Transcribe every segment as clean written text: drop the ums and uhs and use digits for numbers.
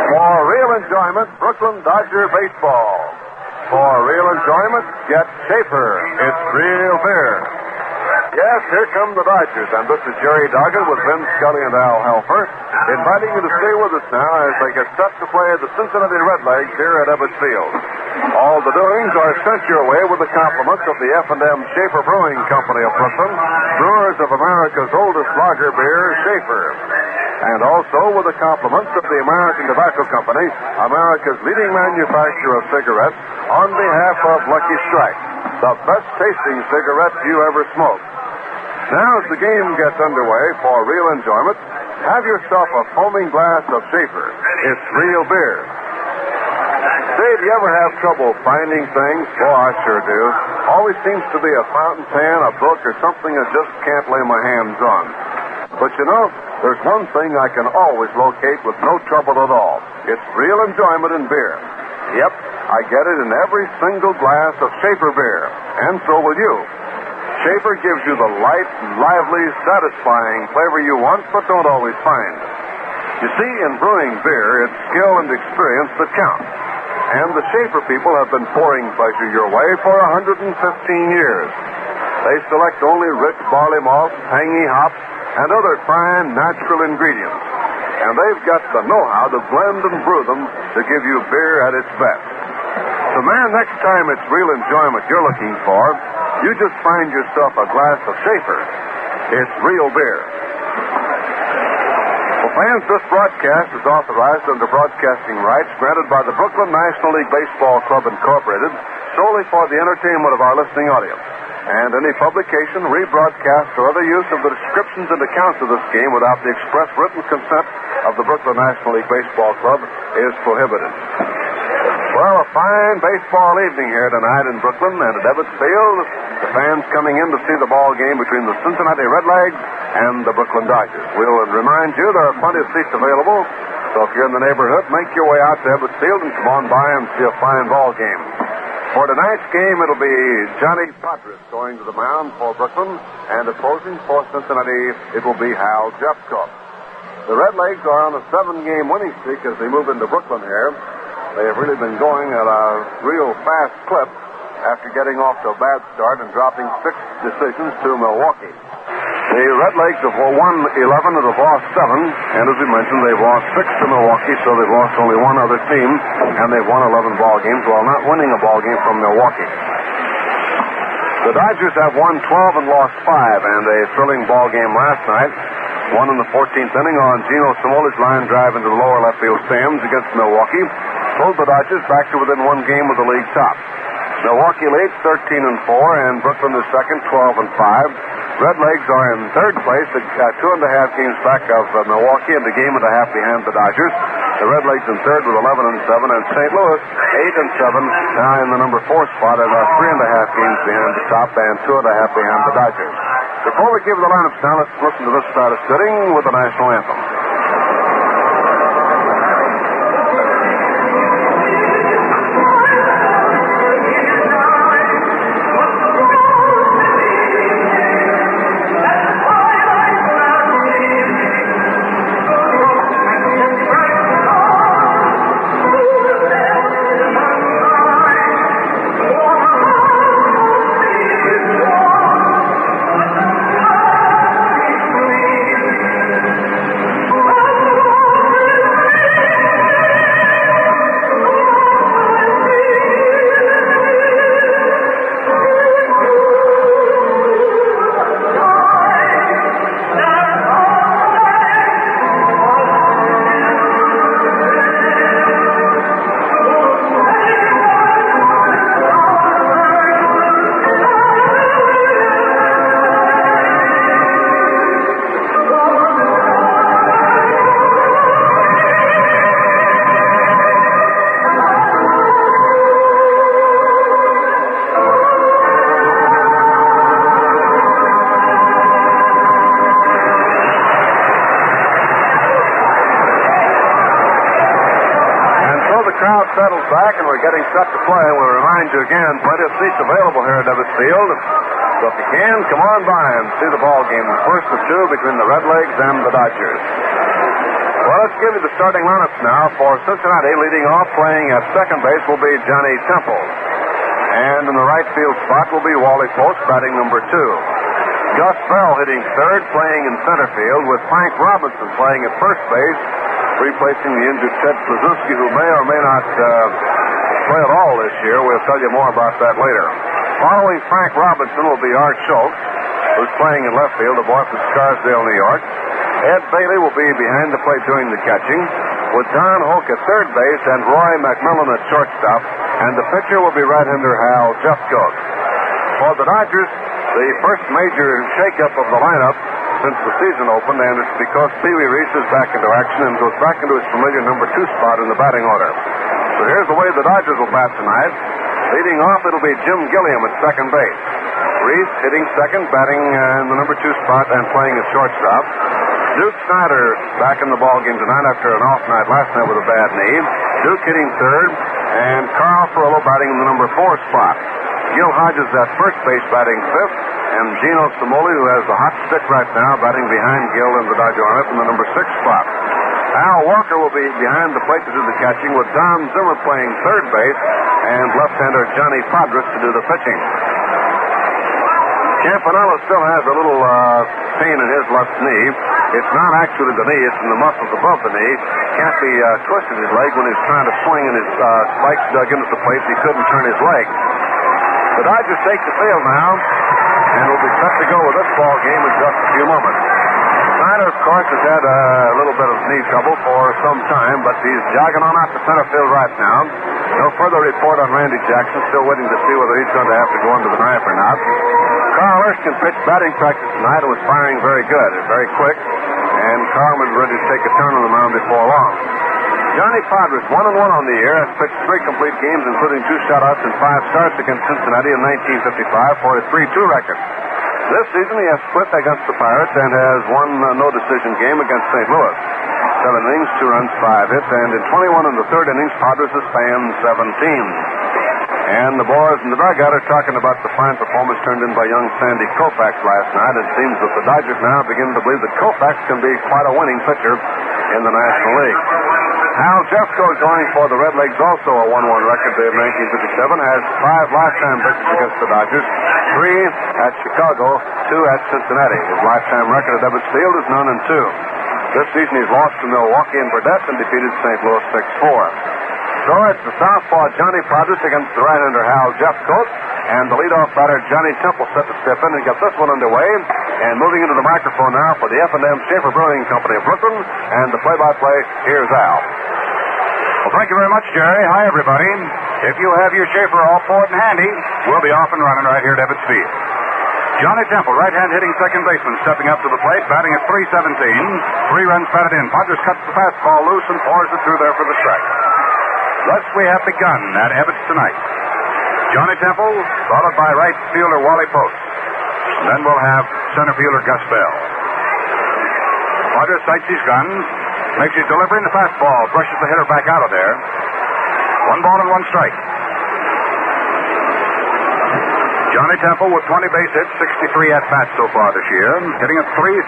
For real enjoyment, Brooklyn Dodger baseball. For real enjoyment, get Schaefer. It's real beer. Yes, here come the Dodgers, and this is Jerry Doggett with Vin Scully and Al Helfer, inviting you to stay with us now as they get set to play the Cincinnati Redlegs here at Ebbets Field. All the doings are sent your way with the compliments of the F&M Schaefer Brewing Company of Brooklyn, brewers of America's oldest lager beer, Schaefer. And also with the compliments of the American Tobacco Company, America's leading manufacturer of cigarettes, on behalf of Lucky Strike, the best tasting cigarette you ever smoked. Now, as the game gets underway for real enjoyment, have yourself a foaming glass of Schaefer. It's real beer. Say, do you ever have trouble finding things? Oh, I sure do. Always seems to be a fountain pen, a book, or something I just can't lay my hands on. But you know, there's one thing I can always locate with no trouble at all. It's real enjoyment in beer. Yep, I get it in every single glass of Schaefer beer. And so will you. Schaefer gives you the light, lively, satisfying flavor you want, but don't always find. You see, in brewing beer, it's skill and experience that count. And the Schaefer people have been pouring pleasure your way for 115 years. They select only rich barley malt, tangy hops, and other fine natural ingredients. And they've got the know-how to blend and brew them to give you beer at its best. So, man, next time it's real enjoyment you're looking for, you just find yourself a glass of Schaefer. It's real beer. Well, fans, this broadcast is authorized under broadcasting rights granted by the Brooklyn National League Baseball Club Incorporated solely for the entertainment of our listening audience. And any publication, rebroadcast, or other use of the descriptions and accounts of this game without the express written consent of the Brooklyn National League Baseball Club is prohibited. Well, a fine baseball evening here tonight in Brooklyn and at Ebbets Field. The fans coming in to see the ball game between the Cincinnati Redlegs and the Brooklyn Dodgers. We'll remind you there are plenty of seats available, so if you're in the neighborhood, make your way out to Ebbets Field and come on by and see a fine ball game. For tonight's game, it'll be Johnny Podres going to the mound for Brooklyn, and opposing for Cincinnati, it will be Hal Jeffcoat. The Redlegs are on a 7-game winning streak as they move into Brooklyn here. They have really been going at a real fast clip after getting off to a bad start and dropping 6 decisions to Milwaukee. The Redlegs have won 11 and have lost 7, and as we mentioned, they've lost 6 to Milwaukee, so they've lost only one other team, and they've won 11 ball games while not winning a ball game from Milwaukee. The Dodgers have won 12 and lost 5, and a thrilling ball game last night. Won in the 14th inning on Gino Simoli's line drive into the lower left field stands against Milwaukee. Pulled the Dodgers back to within 1 game of the league top. Milwaukee leads 13-4, and Brooklyn is second, 12-5. Redlegs are in third place, 2.5 games back of Milwaukee, and a game and a half behind the Dodgers. The Redlegs in third with 11-7, and St. Louis 8-7, now in the number 4 spot, and 3.5 games behind the top, and 2.5 behind the Dodgers. Before we give the lineups now, let's listen to this start of sitting with the national anthem. Settles back, and we're getting set to play. We'll remind you again, plenty of seats available here at Ebbets Field. So if you can, come on by and see the ball game, the first of 2 between the Redlegs and the Dodgers. Well, let's give you the starting lineups now. For Cincinnati, leading off, playing at second base will be Johnny Temple. And in the right field spot will be Wally Post, batting number 2. Gus Bell hitting third, playing in center field, with Frank Robinson playing at first base, replacing the injured Ted Kluszewski, who may or may not play at all this year. We'll tell you more about that later. Following Frank Robinson will be Art Schultz, who's playing in left field, a boy from Scarsdale, New York. Ed Bailey will be behind the plate doing the catching, with Don Hoak at third base and Roy McMillan at shortstop, and the pitcher will be right-hander Hal Jeffcoat. For the Dodgers, the first major shakeup of the lineup since the season opened, and it's because Pee Wee Reese is back into action and goes back into his familiar number 2 spot in the batting order. So here's the way the Dodgers will bat tonight. Leading off, it'll be Jim Gilliam at second base. Reese hitting second, batting in the number 2 spot and playing at shortstop. Duke Snyder back in the ballgame tonight after an off night last night with a bad knee. Duke hitting third, and Carl Ferrello batting in the number 4 spot. Gil Hodges at first base batting fifth, and Gino Simoli, who has the hot stick right now, batting behind Gil in the Dodger lineup in the number 6 spot. Al Walker will be behind the plate to do the catching, with Don Zimmer playing third base and left-hander Johnny Podres to do the pitching. Campanella still has a little pain in his left knee. It's not actually the knee, it's in the muscles above the knee. Cappy twisted his leg when he was trying to swing, and his spikes dug into the plate, so he couldn't turn his leg. The Dodgers take the field now, and will be set to go with this ball game in just a few moments. Snyder, of course, has had a little bit of knee trouble for some time, but he's jogging on out to center field right now. No further report on Randy Jackson. Still waiting to see whether he's going to have to go under the knife or not. Carl Erskine pitched batting practice tonight and was firing very good, very quick, and Carlman's ready to take a turn on the mound before long. Johnny Podres, 1-1 on the year, has pitched 3 complete games, including 2 shutouts and 5 starts against Cincinnati in 1955 for a 3-2 record. This season, he has split against the Pirates and has won a no-decision game against St. Louis. 7 innings, 2 runs, 5 hits, and in 21 in the third innings, Podres has spanned 17. And the boys in the dugout are talking about the fine performance turned in by young Sandy Koufax last night. It seems that the Dodgers now begin to believe that Koufax can be quite a winning pitcher in the National League. Hal Jeffcoat going for the Redlegs, also a 1-1 record there in 1957, has 5 lifetime victories against the Dodgers, 3 at Chicago, 2 at Cincinnati. His lifetime record at Ebbets Field is none and 2. This season he's lost to Milwaukee and Burdett and defeated St. Louis 6-4. So it's the southpaw Johnny Podres against the right-hander Hal Jeffcoat, and the leadoff batter Johnny Temple set to step in and get this one underway. And moving into the microphone now for the F&M Schaefer Brewing Company of Brooklyn, and the play-by-play, here's Al. Well, thank you very much, Jerry. Hi, everybody. If you have your Schaefer all poured and handy, we'll be off and running right here at Ebbets Field. Johnny Temple, right-hand hitting second baseman, stepping up to the plate, batting at .317. 3 runs batted in. Podres cuts the fastball loose and pours it through there for the strike. Thus we have begun at Ebbets tonight. Johnny Temple, followed by right fielder Wally Post. And then we'll have center fielder Gus Bell. Podres sights his gun, makes his delivery in the fastball, brushes the hitter back out of there. 1 ball and 1 strike. Johnny Temple with 20 base hits, 63 at-bats so far this year, hitting at .317.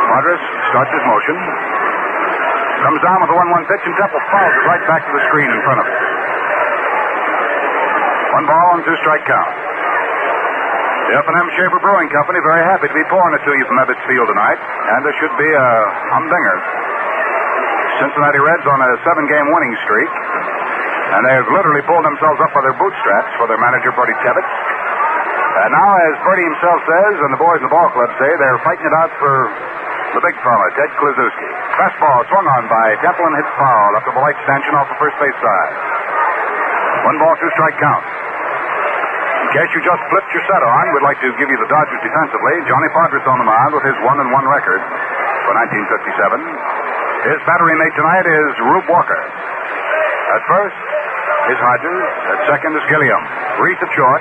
Podres starts his motion. Comes down with a 1-1 pitch, and Temple fouls it right back to the screen in front of him. 1 ball and 2 strike count. The F&M Schaefer Brewing Company very happy to be pouring it to you from Ebbets Field tonight, and there should be a humdinger. Cincinnati Reds on a 7-game winning streak, and they've literally pulled themselves up by their bootstraps for their manager, Bertie Tebbetts. And now, as Bertie himself says, and the boys in the ball club say, they're fighting it out for the big fella, Ted Kluszewski. Fastball swung on by Temple and hit foul up to the light stanchion off the first base side. 1 ball, 2 strike count. In case you just flipped your set on, we'd like to give you the Dodgers defensively. Johnny Podres on the mound with his 1-1 record for 1957. His battery mate tonight is Rube Walker. At first is Hodges. At second is Gilliam. Reese at short.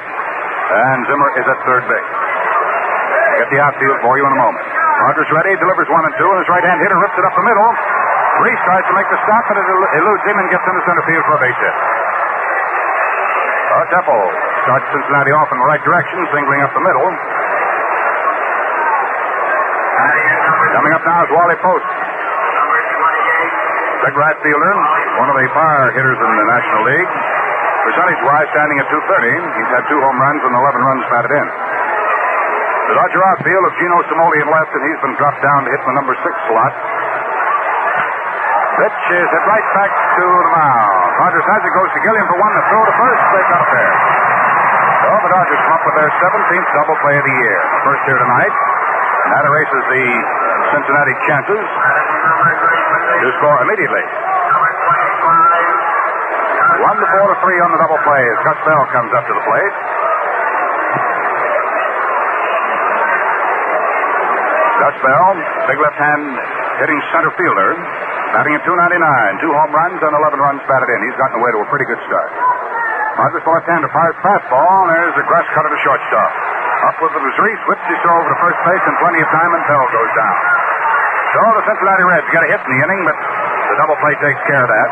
And Zimmer is at third base. I'll get the outfield for you in a moment. Podres ready, delivers 1 and 2, and his right-hand hitter rips it up the middle. Reese tries to make the stop, but it eludes him and gets into center field for a base hit. Temple starts Cincinnati off in the right direction, singling up the middle. Coming up now is Wally Post. Big right fielder, one of the power hitters in the National League. Percentage-wise, standing at .230. He's had 2 home runs and 11 runs batted in. The Dodger outfield of Gino Simolian left, and he's been dropped down to hit the number 6 slot. Pitch is hit right back to the mound. Dodgers has it, goes to Gilliam for one, the throw to first. They've got a pair. So the Dodgers come up with their 17th double play of the year. First here tonight. And that erases the Cincinnati chances to score immediately. 1-4-3 on the double play as Gus Bell comes up to the plate. Gus Bell, big left hand hitting center fielder, batting at .299, 2 home runs and 11 runs batted in. He's gotten away to a pretty good start. Rogers, the left-hander, fires fastball, and there's a grass cutter to shortstop. Up with the Reese, whips his throw over to first base in plenty of time, and Bell goes down. So the Cincinnati Reds got a hit in the inning, but the double play takes care of that.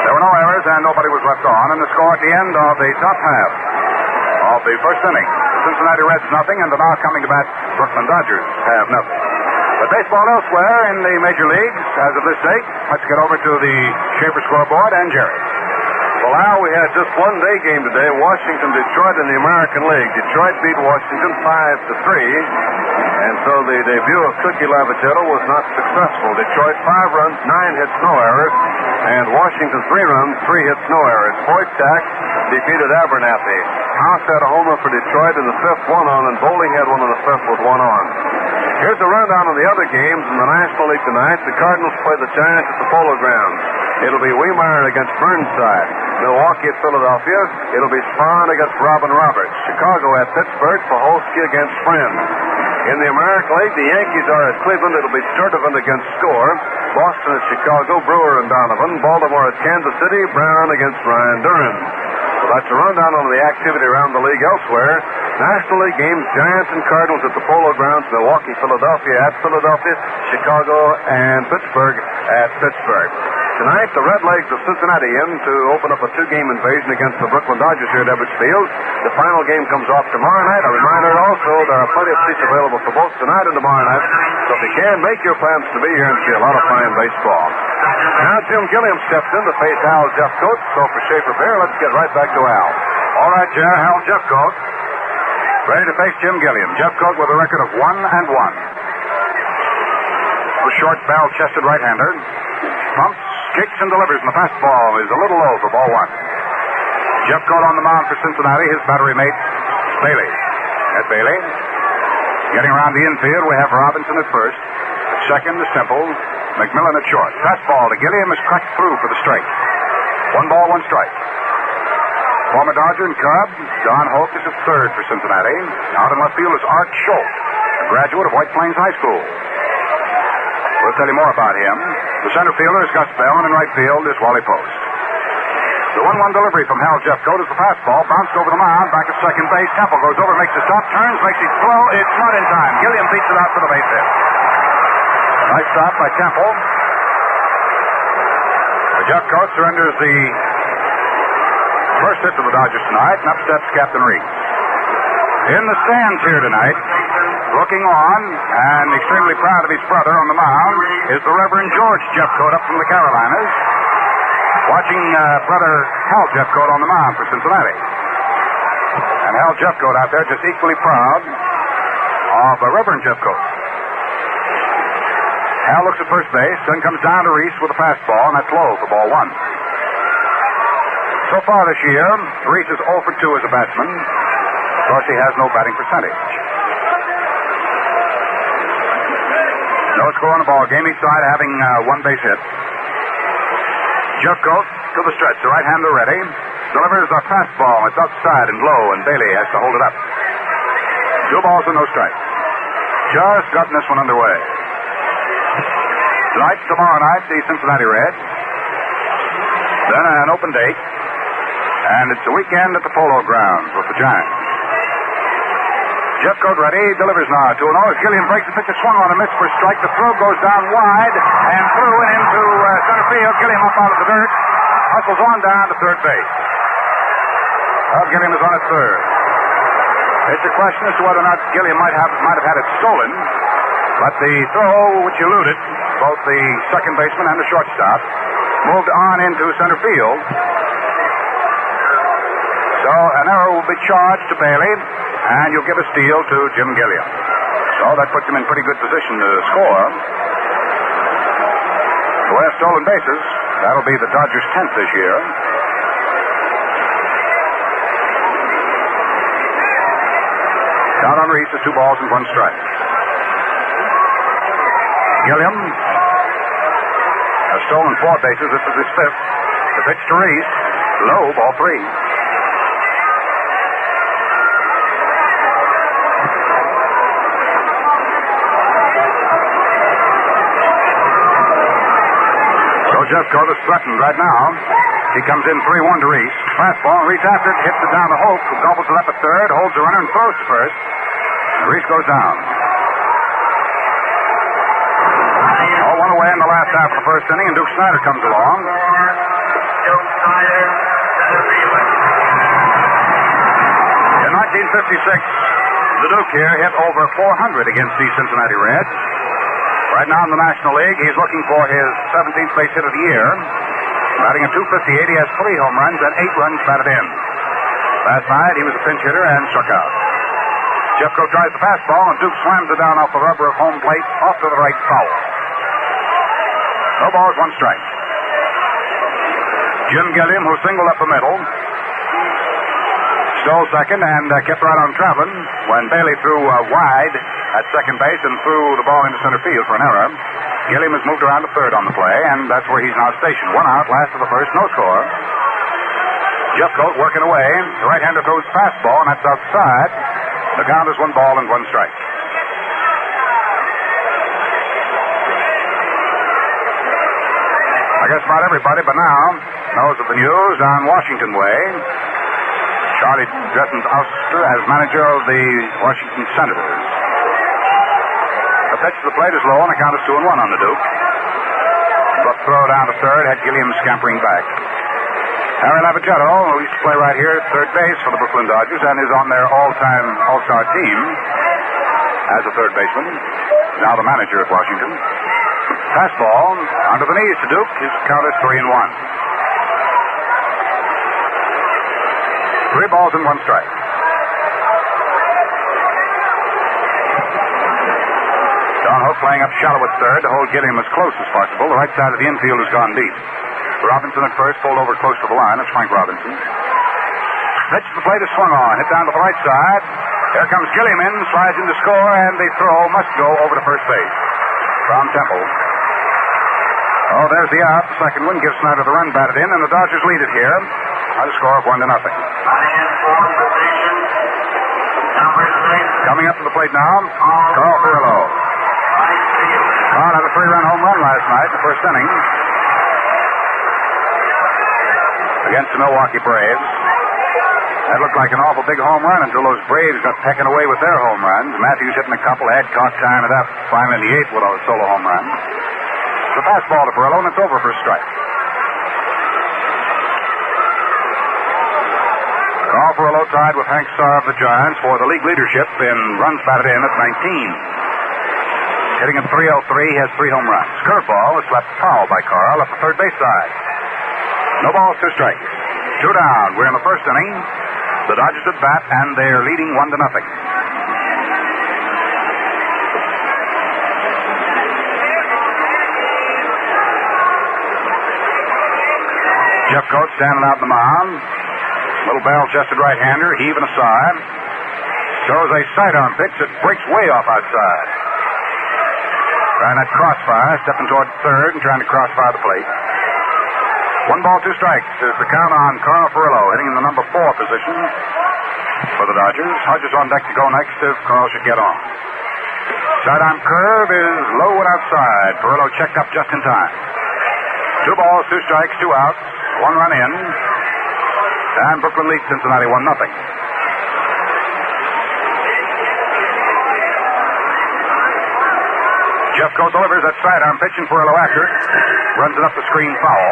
There were no errors, and nobody was left on, and the score at the end of the top half of the first inning. Cincinnati Reds nothing, and the now coming to bat Brooklyn Dodgers have nothing. But baseball elsewhere in the major leagues as of this date. Let's get over to the Schaefer scoreboard and Jerry. Well, Al, we had just one day game today. Washington-Detroit in the American League. Detroit beat Washington 5-3. And so the debut of Cookie Lavatiello was not successful. Detroit 5 runs, 9 hits, no errors. And Washington 3 runs, 3 hits, no errors. Boychuk defeated Abernathy. House had a homer for Detroit in the 5th, 1 on, and Bowling had one in the 5th with 1 on. Here's a rundown of the other games in the National League tonight. The Cardinals play the Giants at the Polo Grounds. It'll be Weimar against Burnside. Milwaukee at Philadelphia. It'll be Spahn against Robin Roberts. Chicago at Pittsburgh. Paholsky against Friends. In the American League, the Yankees are at Cleveland. It'll be Sturdivant against Score. Boston at Chicago. Brewer and Donovan. Baltimore at Kansas City. Brown against Ryan Duran. So that's a rundown on the activity around the league elsewhere. National League games, Giants and Cardinals at the Polo Grounds. Milwaukee, Philadelphia at Philadelphia. Chicago and Pittsburgh at Pittsburgh. Tonight, the Redlegs of Cincinnati in to open up a 2-game invasion against the Brooklyn Dodgers here at Edwards Field. The final game comes off tomorrow night. A reminder also, there are plenty of seats available for both tonight and tomorrow night. So if you can, make your plans to be here and see a lot of fine baseball. Now Jim Gilliam steps in to face Hal Jeffcoat. So for Schaefer Bear, let's get right back to Al. All right, Jer, Hal Jeffcoat ready to face Jim Gilliam. Jeffcoat with a record of 1-1. A short, barrel-chested right-hander. Pumps, kicks, and delivers, and the fastball is a little low for ball 1. Jeffcoat on the mound for Cincinnati. His battery mate, Bailey. At Bailey. Getting around the infield, we have Robinson at first. At second is Temple. McMillan at short. Fastball to Gilliam is cracked through for the strike. 1 ball, 1 strike. Former Dodger and Cub, Don Hoak is at third for Cincinnati. Out in left field is Art Schultz, a graduate of White Plains High School. We'll tell you more about him. The center fielder is Gus Bell, and in right field is Wally Post. The 1-1 delivery from Hal Jeffcoat is the fastball, bounced over the mound, back at second base. Temple goes over, makes a stop, turns, makes it slow. It's not in time. Gilliam beats it out for the base hit. Nice stop by Temple. Jeffcoat surrenders the first hit to the Dodgers tonight, and up steps Captain Reese. In the stands here tonight, looking on and extremely proud of his brother on the mound, is the Reverend George Jeffcoat up from the Carolinas, watching brother Hal Jeffcoat on the mound for Cincinnati. And Hal Jeffcoat out there just equally proud of Reverend Jeffcoat. Hal looks at first base, then comes down to Reese with a fastball, and that's low for ball 1. So far this year, Reese is 0 for 2 as a batsman. Of course, he has no batting percentage. No score in the ball game. Each side having 1 base hit. Jeffcoat to the stretch. The right-hander ready. Delivers a fastball. It's outside and low, and Bailey has to hold it up. 2 balls and no strikes. Just gotten this one underway. Tonight, tomorrow night, the Cincinnati Reds. Then an open date. And it's a weekend at the Polo Grounds with the Giants. Jeffcoat ready, delivers now 2-0. Gilliam breaks the pitch, a swung on a miss for a strike. The throw goes down wide and through and into center field. Gilliam up out of the dirt, hustles on down to third base. Well, Gilliam is on at third. It's a question as to whether or not Gilliam might have had it stolen. But the throw, which eluded both the second baseman and the shortstop, moved on into center field. So an error will be charged to Bailey, and you'll give a steal to Jim Gilliam. So that puts him in pretty good position to score. The way of stolen bases, that'll be the Dodgers' 10th this year. Count on Reese is 2 balls and 1 strike. Gilliam has stolen 4 bases. This is his 5th. The pitch to Reese. Low, ball 3. So Jeffcoat is threatened right now. He comes in 3-1 to Reese. Fastball. Reese after it, hits it down to Hoak, who gobbles it up at third, holds the runner and throws to first. Reese goes down. All one away in the last half of the first inning, and Duke Snyder comes along. In 1956, the Duke here hit over 400 against the Cincinnati Reds. Right now in the National League, he's looking for his 17th base hit of the year. Batting at .258, he has 3 home runs and 8 runs batted in. Last night, he was a pinch hitter and struck out. Jeffcoat tries the fastball, and Duke slams it down off the rubber of home plate, off to the right foul. No balls, 1 strike. Jim Gilliam, who singled up the middle, stole second and kept right on traveling when Bailey threw wide at second base and threw the ball into center field for an error. Gilliam has moved around to third on the play, and that's where he's now stationed. 1 out, last of the first, no score. Jeffcoat working away. The right-hander throws fastball, and that's outside. The count is 1 ball and 1 strike. I guess about everybody by now knows of the news on Washington way. Charlie Dressen's ouster as manager of the Washington Senators. The pitch to the plate is low, and the count is 2-1 on the Duke. But throw down to third had Gilliam scampering back. Harry Lavagetto, who used to play right here at third base for the Brooklyn Dodgers and is on their all-time all-star team as a third baseman, now the manager at Washington. Fastball under the knees to Duke. His count is 3-1. 3 balls and 1 strike. Don Hoak playing up shallow at third to hold Gilliam as close as possible. The right side of the infield has gone deep. Robinson at first, pulled over close to the line. That's Frank Robinson. Pitch to the plate is swung on. Hit down to the right side. Here comes Gilliam in, slides in to score, and the throw must go over to first base. From Temple. Oh, there's the out. The second one gives Snyder the run batted in, and the Dodgers lead it here. By a score of 1-0. Coming up to the plate now, Carl Furillo. Carl had a 3-run home run last night in the first inning against the Milwaukee Braves. That looked like an awful big home run until those Braves got taken away with their home runs. Matthews hitting a couple, Adcock tying it up finally in the 8th with a solo home run. The fastball to Furillo, and it's over for a strike. Carl Furillo tied with Hank Starr of the Giants for the league leadership in runs batted in at 19. Hitting at .303, he has 3 home runs. Curveball is left foul by Carl at the third base side. No balls, 2 strikes. 2 down. We're in the first inning. The Dodgers at bat, and they're leading 1-0. Jeffcoat standing out in the mound. Little barrel-chested right-hander, heaving a sigh. Throws a sidearm pitch that breaks way off outside. Trying that crossfire, stepping toward third and trying to crossfire the plate. 1 ball, 2 strikes is the count on Carl Furillo, hitting in the number 4 position for the Dodgers. Hodges on deck to go next if Carl should get on. Sidearm curve is low and outside. Furillo checked up just in time. 2 balls, 2 strikes, 2 outs, 1 run in. And Brooklyn leads Cincinnati 1-0. Jeffcoat delivers that sidearm pitch, and Furillo after it. Runs it up the screen foul.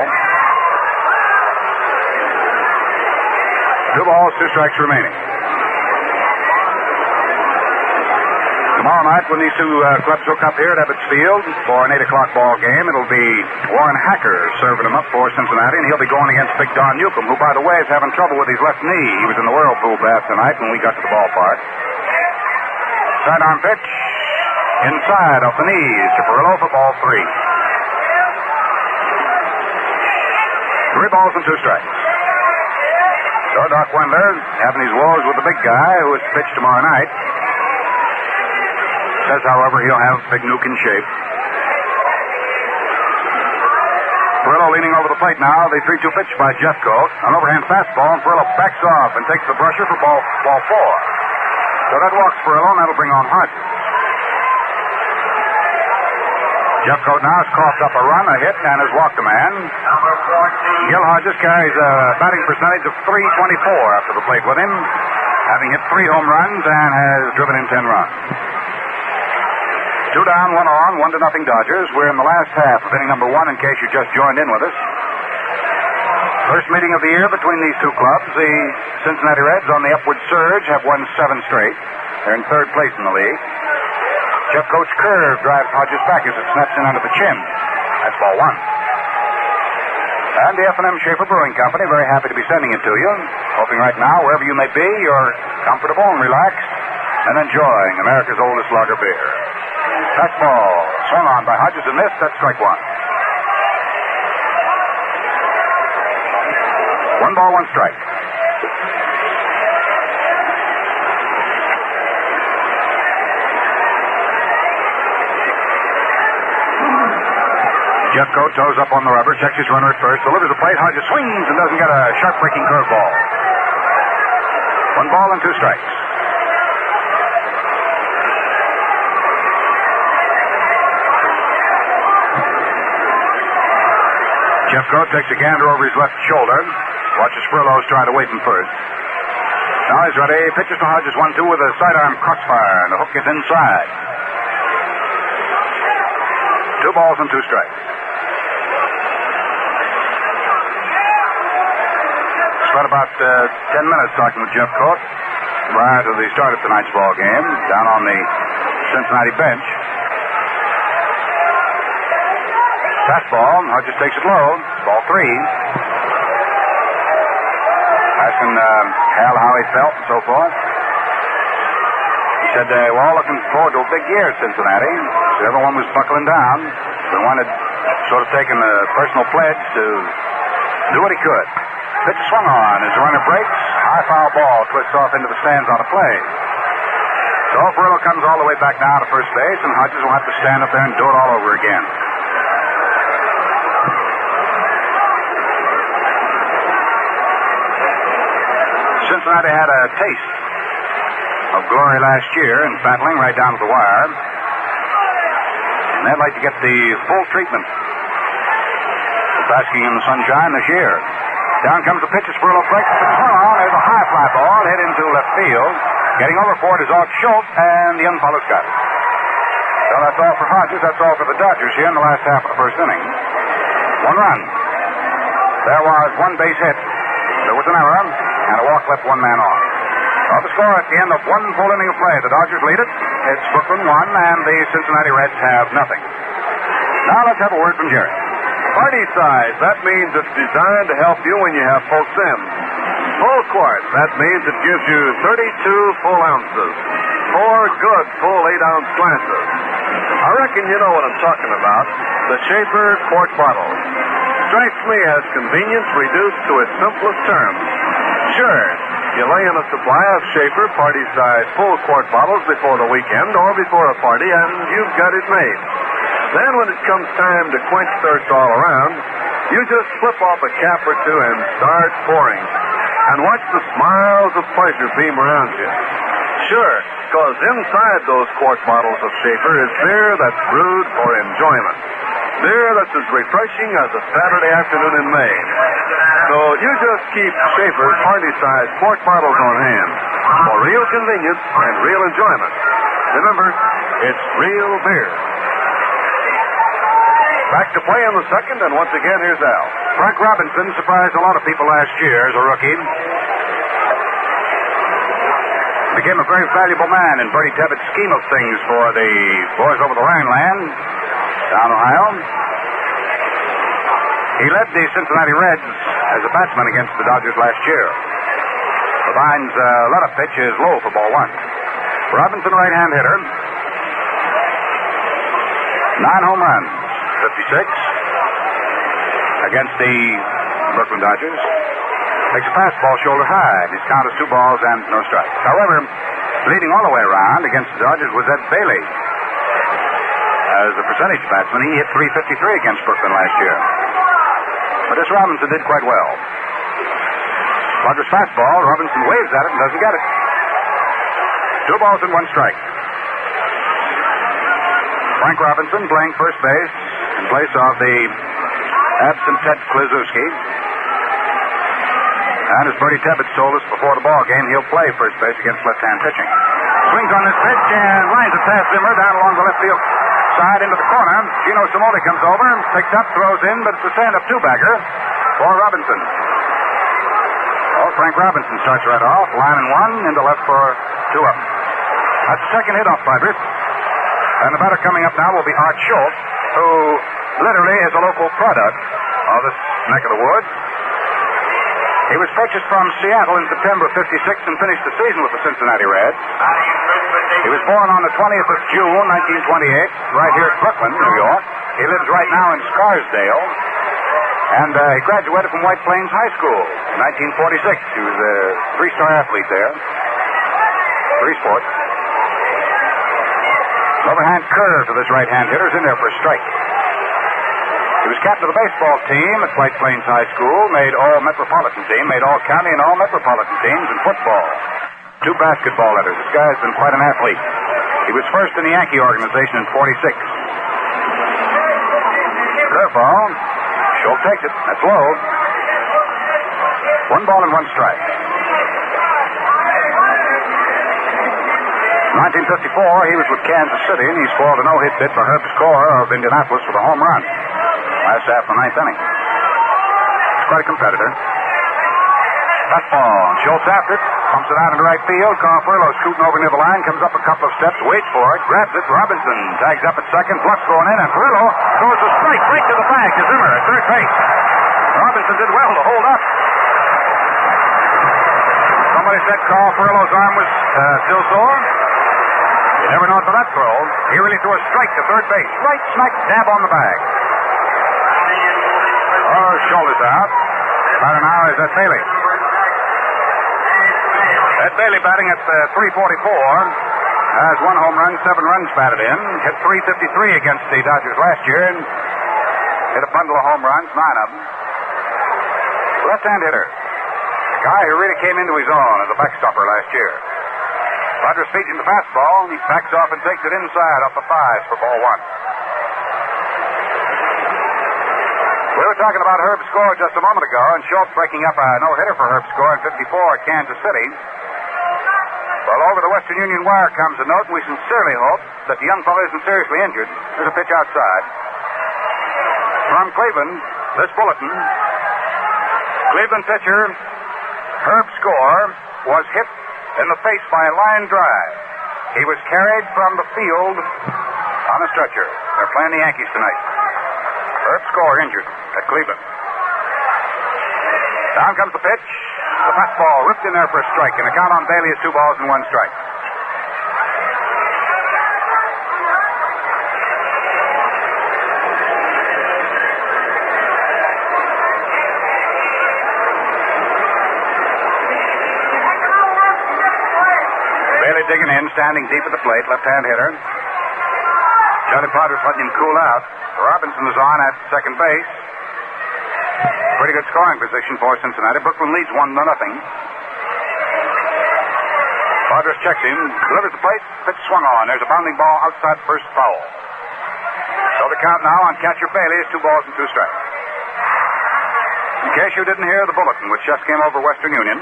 2 balls, 2 strikes remaining. Tomorrow night, when these two clubs hook up here at Ebbets Field for an 8 o'clock ball game, it'll be Warren Hacker serving him up for Cincinnati, and he'll be going against Big Don Newcomb, who, by the way, is having trouble with his left knee. He was in the whirlpool bath tonight when we got to the ballpark. Sidearm pitch. Inside off the knees to Perillo for ball 3. 3 balls and 2 strikes. So Doc Wendler having his woes with the big guy who is to pitch tomorrow night. Says, however, he'll have Big Nuke in shape. Perillo leaning over the plate now. The 3-2 pitch by Jeffcoat. An overhand fastball, and Perillo backs off and takes the brusher for ball 4. So that walks Perillo, and that'll bring on Hodges. Jeffcoat now has coughed up a run, a hit, and has walked a man. Number 14. Gil Hodges carries a batting percentage of .324 after the plate with him, having hit 3 home runs and has driven in 10 runs. 2 down, 1 on, 1-0 Dodgers. We're in the last half of inning number 1, in case you just joined in with us. First meeting of the year between these two clubs. The Cincinnati Reds, on the upward surge, have won 7 straight. They're in 3rd place in the league. Jeffcoat's curve drives Hodges back as it snaps in under the chin. That's ball 1. And the F&M Schaefer Brewing Company, very happy to be sending it to you. Hoping right now, wherever you may be, you're comfortable and relaxed and enjoying America's oldest lager beer. Fastball swung on by Hodges and missed. That's strike 1. 1 ball, 1 strike. Jeffcoat toes up on the rubber, checks his runner at first, delivers the plate. Hodges swings and doesn't get a sharp breaking curveball. 1 ball and 2 strikes. Jeffcoat takes a gander over his left shoulder. Watches Furlow's try to wait him first. Now he's ready. Pitches to Hodges 1-2 with a sidearm crossfire, and the hook is inside. 2 balls and 2 strikes. Spent about 10 minutes talking with Jeffcoat prior to the start of tonight's ball game down on the Cincinnati bench. Fastball. Hodges takes it low. Ball 3. Asking Hal how he felt and so forth. He said, we're all looking forward to a big year at Cincinnati. So everyone was buckling down. They wanted sort of taking a personal pledge to do what he could. Pitch swung on as the runner breaks. High foul ball twists off into the stands on a play. So Perillo comes all the way back down to first base, and Hodges will have to stand up there and do it all over again. Cincinnati had a taste of glory last year in battling right down to the wire. And they'd like to get the full treatment of basking in the sunshine this year. Down comes the pitch as Perillo breaks. There's a high fly ball hit into left field. Getting over for it is Art Schultz, and the umpire got it. So that's all for Hodges. That's all for the Dodgers here in the last half of the first inning. 1 run. There was 1 base hit. There was an error, and a walk left 1 man on. Well, the score at the end of 1 full inning of play. The Dodgers lead it. It's Brooklyn 1, and the Cincinnati Reds have nothing. Now let's have a word from Jerry. Party size, that means it's designed to help you when you have folks in. Full quart, that means it gives you 32 full ounces. 4 good full 8-ounce glasses. I reckon you know what I'm talking about. The Schaefer quart bottle. Strikes me as convenience reduced to its simplest terms. Sure, you lay in a supply of Schaefer party-size full quart bottles before the weekend or before a party, and you've got it made. Then when it comes time to quench thirst all around, you just flip off a cap or 2 and start pouring. And watch the smiles of pleasure beam around you. Sure, because inside those quart bottles of Schaefer is beer that's brewed for enjoyment. Beer that's as refreshing as a Saturday afternoon in May. So you just keep Schaefer's party-sized quart bottles on hand for real convenience and real enjoyment. Remember, it's real beer. Back to play in the second, and once again, here's Al. Frank Robinson surprised a lot of people last year as a rookie. Became a very valuable man in Bertie Tebbett's scheme of things for the boys over the Land, down Ohio. He led the Cincinnati Reds as a batsman against the Dodgers last year. Levine's let-up pitch is low for ball one. Robinson, right-hand hitter. 9 home runs, 56 against the Brooklyn Dodgers. Makes a fastball shoulder high. His count is 2 balls and no strikes. However, leading all the way around against the Dodgers was Ed Bailey. As a percentage batsman, he hit .353 against Brooklyn last year. But this Robinson did quite well. Dodgers fastball, Robinson waves at it and doesn't get it. 2 balls and 1 strike. Frank Robinson playing first base in place of the absent Ted Kluszewski. And as Bertie Tebbett told us before the ball game, he'll play first base against left-hand pitching. Swings on this pitch and lines it past Zimmer down along the left field side into the corner. Gino Simone comes over, picks up, throws in, but it's a stand-up 2-bagger for Robinson. Well, Frank Robinson starts right off, line and 1, into left for 2 up. That's the second hit off Padres. And the batter coming up now will be Art Schultz, who literally is a local product of this neck of the woods. He was purchased from Seattle in September of '56 and finished the season with the Cincinnati Reds. He was born on the 20th of June, 1928, right here at Brooklyn, New York. He lives right now in Scarsdale. And he graduated from White Plains High School in 1946. He was a 3-star athlete there. 3 sports. Overhand curve to this right-hand hitter is in there for a strike. He was captain of the baseball team at White Plains High School, made all-metropolitan team, made all-county and all-metropolitan teams in football. 2 basketball letters. This guy's been quite an athlete. He was first in the Yankee organization in '46. Curveball. Schultz takes it. That's low. 1 ball and 1 strike. 1954, he was with Kansas City, and he scored a no-hit bid for Herb Score of Indianapolis with a home run last half of the 9th inning. He's quite a competitor. Fastball. Schultz after it. Pumps it out into right field. Carl Furlow scooting over near the line. Comes up a couple of steps. Waits for it. Grabs it. Robinson tags up at second. Bluff's going in. And Furlow throws a strike right to the bag to Zimmer at third base. Robinson did well to hold up. Somebody said Carl Furlow's arm was still sore. You never know for that throw. He really threw a strike to third base. Right smack dab on the bag. Oh, shoulders out. Batter now is Ed Bailey. Ed Bailey batting at .344. Has 1 home run, 7 runs batted in. Hit .353 against the Dodgers last year and hit a bundle of home runs, 9 of them. Left-hand hitter. A guy who really came into his own as a backstopper last year. Rogers feeds him the fastball, and he backs off and takes it inside off the 5s for ball 1. We were talking about Herb Score just a moment ago, and Schultz breaking up a no-hitter for Herb Score in '54 at Kansas City. Well, over the Western Union wire comes a note, and we sincerely hope that the young fellow isn't seriously injured. There's a pitch outside. From Cleveland, this bulletin. Cleveland pitcher Herb Score was hit in the face by a line drive. He was carried from the field on a stretcher. They're playing the Yankees tonight. Herb Score injured at Cleveland. Down comes the pitch. The fastball ripped in there for a strike, and the count on Bailey is 2 balls and 1 strike. Bailey digging in, standing deep at the plate, left-hand hitter. Johnny Potter's letting him cool out. Robinson is on at second base. Pretty good scoring position for Cincinnati. Brooklyn leads 1-0. Padres checks him, delivers the plate, pitch swung on. There's a bounding ball outside first foul. So the count now on catcher Bailey is 2 balls and 2 strikes. In case you didn't hear the bulletin, which just came over Western Union,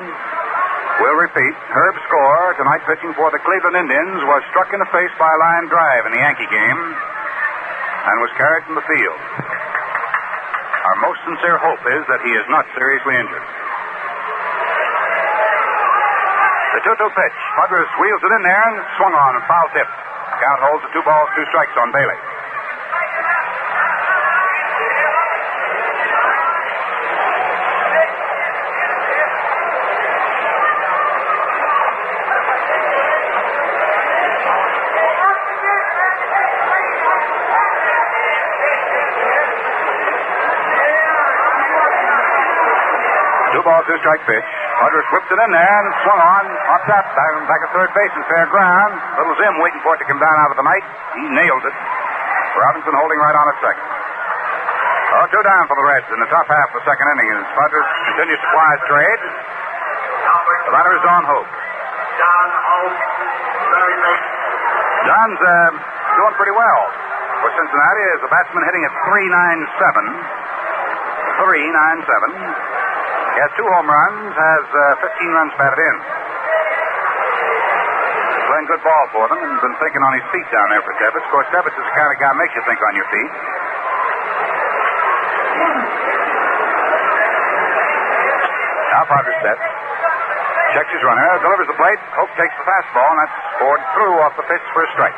we'll repeat. Herb Score, tonight pitching for the Cleveland Indians, was struck in the face by a line drive in the Yankee game and was carried from the field. Our most sincere hope is that he is not seriously injured. The 2-2 pitch. Padres wheels it in there and swung on and foul tip. Count holds the 2 balls, 2 strikes on Bailey. Ball, 2 strike pitch. Padres whipped it in there and swung on top, back at third base in fair ground. Little Zim waiting for it to come down out of the night. He nailed it. Robinson holding right on at second. 2 down for the Reds in the top half of the second inning as Padres continues to fly his trade. The batter is Don Hoak. Don's doing pretty well for Cincinnati as the batsman hitting at .397. 397. He has 2 home runs, has 15 runs batted in. Playing good ball for them and been thinking on his feet down there for Tebbetts. Of course, Tebbetts is the kind of guy who makes you think on your feet. Now Padres set. Checks his runner, delivers the plate. Hope takes the fastball, and that's scored through off the pitch for a strike.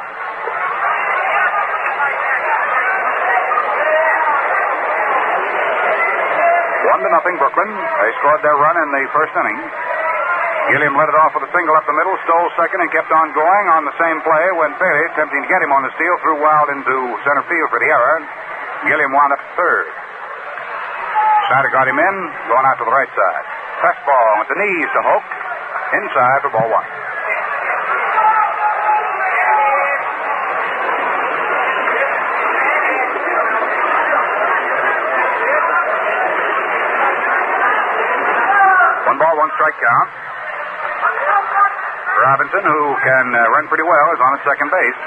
1-0 Brooklyn. They scored their run in the first inning. Gilliam led it off with a single up the middle, stole second, and kept on going on the same play when Bailey, attempting to get him on the steal, threw wild into center field for the error. Gilliam wound up third. Snyder got him in, going out to the right side. Fastball with the knees to Hoak. Inside for ball 1. Ball, 1 strike count. Robinson, who can run pretty well, is on at second base.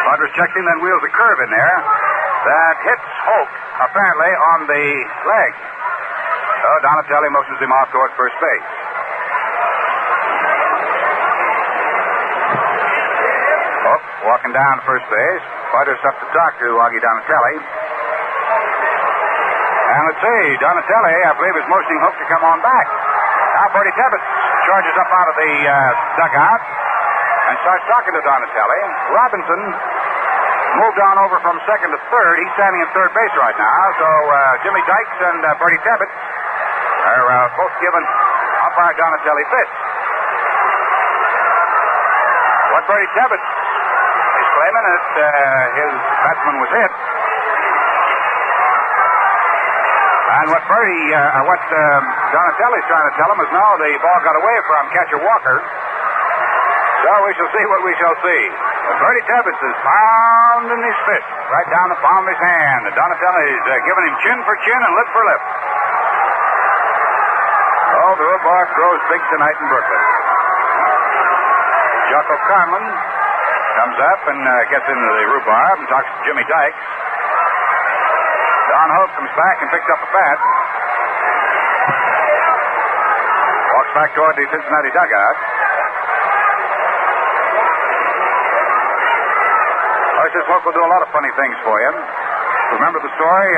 Padres checked him, then wheels a curve in there that hits Hoak, apparently, on the leg. So Donatelli motions him off toward first base. Hoak walking down to first base. Padres up to talk to Augie Donatelli. And let's see, Donatelli, I believe, is motioning Hoak to come on back. Now Bertie Tebbetts charges up out of the dugout and starts talking to Donatelli. Robinson moved on over from second to third. He's standing at third base right now. So Jimmy Dykes and Bertie Tebbetts are both giving umpire Donatelli fits. What Bertie Tebbetts is claiming is his batsman was hit. And what Donatelli's trying to tell him is, no, the ball got away from catcher Walker. So we shall see what we shall see. But Bertie Tebbetts is pounding his fist right down the palm of his hand. And Donatelli's giving him chin for chin and lip for lip. Oh, the rhubarb grows big tonight in Brooklyn. Jocko Conlon comes up and gets into the rhubarb and talks to Jimmy Dykes. Don Hoak comes back and picks up a bat. Walks back toward the Cincinnati dugout. This Hoak will do a lot of funny things for you. Remember the story?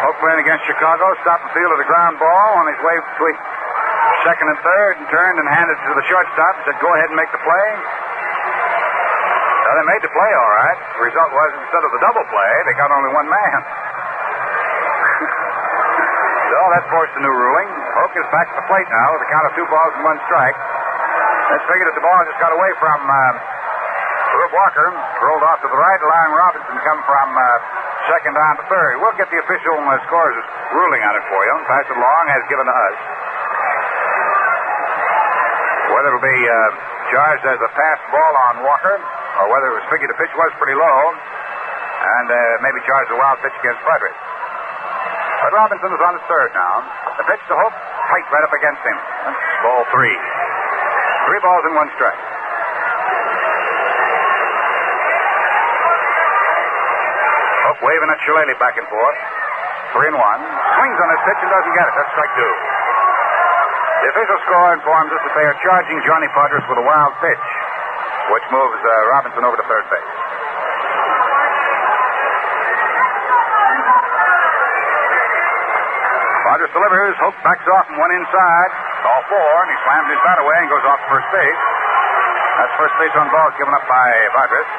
Hoak playing against Chicago, stopped the field at a ground ball on his way between second and third and turned and handed it to the shortstop and said, go ahead and make the play. Well, they made the play all right. The result was, instead of the double play, they got only one man. So that forced a new ruling. Hoak is back at the plate now with a count of 2 balls and 1 strike. Let's figure that the ball just got away from Rube Walker, rolled off to the right, allowing Robinson to come from second down to third. We'll get the official scores ruling on it for you and pass it along as given to us. Whether it'll be charged as a passed ball on Walker or whether it was figured the pitch was pretty low and maybe charged a wild pitch against Frederick. But Robinson is on his third now. The pitch to Hoak, tight right up against him. That's ball 3. 3 balls and 1 strike. Hoak waving at Shillelagh back and forth. 3-1. Swings on his pitch and doesn't get it. That's strike 2. The official score informs us that they are charging Johnny Padres with a wild pitch, which moves Robinson over to third base. Padres delivers. Hoak backs off and one inside. Ball 4, and he slams his bat away and goes off first base. That's first base on ball given up by Vargas.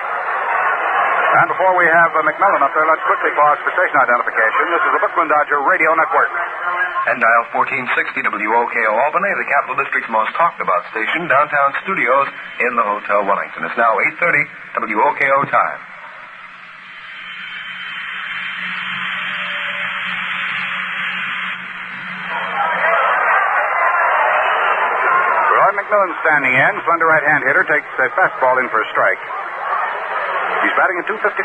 And before we have McMillan up there, let's quickly pause for station identification. This is the Brooklyn Dodger Radio Network. And dial 1460 WOKO Albany, the Capital District's most talked about station, downtown studios in the Hotel Wellington. It's now 8:30 WOKO time. Roy McMillan standing in. Slender right-hand hitter takes a fastball in for a strike. He's batting at .255.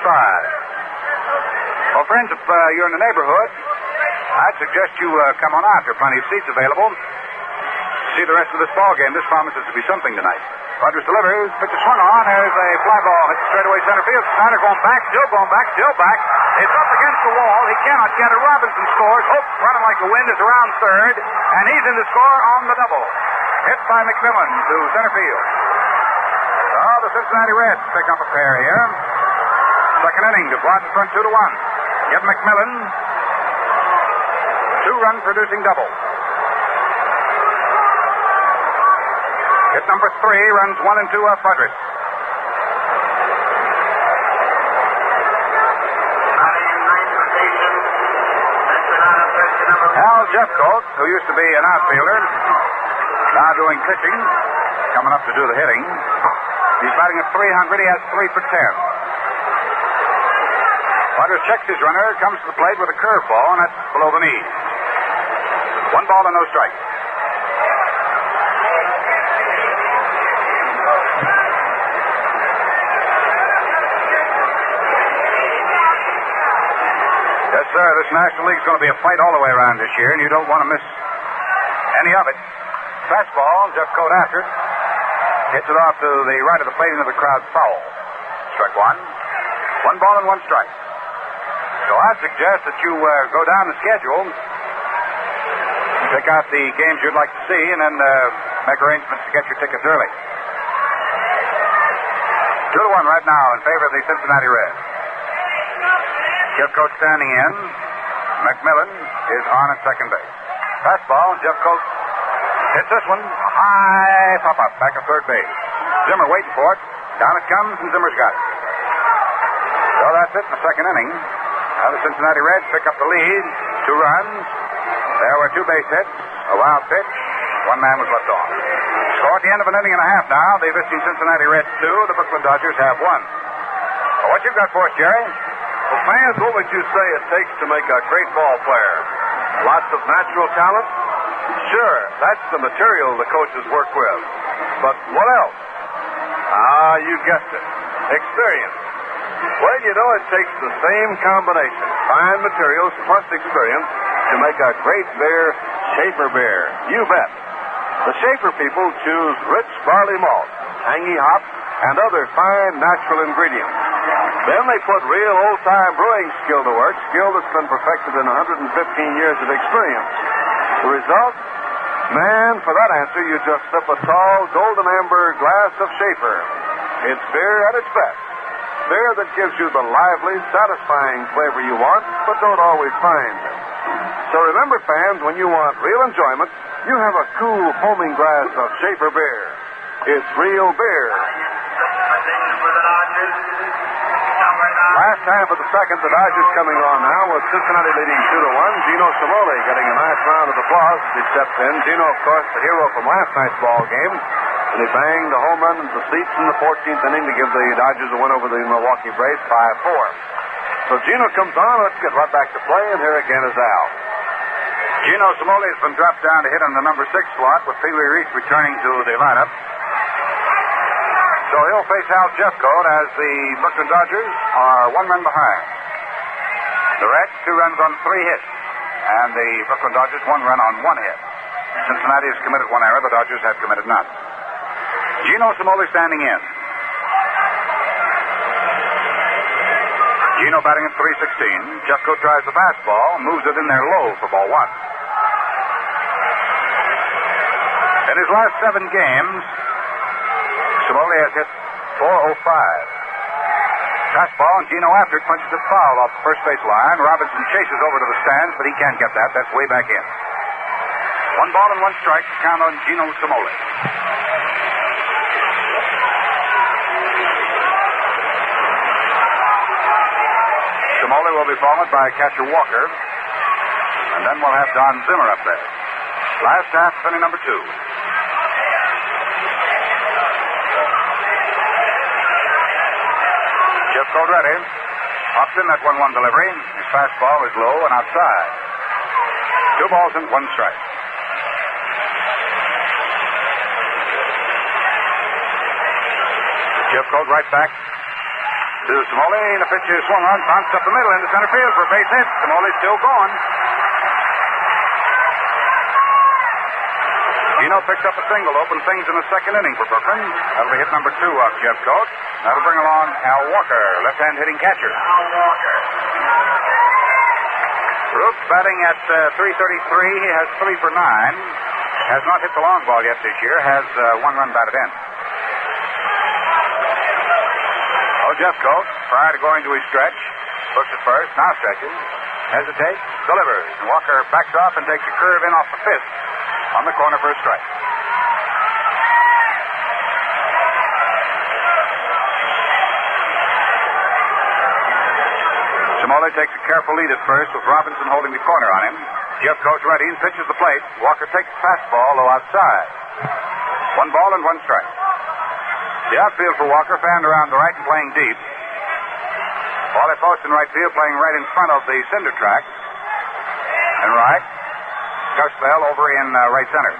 Well, friends, if you're in the neighborhood, I'd suggest you come on out. There are plenty of seats available. See the rest of this ball game. This promises to be something tonight. Rogers delivers. Pitch is swung on. There's a fly ball. Hits straightaway center field. Snyder going back. Still going back. Still back. It's up against the wall. He cannot get it. Robinson scores. Hoak, running like the wind, is around third. And he's in the score on the double. Hit by McMillan to center field. Oh, the Cincinnati Reds pick up a pair here. Second inning to Broad in front 2-1. Give McMillan a 2-run producing double. Hit number 3 runs 1 and 2 off Frederick. Al Jeffcoat, who used to be an outfielder, now doing pitching, coming up to do the hitting. He's batting at .300. He has 3 for 10. Rogers checks his runner, comes to the plate with a curveball, and that's below the knees. 1 ball and no strike. Yes, sir, this National League's going to be a fight all the way around this year, and you don't want to miss any of it. Fastball, Jeffcoat after it. Hits it off to the right of the plate into the crowd foul. Strike 1. 1 ball and 1 strike. So I'd suggest that you go down the schedule, pick out the games you'd like to see, and then make arrangements to get your tickets early. 2-1 right now in favor of the Cincinnati Reds. Jeffcoat standing in. McMillan is on at second base. Fastball, Jeffcoat hits this one. A high pop-up back at third base. Zimmer waiting for it. Down it comes, and Zimmer's got it. So that's it in the second inning. Now the Cincinnati Reds pick up the lead. 2 runs. There were 2 base hits. A wild pitch. 1 man was left on. Score at the end of an inning and a half now. The visiting Cincinnati Reds 2. The Brooklyn Dodgers have 1. Well, what you got for us, Jerry? Well, fans, what would you say it takes to make a great ball player? Lots of natural talent? Sure, that's the material the coaches work with. But what else? You guessed it. Experience. Well, you know, it takes the same combination, fine materials plus experience, to make a great beer, Schaefer beer. You bet. The Schaefer people choose rich barley malt, tangy hop, and other fine natural ingredients. Then they put real old-time brewing skill to work, skill that's been perfected in 115 years of experience. The result? Man, for that answer, you just sip a tall, golden amber glass of Schaefer. It's beer at its best. Beer that gives you the lively, satisfying flavor you want, but don't always find. So remember, fans, when you want real enjoyment, you have a cool, foaming glass of Schaefer beer. It's real beer. Last time for the second, the Dodgers coming on now with Cincinnati leading 2-1. Gino Cimoli getting a nice round of applause as he steps in. Gino, of course, the hero from last night's ball game. And he banged the home run into the seats in the 14th inning to give the Dodgers a win over the Milwaukee Braves 5-4. So Gino comes on. Let's get right back to play, and here again is Al. Gino Cimoli has been dropped down to hit on the number 6 slot with Pee Wee Reese returning to the lineup. So he'll face Al Jeffcoat as the Brooklyn Dodgers are 1 run behind. The Reds 2 runs on 3 hits, and the Brooklyn Dodgers 1 run on 1 hit. Cincinnati has committed 1 error. The Dodgers have committed none. Gino Cimoli standing in. Gino batting at .316. Jeffcoat tries the fastball, moves it in there low for ball 1. In his last 7 games, Cimoli has hit .405. Fastball, and Gino after it punches it foul off the first base line. Robinson chases over to the stands, but he can't get that. That's way back in. 1 ball and 1 strike to count on Gino Cimoli. Cimoli will be followed by catcher Walker. And then we'll have Don Zimmer up there. Last half, inning number 2. Jeff Coat ready. Pops in that 1-1 delivery. His fastball is low and outside. 2 balls and 1 strike. Jeff Coat right back to Cimoli. The pitch is swung on, bounced up the middle into center field for a base hit. Cimoli's still going. Gino picks up a single, open things in the second inning for Brooklyn. That'll be hit number 2 off Jeff Coat. That'll bring along Al Walker, left-hand hitting catcher. Al Walker. Brooks batting at .333. He has 3 for 9. Has not hit the long ball yet this year. Has 1 run batted in. Jeff Coat, prior to going to his stretch, looks at first, now stretches, hesitates, delivers. And Walker backs off and takes a curve in off the fist on the corner for a strike. Cimoli takes a careful lead at first with Robinson holding the corner on him. Jeff Coat ready and pitches the plate. Walker takes the fastball, low outside. 1 ball and 1 strike. The outfield for Walker fanned around the right and playing deep. Wally Post in right field playing right in front of the cinder track. And right. Gus Bell over in right center.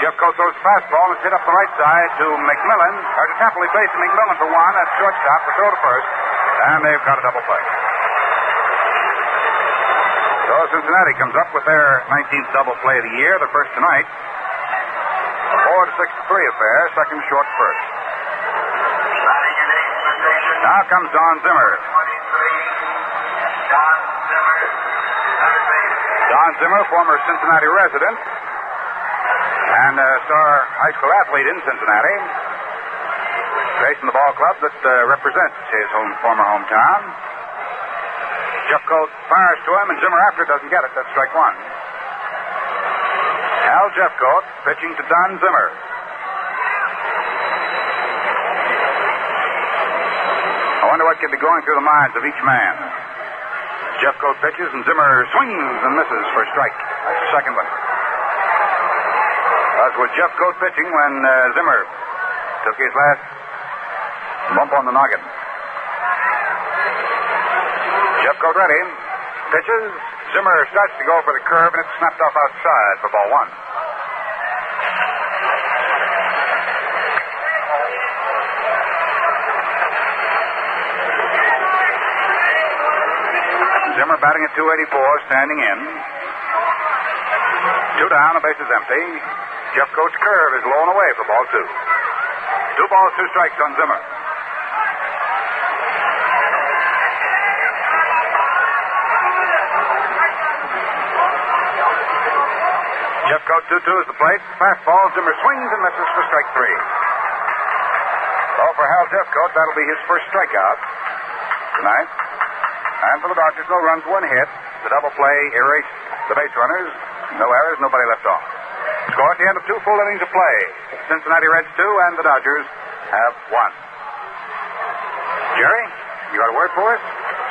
Jeff Coat throws the fastball and it's hit up the right side to McMillan. Or to Temple, he plays to McMillan for 1 at shortstop for throw to first. And they've got a double play. So Cincinnati comes up with their 19th double play of the year, the first tonight. A 4-6-3 affair, second short first. Now comes Don Zimmer. Don Zimmer, former Cincinnati resident and a star high school athlete in Cincinnati. Facing the ball club that represents his former hometown. Jeff Coat fires to him, and Zimmer after doesn't get it. That's strike 1. Al Jeffcoat pitching to Don Zimmer. I wonder what could be going through the minds of each man. Jeffcoat pitches and Zimmer swings and misses for a strike. That's the second one. That was Jeffcoat pitching when Zimmer took his last bump on the noggin. Jeffcoat ready. Pitches. Zimmer starts to go for the curve, and it's snapped off outside for ball 1. Zimmer batting at .284, standing in. 2 down, the base is empty. Jeffcoat's curve is low and away for ball 2. 2 balls, 2 strikes on Zimmer. Jeffcoat 2-2 is the plate. Fastball. Zimmer swings and misses for strike 3. So for Hal Jeffcoat, that'll be his first strikeout tonight. And for the Dodgers, no runs, 1 hit. The double play erased the base runners. No errors, nobody left off. Score at the end of 2 full innings of play. Cincinnati Reds 2 and the Dodgers have 1. Jerry, you got a word for us?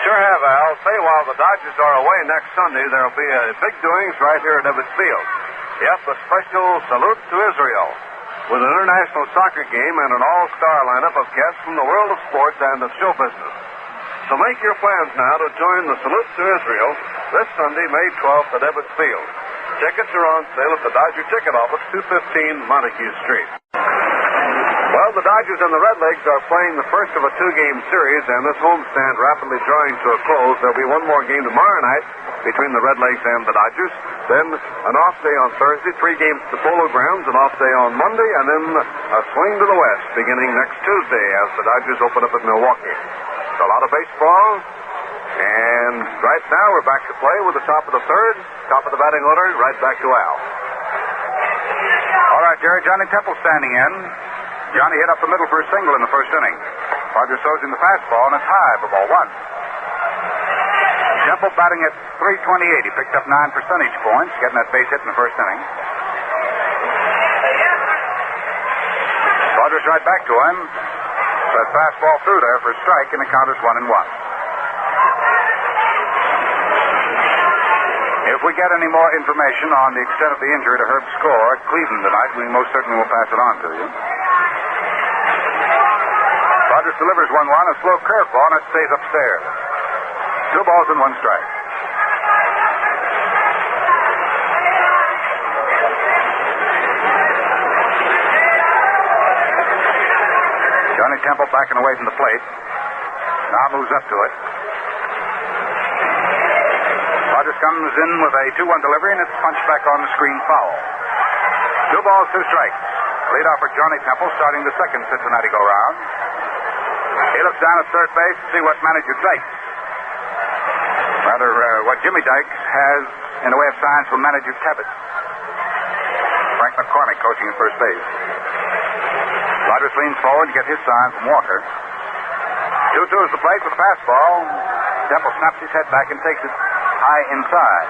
Sure have, Al. Say, while the Dodgers are away next Sunday, there'll be a big doings right here at Ebbets Field. Yep, a special salute to Israel with an international soccer game and an all-star lineup of guests from the world of sports and the show business. So make your plans now to join the salute to Israel this Sunday, May 12th at Ebbets Field. Tickets are on sale at the Dodger Ticket Office, 215 Montague Street. Well, the Dodgers and the Redlegs are playing the first of a 2-game series, and this homestand rapidly drawing to a close. There'll be 1 more game tomorrow night between the Redlegs and the Dodgers. Then an off day on Thursday, 3 games at the Polo Grounds, an off day on Monday, and then a swing to the west beginning next Tuesday as the Dodgers open up at Milwaukee. So a lot of baseball, and right now we're back to play with the top of the 3rd, top of the batting order, right back to Al. All right, Jerry, Johnny Temple standing in. Johnny hit up the middle for a single in the first inning. Roger throws in the fastball, and it's high for ball 1. Temple batting at .328. He picked up 9 percentage points, getting that base hit in the first inning. Dodgers right back to him. That fastball through there for a strike, and the count is 1-1. If we get any more information on the extent of the injury to Herb's score at Cleveland tonight, we most certainly will pass it on to you. Dodgers delivers 1-1, a slow curveball, and it stays upstairs. 2 balls and 1 strike. Johnny Temple backing away from the plate. Now moves up to it. Dodgers comes in with a 2-1 delivery, and it's punched back on the screen foul. 2 balls, 2 strikes. Leadoff for Johnny Temple, starting the second Cincinnati go-round. He looks down at third base to see what manager Dykes, what Jimmy Dykes has in the way of signs from manager Tebbett. Frank McCormick coaching at first base. Dodgers leans forward to get his sign from Walker. 2-2 is the plate with a fastball. Temple snaps his head back and takes it high inside.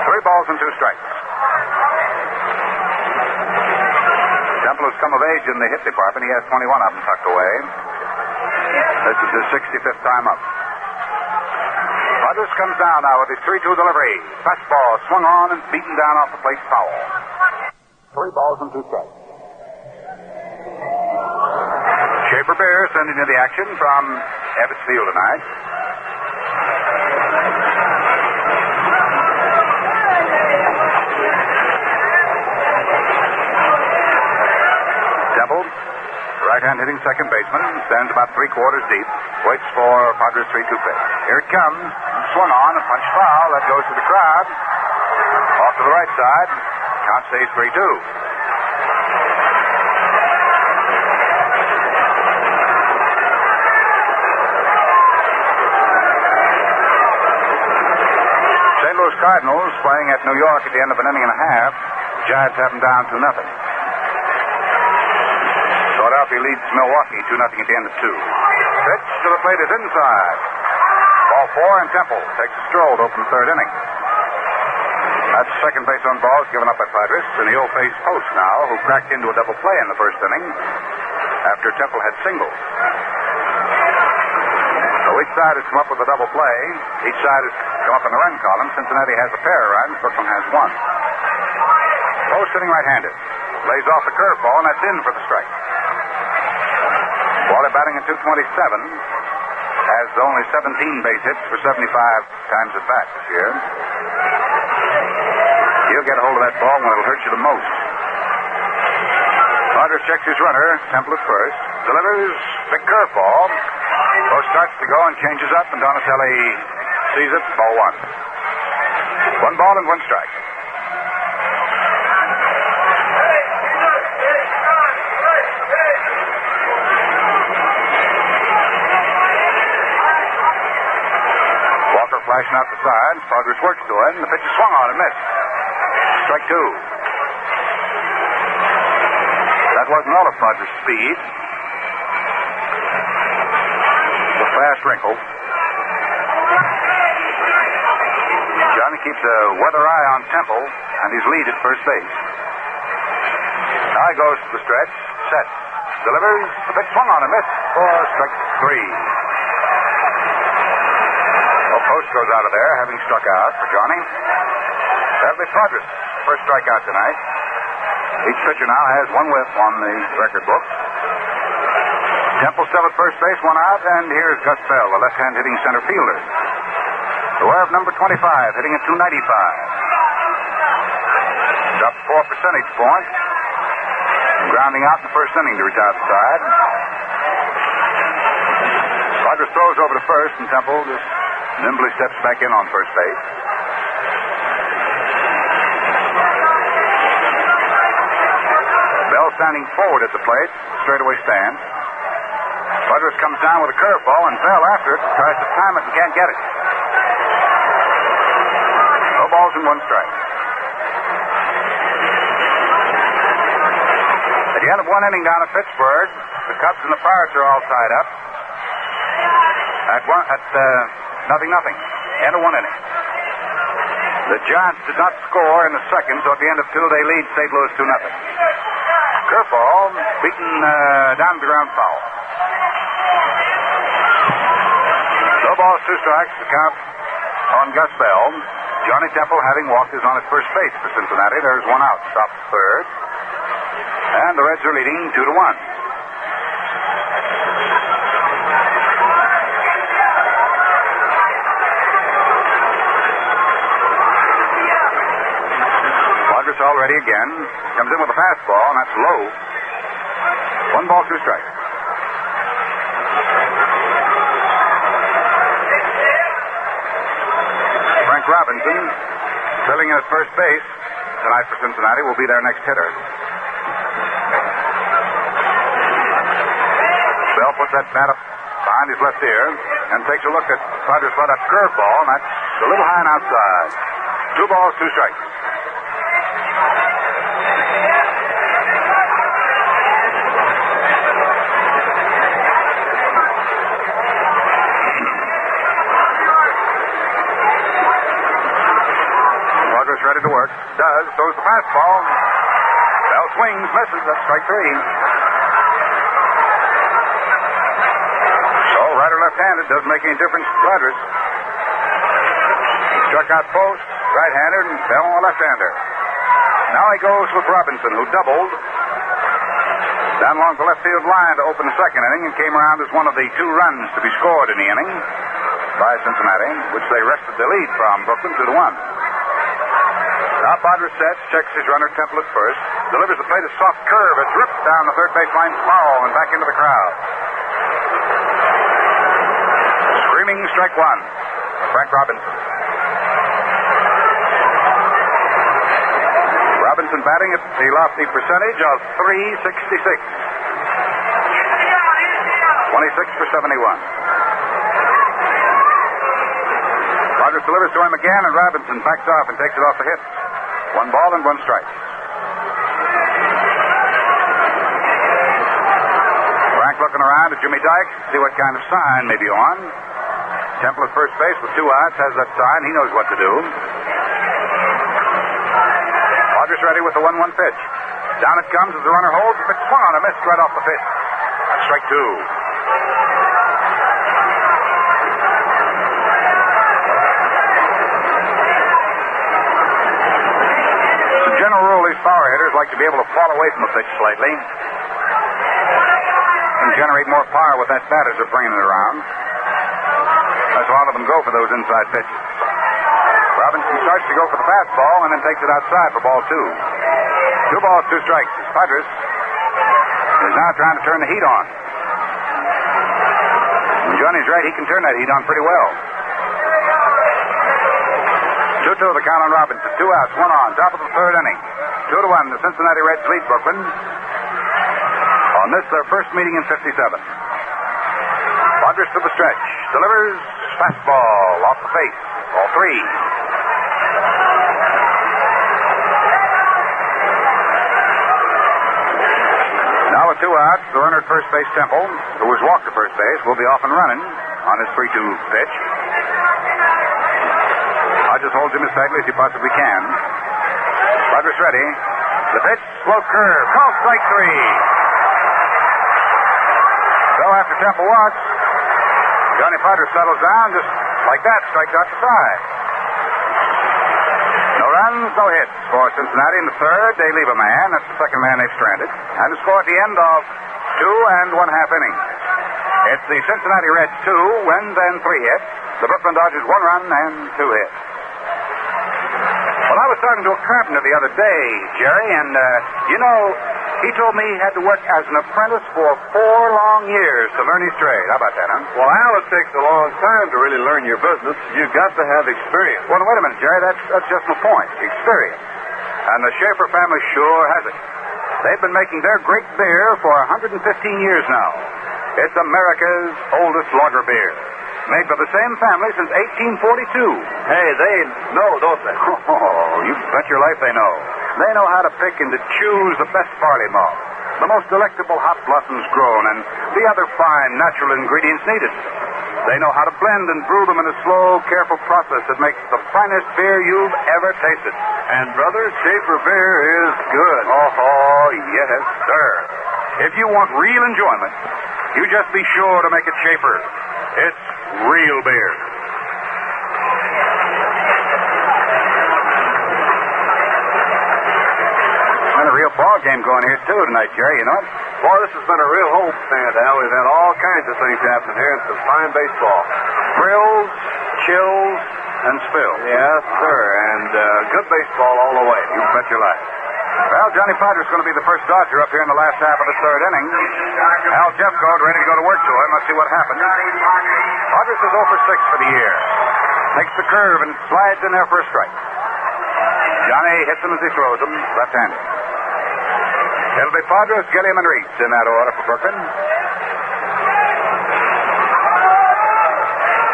3 balls and 2 strikes. Temple has come of age in the hit department. He has 21 of them tucked away. This is his 65th time up. Dodgers comes down now with his 3-2 delivery. Fastball swung on and beaten down off the plate foul. 3 balls and 2 strikes. Schaefer Beer sending in the action from Ebbets Field tonight. Temple, right-hand hitting second baseman, stands about 3/4 deep, waits for Padres' 3-2 pitch. Here it comes, swung on, a punch foul, that goes to the crowd. Off to the right side, count stays 3-2. St. Louis Cardinals playing at New York at the end of an inning and a half. Giants have them down 2-0. Philadelphia leads Milwaukee 2-0 at the end of 2. Pitch to the plate is inside. Ball 4, and Temple takes a stroll to open the third inning. That's second base on balls given up by Padres, and the old-faced Post now, who cracked into a double play in the first inning after Temple had singled. So each side has come up with a double play. Each side has come up in the run column. Cincinnati has a pair of runs. Brooklyn has 1. Post sitting right-handed. Lays off the curveball, and that's in for the strike. Waller batting at .227. Has only 17 base hits for 75 times at bat this year. He'll get a hold of that ball when it'll hurt you the most. Rogers checks his runner. Temple at first. Delivers. Big curveball. Post starts to go and changes up, and Donatelli sees it. Ball 1. 1 ball and 1 strike. Walker flashing out the side. Progress works to it, and the pitch is swung on and missed. Strike 2. That wasn't all of Podger's speed. The fast wrinkle. Johnny keeps a weather eye on Temple and his lead at first base. Now he goes to the stretch, sets, delivers, the pitch swung on and missed for strike 3. Well, Post goes out of there, having struck out for Johnny. That'll be Podger's first strikeout tonight. Each pitcher now has 1 whiff on the record books. Temple still at first base, 1 out, and here's Gus Bell, the left-hand hitting center fielder. The wear of number 25, hitting at .295. Dropped 4 percentage points. Grounding out in the first inning to retire the side. Rogers throws over to first, and Temple just nimbly steps back in on first base. Bell standing forward at the plate, straightaway stance. Rogers comes down with a curveball, and Bell after it tries to time it and can't get it. No balls and 1 strike. At the end of 1 inning down at Pittsburgh, the Cubs and the Pirates are all tied up at 0-0. End of one inning. The Giants did not score in the second, so at the end of two, they lead St. Louis 2-0. Curveball beaten down to the ground foul. No balls, 2 strikes. The count on Gus Bell. Johnny Temple, having walked, is on at first base for Cincinnati. There's one out. Stops third. And the Reds are leading 2-1. Rodgers already again. Comes in with a fastball, and that's low. 1 ball, 2 strikes. Frank Robinson, filling in at first base tonight for Cincinnati, will be their next hitter. Bell puts that bat up behind his left ear and takes a look at Rodgers' let up curveball, and that's a little high and outside. 2 balls, 2 strikes. Ready to work. Does. Throws the fastball. Bell swings, misses. That's strike 3. So, right or left-handed doesn't make any difference to Rodgers. He struck out post, right-hander, and Bell a left-hander. Now he goes with Robinson, who doubled down along the left field line to open the second inning and came around as one of the 2 runs to be scored in the inning by Cincinnati, which they wrested the lead from Brooklyn 2-1. Now Padres sets, checks his runner Temple at first, delivers the plate a soft curve. It's ripped down the third baseline foul and back into the crowd. Screaming strike 1. Frank Robinson. Robinson batting at the lofty percentage of .366. 26 for 71. Rodgers delivers to him again, and Robinson backs off and takes it off the hit. 1 ball and 1 strike. Frank looking around at Jimmy Dike, see what kind of sign may be on. Temple at first base with 2 outs has that sign. He knows what to do. Rodgers ready with the 1-1 pitch. Down it comes as the runner holds. If it's swung on a miss right off the pitch. That's strike 2. Power hitters like to be able to fall away from the pitch slightly and generate more power with that bat as they're bringing it around. That's why a lot of them go for those inside pitches. Robinson starts to go for the fastball and then takes it outside for ball 2. 2 balls, 2 strikes. Padres is now trying to turn the heat on. When Johnny's right, he can turn that heat on pretty well. 2-2 the count on Robinson. 2 outs, 1 on. Top of the third inning. 2-1, the Cincinnati Reds lead Brooklyn on this, their first meeting in 57. Rodgers to the stretch. Delivers fastball off the face. Ball 3. Now with 2 outs, the runner at first base, Temple, who was walked to first base, will be off and running on his 3-2 pitch. Rodgers holds him as tightly as he possibly can. Rodgers ready. The pitch, slow curve. Called strike 3. So after Temple walks, Johnny Padres settles down just like that, strikes out the side. No runs, no hits for Cincinnati in the third. They leave a man. That's the second man they've stranded. And the score at the end of 2 1/2 innings. It's the Cincinnati Reds 2 wins and 3 hits. The Brooklyn Dodgers 1 run and 2 hits. Well, I was talking to a carpenter the other day, Jerry, and, he told me he had to work as an apprentice for 4 long years to learn his trade. How about that, huh? Well, Al, it takes a long time to really learn your business. You've got to have experience. Well, wait a minute, Jerry. That's just my point. Experience. And the Schaefer family sure has it. They've been making their great beer for 115 years now. It's America's oldest lager beer. Made by the same family since 1842. Hey, they know, don't they? Oh, you bet your life they know. They know how to pick and to choose the best barley malt, the most delectable hop blossoms grown, and the other fine natural ingredients needed. They know how to blend and brew them in a slow, careful process that makes the finest beer you've ever tasted. And, brother, Schaefer beer is good. Oh, yes, sir. If you want real enjoyment, you just be sure to make it Schaefer. It's real beer. Been a real ball game going here, too, tonight, Jerry, you know it? Boy, this has been a real home stand, Al. We've had all kinds of things happening here. It's some fine baseball. Thrills, chills, and spills. Yes, sir. And good baseball all the way. You bet your life. Well, Johnny Podger's going to be the first Dodger up here in the last half of the third inning. Al Jeffcoat ready to go to work to him. Let's see what happens. Podger is 0 for 6 for the year. Takes the curve and slides in there for a strike. Johnny hits him as he throws him, left-handed. It'll be Padres, Gilliam, and Reese in that order for Brooklyn.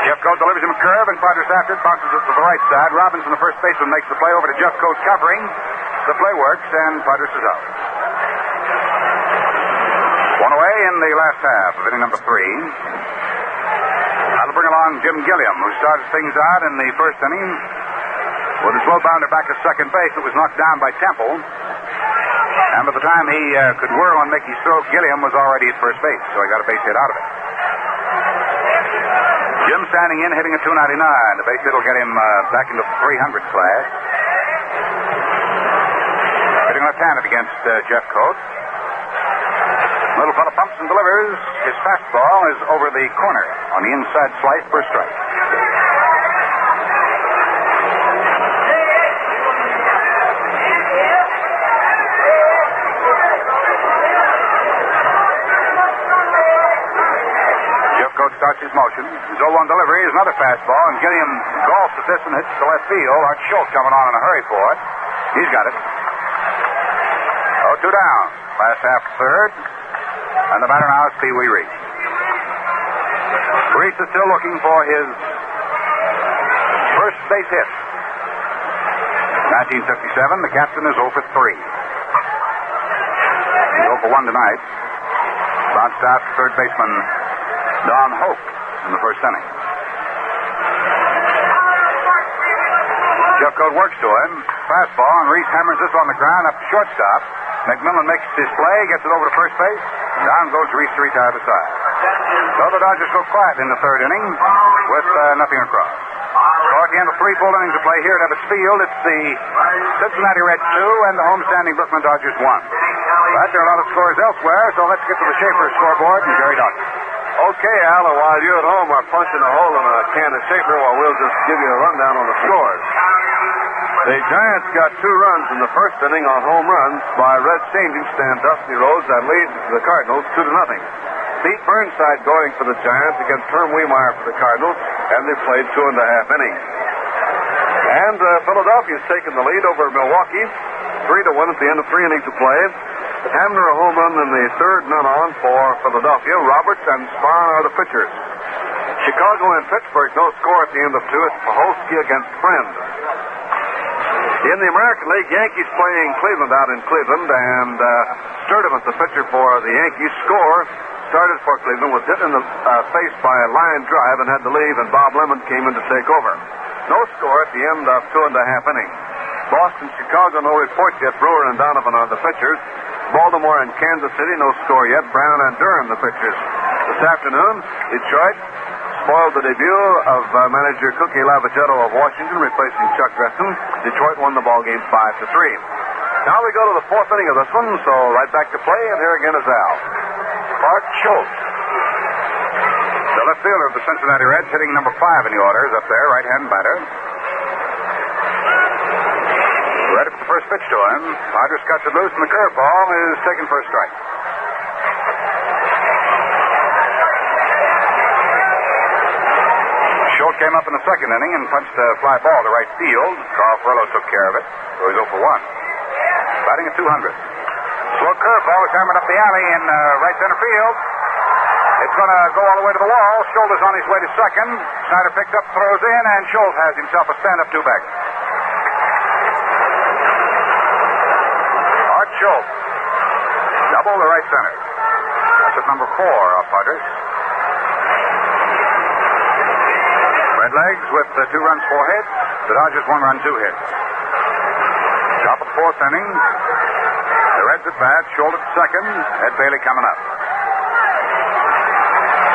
Jeffcoat delivers him a curve, and Padres after it bounces it to the right side. Robinson, the first baseman, makes the play over to Jeffcoat covering. The play works, and Padres is out. One away in the last half of inning number 3. That'll bring along Jim Gilliam, who started things out in the first inning with a slow bounder back to second base. It was knocked down by Temple. And by the time he could whirl on Mickey's throw, Gilliam was already at first base, so he got a base hit out of it. Jim standing in, hitting a .299. The base hit will get him back into the 300 class. Hitting left-handed against Jeffcoat. Little fella pumps and delivers. His fastball is over the corner on the inside slice for a strike. Starts his motion. His 0-1 delivery is another fastball, and Gilliam golfs at this and hits to left field. Art Schultz coming on in a hurry for it. He's got it. 0-2 down. Last half third. And the batter now is Pee Wee Reese. Reese is still looking for his first base hit. 1957, the captain is 0 for 3. He's 0 for 1 tonight. Bounced out to third baseman Don Hoak in the first inning. Jeffcoat works to him. Fastball, and Reese hammers this on the ground up to shortstop. McMillan makes his play, gets it over to first base. Down goes Reese to retire the side. So the Dodgers go quiet in the third inning with nothing across. So at the end of 3 full innings of play here at Ebbets Field, it's the Cincinnati Reds 2 and the homestanding Brooklyn Dodgers 1. But there are a lot of scores elsewhere, so let's get to the Schaefer scoreboard and Jerry Dodger. Okay, Al, while you at home are punching a hole in a can of Schaefer, we'll just give you a rundown on the scores. The Giants got 2 runs in the first inning on home runs by Red changing Stan Dusty Rhodes that leads the Cardinals 2-0. Pete Burnside going for the Giants against Herm Wiemeyer for the Cardinals, and they played 2.5 innings. And Philadelphia's taken the lead over Milwaukee, 3-1 at the end of 3 innings of play. Hamner a home run in the third, none on for Philadelphia. Roberts and Spahn are the pitchers. Chicago and Pittsburgh, no score at the end of 2. It's Paholsky against Friend. In the American League, Yankees playing Cleveland out in Cleveland, and Sturdivant, the pitcher for the Yankees, started for Cleveland, was hit in the face by a line drive and had to leave, and Bob Lemon came in to take over. No score at the end of 2.5 innings. Boston, Chicago, no report yet. Brewer and Donovan are the pitchers. Baltimore and Kansas City, no score yet. Brown and Durham, the pitchers. This afternoon, Detroit spoiled the debut of manager Cookie Lavagetto of Washington, replacing Chuck Gresson. Detroit won the ball game 5-3. Now we go to the 4th inning of this one, so right back to play, and here again is Al. Art Schultz. The left fielder of the Cincinnati Reds, hitting number 5 in the order, is up there, right-hand batter. Ready for the first pitch to him. Rogers cuts it loose, and the curveball is taken for a strike. Schultz came up in the second inning and punched a fly ball to right field. Carl Furlow took care of it, so he's 0 for 1. Batting at 200. Slow curveball is hammered up the alley in right center field. It's going to go all the way to the wall. Schultz is on his way to second. Snyder picked up, throws in, and Schultz has himself a stand-up 2-back. Art Schultz. Double to right center. That's at number 4 of Padres. Redlegs with 2 runs, 4 hits. The Dodgers 1 run, 2 hits. Top of the 4th inning. The Reds at bat. Schultz at second. Ed Bailey coming up.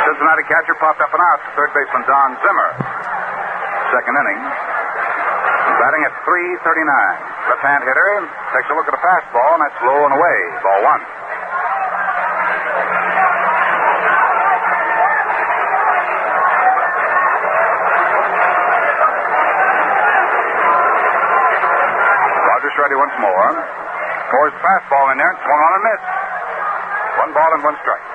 Cincinnati catcher popped up and out. Third baseman Don Zimmer. Second inning. Batting at .339. Left-hand hitter takes a look at a fastball, and that's low and away. Ball 1. Rogers ready once more. Pours the fastball in there and swung on and missed. 1 ball and 1 strike.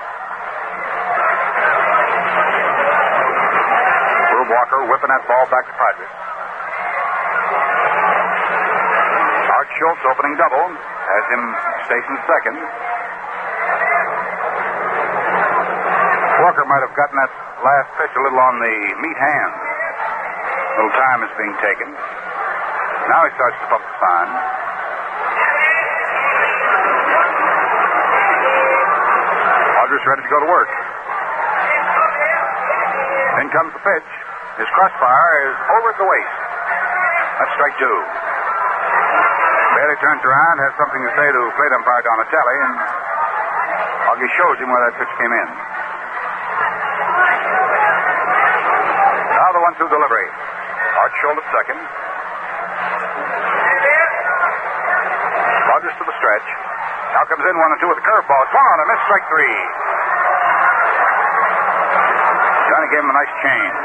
Rube Walker whipping that ball back to Padres. Art Schultz opening double has him stationed second. Walker might have gotten that last pitch a little on the meat hand. A little time is being taken. Now he starts to pump the sign. Rogers ready to go to work. In comes the pitch. His crossfire is over at the waist. That's strike 2. Bailey turns around, has something to say to plate umpire Donatelli, and Augie shows him where that pitch came in. Now the 1-2 delivery. Art Schultz at second. Rogers to the stretch. Now comes in 1-2 with a curveball. Swung on a miss, strike 3. Johnny gave him a nice change.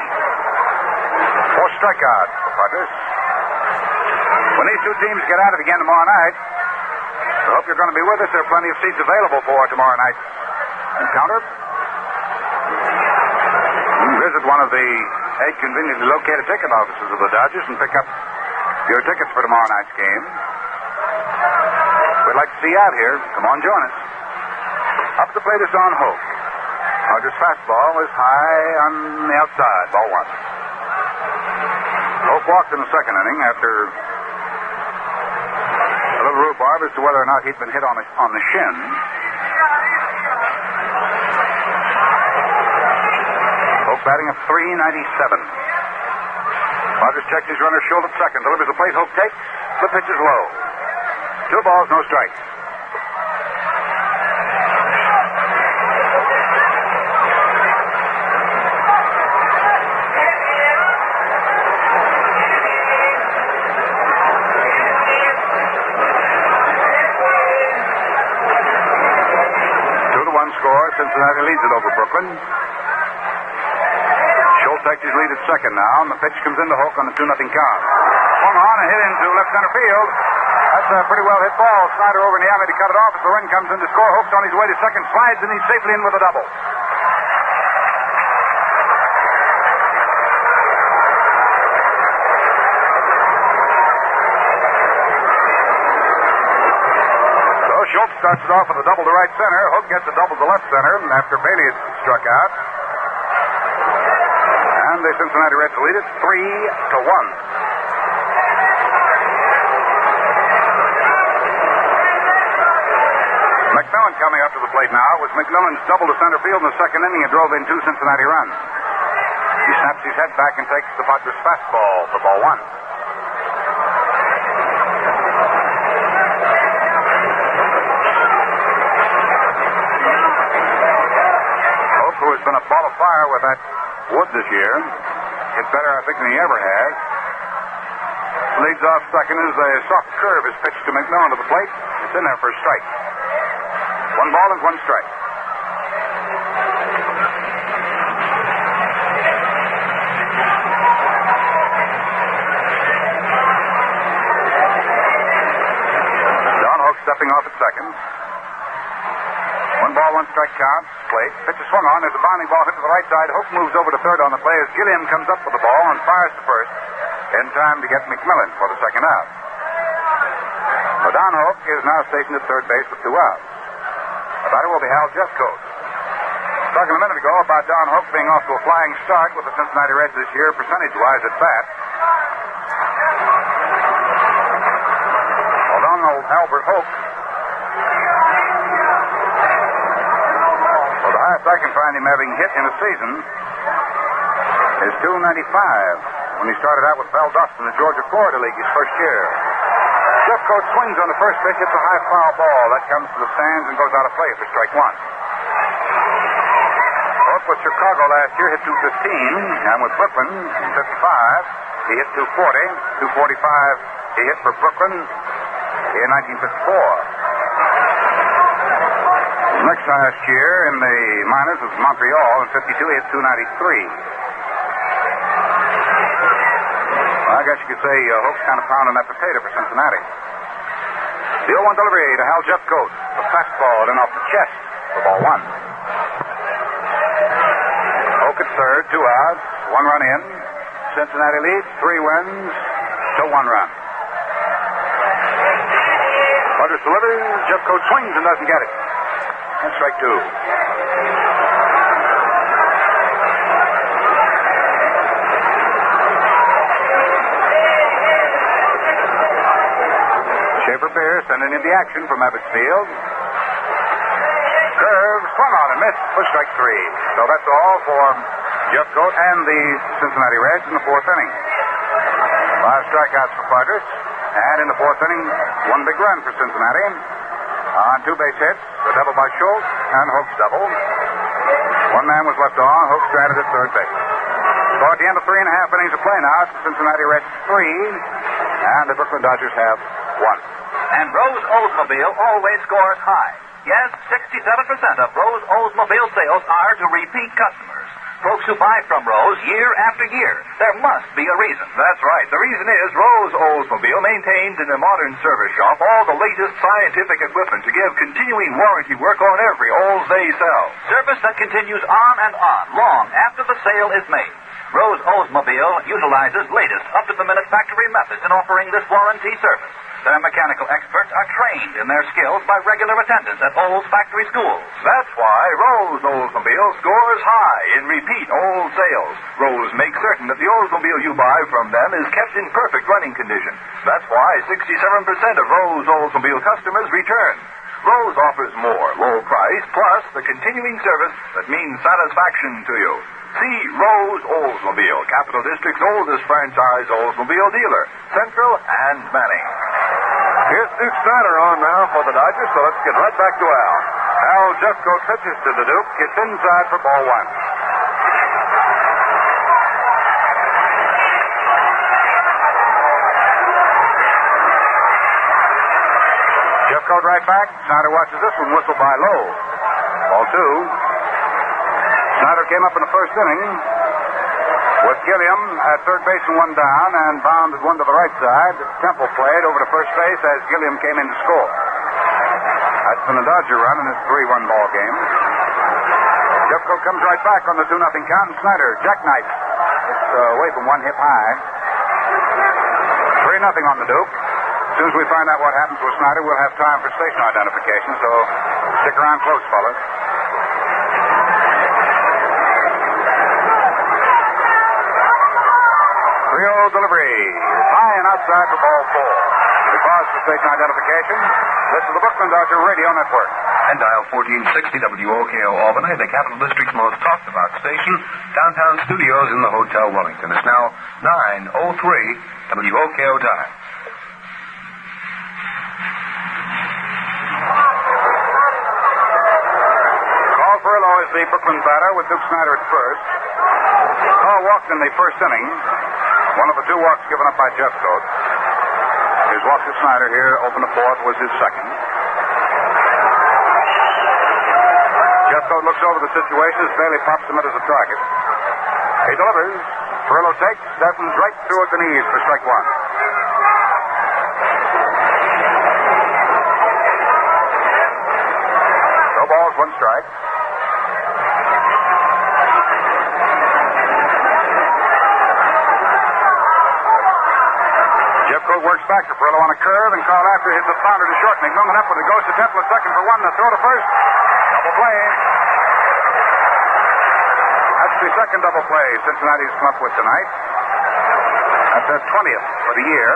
4 strikeouts for Padres. When these 2 teams get at it again tomorrow night, I hope you're going to be with us. There are plenty of seats available for tomorrow night's encounter. You can visit one of the 8 conveniently located ticket offices of the Dodgers and pick up your tickets for tomorrow night's game. We'd like to see you out here. Come on, join us. Up the plate is Don Hoak. Dodgers fastball is high on the outside. Ball 1. Hoak walked in the second inning after a little rhubarb as to whether or not he'd been hit on the shin. Hoak batting at .397. Rogers checked his runner Schultz at second. Delivers the plate. Hoak takes. The pitch is low. 2 balls, no strikes. Cincinnati leads it over Brooklyn. Schultz takes his lead at second now, and the pitch comes into Hoak on the 2-0 count. Swung on and hit into left center field. That's a pretty well hit ball. Snyder over in the alley to cut it off as the run comes in to score. Hoak's on his way to second, slides, and he's safely in with a double. Schultz starts it off with a double to right center. Hook gets a double to left center after Bailey had struck out. And the Cincinnati Reds lead it 3-1. McMillan coming up to the plate now. It was McMillan's double to center field in the second inning and drove in 2 Cincinnati runs. He snaps his head back and takes the Padres fastball for ball 1. Who has been a ball of fire with that wood this year. Hit better, I think, than he ever has. Leads off second as a soft curve is pitched to McMillan to the plate. It's in there for a strike. 1 ball and 1 strike. Don Hoak stepping off at second. 1 ball, 1 strike count. Plate. Pitch is swung on. There's a bounding ball hit to the right side. Hoak moves over to third on the play as Gilliam comes up with the ball and fires to first in time to get McMillan for the second out. So Don Hoak is now stationed at third base with 2 outs. The batter will be Hal Jeffcoat. Talking a minute ago about Don Hoak being off to a flying start with the Cincinnati Reds this year, percentage-wise at bat. Well, Donald Albert Hoak, the highest I can find him having hit in a season is .295 when he started out with Valdosta in the Georgia-Florida League his first year. Jeffcoat swings on the first pitch, hits a high foul ball. That comes to the stands and goes out of play for strike one. Hoak with Chicago last year hit .215, and with Brooklyn in '55, he hit .240. .245 he hit for Brooklyn in 1954. Next last year in the minors was Montreal. In '52 he hit .293. I guess you could say Hoak's kind of pounding that potato for Cincinnati. The 0-1 delivery to Hal Jeffcoat. The fastball then off the chest for ball one. Hoak at third, 2 outs, 1 run in. Cincinnati leads, 3 wins to 1 run. Rogers delivers, Jeffcoat swings and doesn't get it. And strike 2. Schaefer Pierce sending in the action from Ebbets Field. Curve, swung on and missed for strike 3. So that's all for Jeffcoat and the Cincinnati Reds in the 4th inning. 5 strikeouts for Quadras. And in the 4th inning, 1 big run for Cincinnati. On 2 base hits, a double by Schultz and Hoak's double. 1 man was left on. Hoak stranded at third base. So at the end of 3.5 innings of play now, it's the Cincinnati Reds 3 and the Brooklyn Dodgers have 1. And Rose Oldsmobile always scores high. Yes, 67% of Rose Oldsmobile sales are to repeat customers. Folks who buy from Rose year after year. There must be a reason. That's right. The reason is Rose Oldsmobile maintains in a modern service shop all the latest scientific equipment to give continuing warranty work on every Olds they sell. Service that continues on and on, long after the sale is made. Rose Oldsmobile utilizes latest, up-to-the-minute factory methods in offering this warranty service. Their mechanical experts are trained in their skills by regular attendance at Olds factory schools. That's why Rose Oldsmobile scores high in repeat Olds sales. Rose makes certain that the Oldsmobile you buy from them is kept in perfect running condition. That's why 67% of Rose Oldsmobile customers return. Rose offers more, low price, plus the continuing service that means satisfaction to you. See Rose Oldsmobile, Capital District's oldest franchise Oldsmobile dealer, Central and Manning. Here's Duke Snyder on now for the Dodgers, so let's get right back to Al. Al Jeffcoat pitches to the Duke. It's inside for ball 1. Jeffcoat right back. Snyder watches this one, whistle by Lowe. Ball 2. Snyder came up in the first inning with Gilliam at third base and 1 down and bounded 1 to the right side. Temple played over to first base as Gilliam came in to score. That's been a Dodger run in this 3-1 ball game. Jeffcoat comes right back on the 2-0 count, and Snyder jackknife. It's away from 1 hip high. 3-0 on the Duke. As soon as we find out what happens with Snyder, we'll have time for station identification, so stick around close, fellas. 3-0 delivery. High and outside for ball 4. We pause for station identification. This is the Brooklyn Dodger Radio Network. And dial 1460 WOKO Albany, the Capital District's most talked about station. Downtown studios in the Hotel Wellington. It's now 9:03 WOKO time. Carl Furlow is the Brooklyn batter with Duke Snyder at first. Carl walked in the first inning. One of the 2 walks given up by Jeffcoat. His walk to Snyder here, open the 4th, was his second. Jeffcoat looks over the situation as Bailey pops him at as a target. He delivers. Furlow takes. Steffens right through at the knees for strike 1. No balls, 1 strike. Jeffcoat works back to Furlow on a curve, and Carl after hits a founder to short. McMillan up with it. Goes to Temple at second for 1. The throw to first. Double play. That's the second double play Cincinnati's come up with tonight. That's their 20th for the year.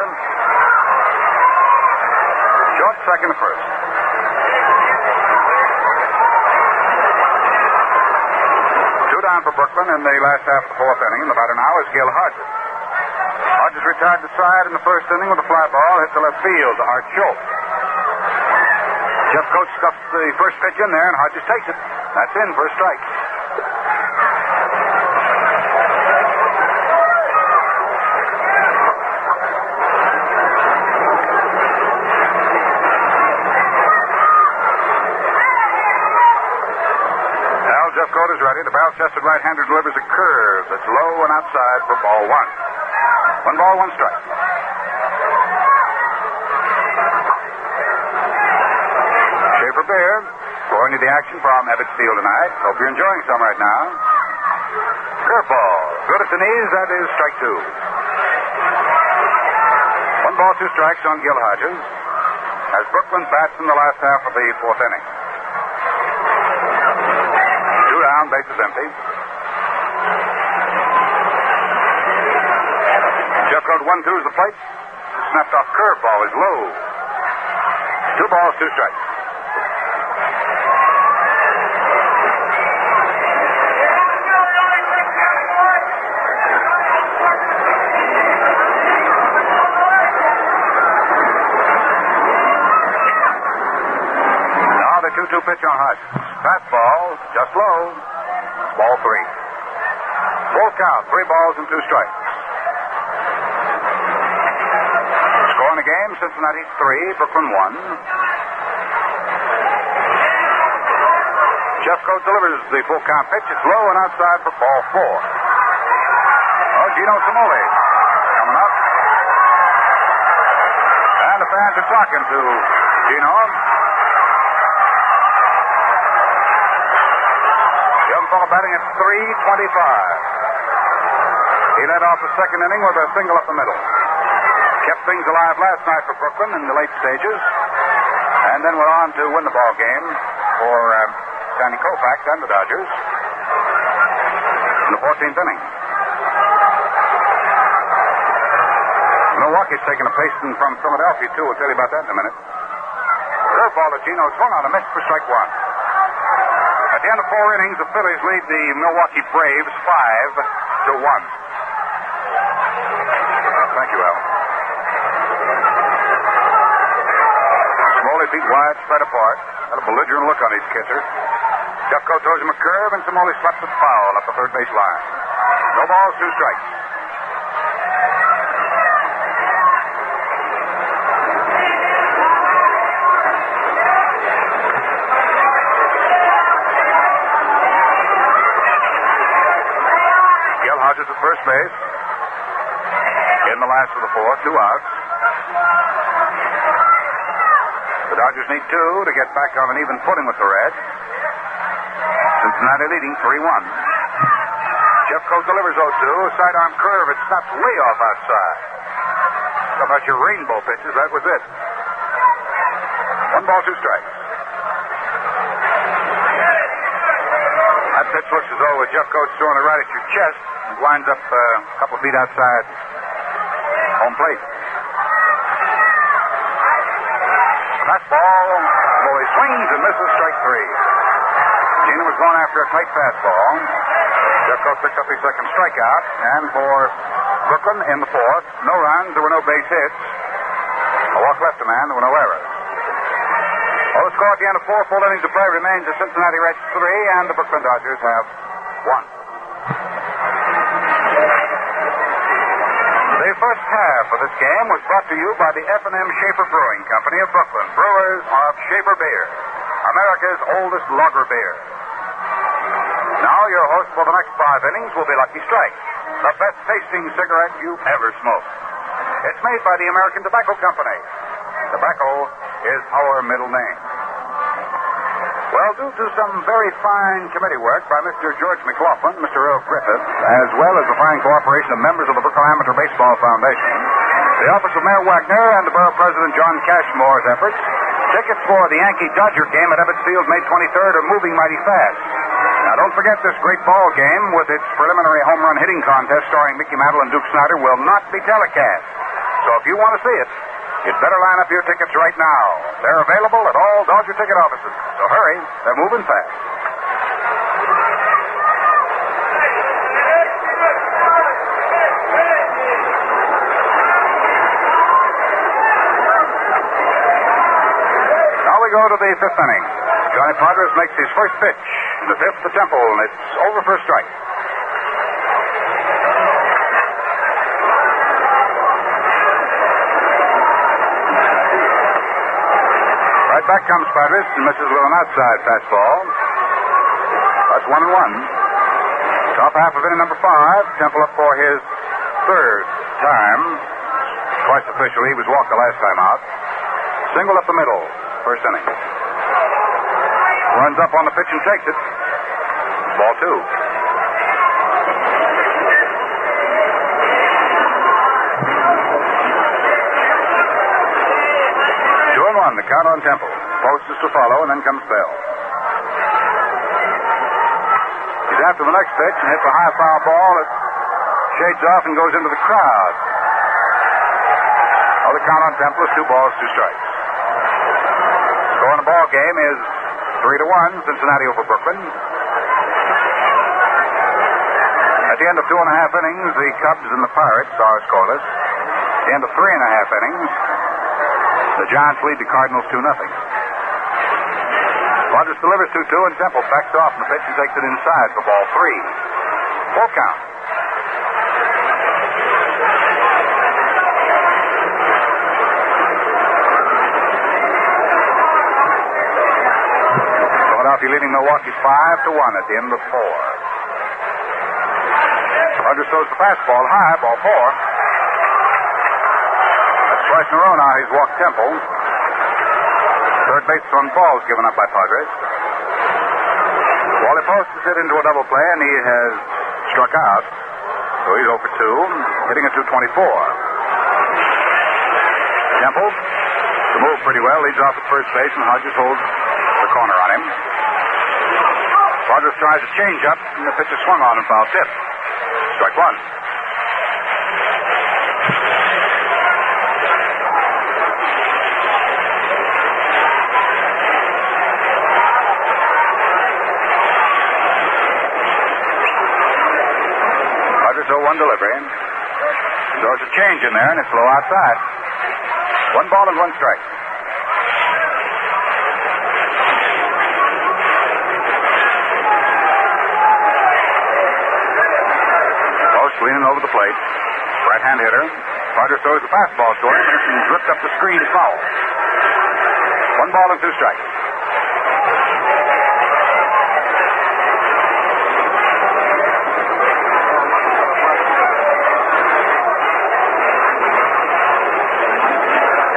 Short, second, first. 2 down for Brooklyn in the last half of the fourth inning, and the batter now is Gil Hodges. Hodges retired to side in the first inning with a fly ball hit to left field to Art Schultz. Jeff Coates stuffs the first pitch in there, and Hodges takes it. That's in for a strike. Jeff Coates is ready. The barrel-chested right-hander delivers a curve that's low and outside for ball one. 1 ball, 1 strike. Schaefer Beer going to the action from Ebbets Field tonight. Hope you're enjoying some right now. Curveball. Good at the knees. That is strike 2. 1 ball, 2 strikes on Gil Hodges as Brooklyn bats in the last half of the fourth inning. Down, bases empty. Jeff Coates 1-2 is the plate. Snapped off curveball is low. 2 balls, 2 strikes. Now the 2-2 pitch on Hodges. Fastball, just low. Ball 3. Full count, 3 balls and 2 strikes. Score in the game, Cincinnati 3, Brooklyn 1. Jeff Coates delivers the full count pitch. It's low and outside for ball 4. Oh, Gino Cimoli coming up. And the fans are talking to Gino. Batting at .325. He led off the second inning with a single up the middle. Kept things alive last night for Brooklyn in the late stages, and then went on to win the ball game for Sandy Koufax and the Dodgers in the 14th inning. Milwaukee's taking a pacing from Philadelphia, too. We'll tell you about that in a minute. Curveball that Gino swung on a miss for strike 1. At the end of 4 innings, the Phillies lead the Milwaukee Braves 5-1. Thank you, Al. Cimoli beat wide, spread apart. Had a belligerent look on his catcher. Jeff Coates throws him a curve, and Cimoli slaps it foul up the third base line. No balls, 2 strikes. Hodges at first base. In the last of the 4, 2 outs. The Dodgers need 2 to get back on an even footing with the Reds. Cincinnati leading 3-1. Jeff Coates delivers 0-2. A sidearm curve. It snaps way off outside. How about your rainbow pitches? That was it. 1 ball, 2 strikes. That pitch looks as though Jeff Coates throwing it right at your chest. It winds up a couple of feet outside home plate. Fastball. Boy swings and misses strike 3. Gino was going after a tight fastball. Jeff Coates picked up his second strikeout. And for Brooklyn in the 4th, no runs, there were no base hits. A walk left a man, there were no errors. Well, the score at the end of 4 full innings of play remains the Cincinnati Reds 3 and the Brooklyn Dodgers have 1. The first half of this game was brought to you by the F&M Schaefer Brewing Company of Brooklyn, brewers of Schaefer Beer, America's oldest lager beer. Now your host for the next 5 innings will be Lucky Strike, the best tasting cigarette you've ever smoked. It's made by the American Tobacco Company. Tobacco is our middle name. Well, due to some very fine committee work by Mr. George McLaughlin, Mr. Earl Griffith, as well as the fine cooperation of members of the Brooklyn Amateur Baseball Foundation, the office of Mayor Wagner and the Borough President John Cashmore's efforts, tickets for the Yankee-Dodger game at Ebbets Field May 23rd are moving mighty fast. Now, don't forget this great ball game with its preliminary home run hitting contest starring Mickey Mantle and Duke Snider will not be telecast. So if you want to see it, you'd better line up your tickets right now. They're available at all Dodger ticket offices. So hurry, they're moving fast. we go to the fifth inning. Johnny Podres makes his first pitch. The fifth to Temple, and it's over for a strike. Right back comes Podres and misses with an outside fastball. That's 1-1. Top half of inning number 5. Temple up for his third time. Twice officially. He was walked the last time out. Single up the middle. First inning. Runs up on the pitch and takes it. Ball 2. 2-1, the count on Temple. Post is to follow, and then comes Bell. He's after the next pitch and hits a high foul ball. It shades off and goes into the crowd. Well, the count on Temple is 2 balls, 2 strikes. Score in the ball game is 3-1, Cincinnati over Brooklyn. At the end of 2.5 innings, the Cubs and the Pirates are scoreless. At the end of 3.5 innings, the Giants lead the Cardinals 2-0. Rodgers delivers 2-2, and Temple backs off from the pitch and takes it inside for ball 3. Full count. Philadelphia leading Milwaukee 5-1 at the end of 4. Rodgers throws the fastball high, ball 4. That's twice in a row now he's walked Temple. Third base on balls given up by Padres. Wally Post is hit into a double play, and he has struck out. So he's 0 for 2, hitting at 224. Temple, to move pretty well, leads off at first base, and Hodges holds the corner on him. Rodgers tries a change-up, and the pitch is swung on and foul tip. Strike 1. Rodgers 0-1 delivery. Throws a change in there, and it's low outside. 1 ball and 1 strike. Leaning over the plate. Right-hand hitter. Rodgers throws the fastball to him, and it's ripped up the screen foul. 1 ball and 2 strikes.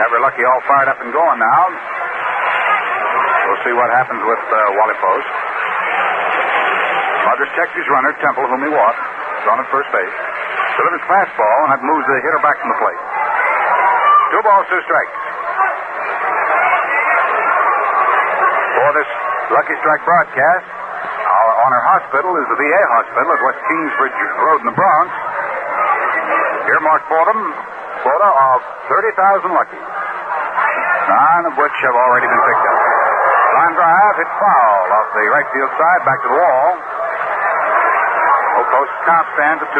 We're lucky all fired up and going now. We'll see what happens with Wally Post. Rodgers checks his runner, Temple, whom he walked. On at first base. Delivers fastball, and that moves the hitter back from the plate. 2 balls, 2 strikes. For this Lucky Strike broadcast, our honor hospital is the VA hospital at West Kingsbridge Road in the Bronx. Earmarked for them, quota of 30,000 luckies. 9 of which have already been picked up. Line drive, hit foul off the right field side, back to the wall. Post count stands at 2-2.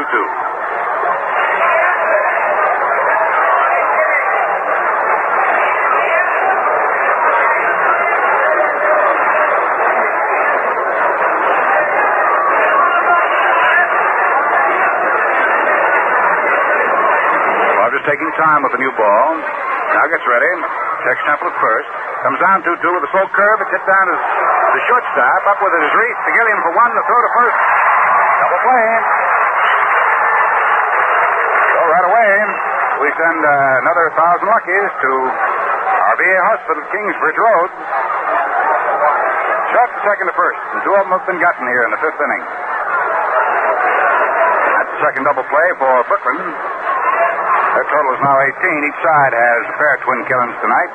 Rodgers taking time with the new ball. Now gets ready. Checks Temple at first. Comes down 2-2 with a slow curve. It's hit down to the shortstop. Up with it is Reese. To Gilliam for 1. The throw to first. Double play. So right away, we send another 1,000 luckies to our VA hospital, Kingsbridge Road. Shot to second to first, and 2 of them have been gotten here in the 5th inning. That's the second double play for Brooklyn. Their total is now 18. Each side has a pair of twin killings tonight.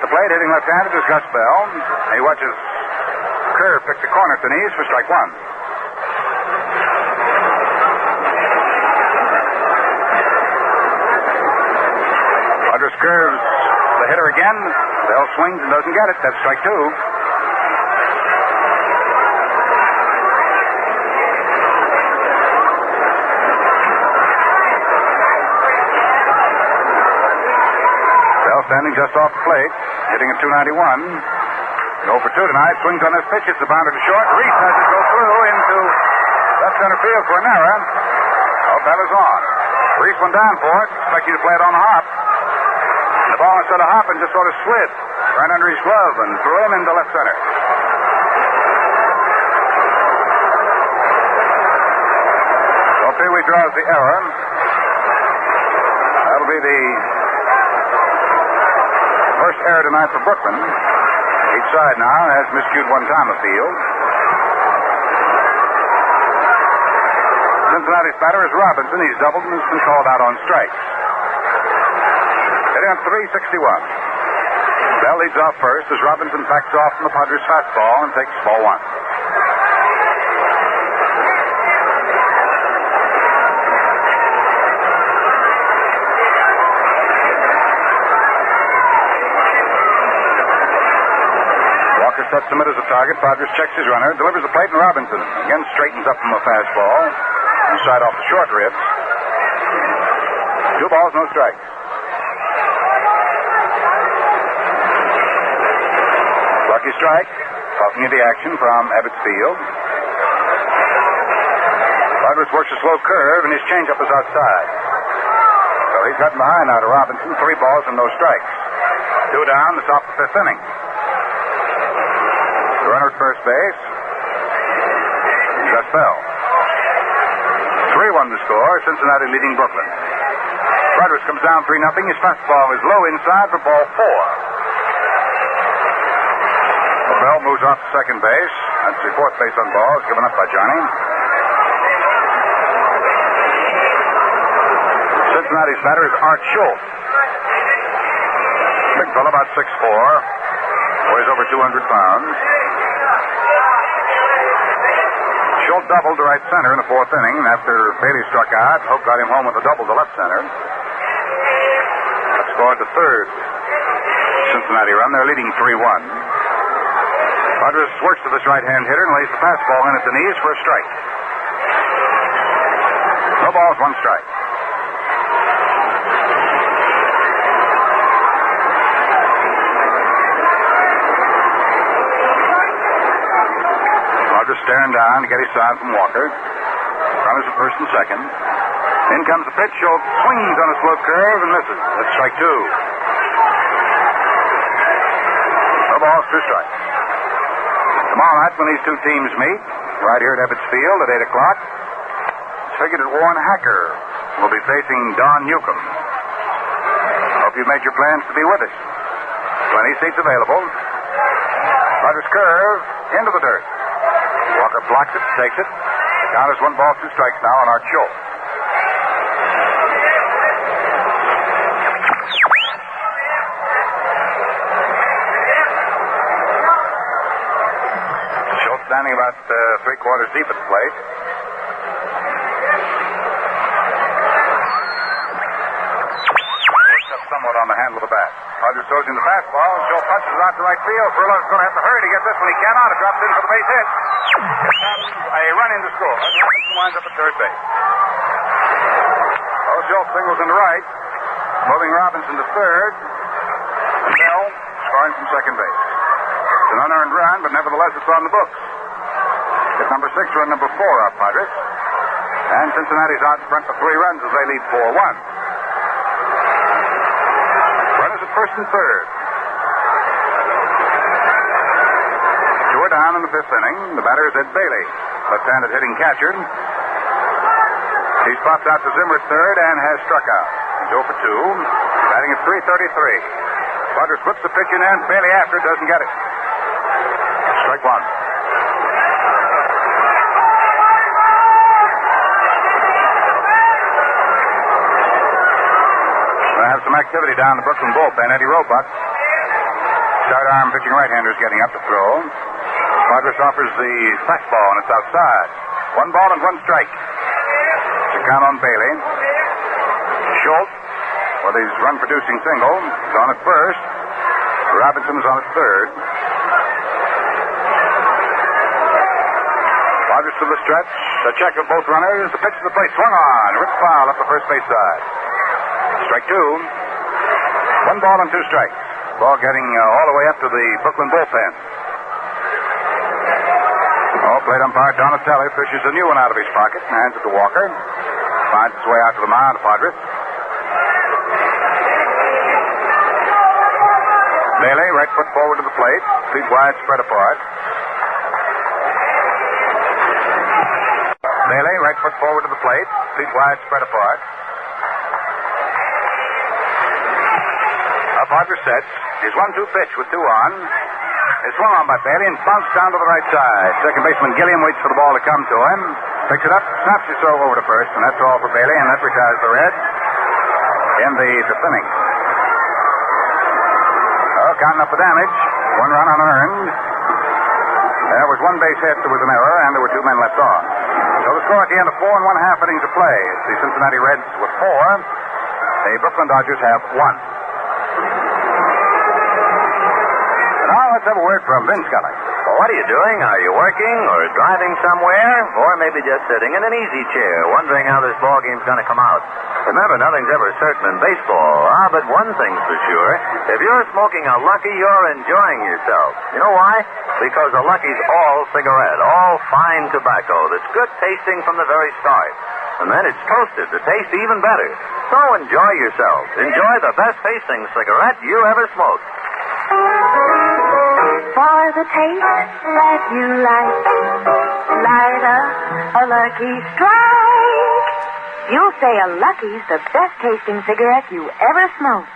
Plate hitting left-handed is Gus Bell. He watches Kerr pick the corner at the knees for strike 1. Rodgers curves the hitter again. Bell swings and doesn't get it. That's strike 2. standing just off the plate, hitting at 291. 0 for 2 tonight. Swings on this pitch. It's a bounder to short. Reese has it go through into left center field for an error. Oh, that is on. Reese went down for it. Expecting to play it on the hop. The ball, instead of hopping, just sort of slid right under his glove and threw him into left center. So Pee-wee draws the error. That'll be the first error tonight for Brooklyn. Each side now has miscued one time afield. Cincinnati's batter is Robinson. He's doubled and has been called out on strikes. Hitting at 361. Bell leads off first as Robinson backs off from the Padres' fastball and takes ball one. Walker sets him as a target. Padres checks his runner, delivers the plate, and Robinson again straightens up from a fastball. Inside off the short ribs. 2 balls, no strikes. Lucky strike. Talking into action from Ebbets Field. Padres works a slow curve, and his changeup is outside. So he's gotten behind now to Robinson. 3 balls and no strikes. 2 down, the top of the 5th inning. The runner at first base. Just fell. 3-1 the score. Cincinnati leading Brooklyn. Rodgers comes down 3-0. His fastball is low inside for ball 4. Bell moves off to second base. That's the 4th base on balls given up by Johnny. Cincinnati's batter is Art Schultz. Big fellow, about 6'4". Weighs over 200 pounds. Schultz doubled to right center in the 4th inning. After Bailey struck out, Hoak got him home with a double to left center. That scored the 3rd Cincinnati run. They're leading 3-1. Rodgers works to this right-hand hitter and lays the fastball in at the knees for a strike. No balls, 1 strike. Rodgers staring down to get his sign from Walker. Runners at first and second. In comes the pitch. Schultz swings on a slow curve and misses. That's strike 2. No balls, 2 strikes. Tomorrow night when these two teams meet, right here at Ebbets Field at 8 o'clock, it's figured that Warren Hacker will be facing Don Newcomb. Hope you've made your plans to be with us. Plenty seats available. Rodgers curve into the dirt. Walker blocks it, takes it. The count is 1 ball, 2 strikes now on Art Schultz. Standing about 3/4 deep at the plate. Works up somewhat on the handle of the bat. Rodgers throws in the fastball, and Schultz punches it out to right field. Furlong's going to have to hurry to get this one. He cannot. It drops in for the base hit. A run in to score. Robinson winds up at third base. Oh, Schultz singles into right. Moving Robinson to third. And Bell scoring from second base. It's an unearned run, but nevertheless it's on the books. It's number 6, run number 4 up, Padres. And Cincinnati's out in front for 3 runs as they lead 4-1. Runners at first and third. 2 are down in the 5th inning. The batter is Ed Bailey, left-handed hitting catcher. He's popped out to Zimmer at third and has struck out. He's 0 for 2, batting at .333. Padres flips the pitch in and Bailey after doesn't get it. Strike 1. Have some activity down the Brooklyn bullpen. Eddie Roebuck, sidearm pitching right-handers getting up to throw. Rodgers offers the fastball, and it's outside. 1 ball and 1 strike. It's a count on Bailey. Schultz, with his run-producing single, is on at first. Robinson is on at third. Rodgers to the stretch. A check of both runners. The pitch to the plate. Swung on. Ripped foul up the first base side. Strike 2. 1 1 ball and 2 strikes. Ball getting all the way up to the Brooklyn bullpen. Plate umpire Donatelli fishes a new one out of his pocket and hands it to Walker. Finds its way out to the mound, Padres. Bailey, right foot forward to the plate. Feet wide, spread apart. Bailey, right foot forward to the plate. Feet wide, spread apart. Padres sets. His 1-2 pitch with 2 on. It's swung on by Bailey and bounced down to the right side. Second baseman Gilliam waits for the ball to come to him. Picks it up, snaps his throw over to first, and that's all for Bailey, and that retires the Reds in the 5th inning. Counting up the damage. 1 run unearned. There was 1 base hit. There was an error, and there were 2 men left on. So the score at the end of 4 1/2 innings of play. It's the Cincinnati Reds with 4. The Brooklyn Dodgers have 1. Now let's have a word from Vin Scully. Well, what are you doing? Are you working or driving somewhere? Or maybe just sitting in an easy chair, wondering how this ball game's going to come out? Remember, nothing's ever certain in baseball. But one thing's for sure. If you're smoking a Lucky, you're enjoying yourself. You know why? Because a Lucky's all cigarette, all fine tobacco that's good tasting from the very start. And then it's toasted to taste even better. So enjoy yourself. Enjoy the best tasting cigarette you ever smoked. For the taste that you like, light up a Lucky Strike. You'll say a Lucky's the best tasting cigarette you ever smoked.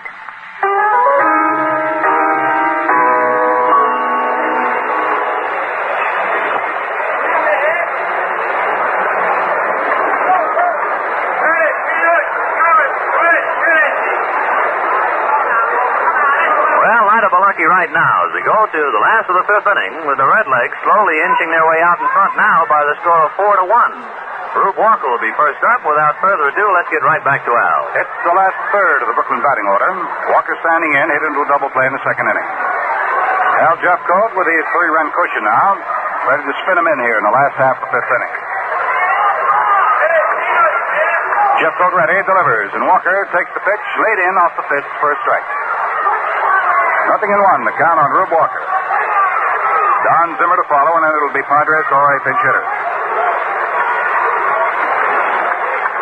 Right now, as we go to the last of the 5th inning, with the Redlegs slowly inching their way out in front now by the score of 4-1. Rube Walker will be first up. Without further ado, let's get right back to Al. It's the last third of the Brooklyn batting order. Walker standing in, hit into a double play in the 2nd inning. Al Jeffcoat with his 3-run cushion now, ready to spin him in here in the last half of the 5th inning. Jeffcoat ready, delivers, and Walker takes the pitch, laid in off the fifth for a strike. 0-1, the count on Rube Walker. Don Zimmer to follow, and then it'll be Padres or a pinch hitter.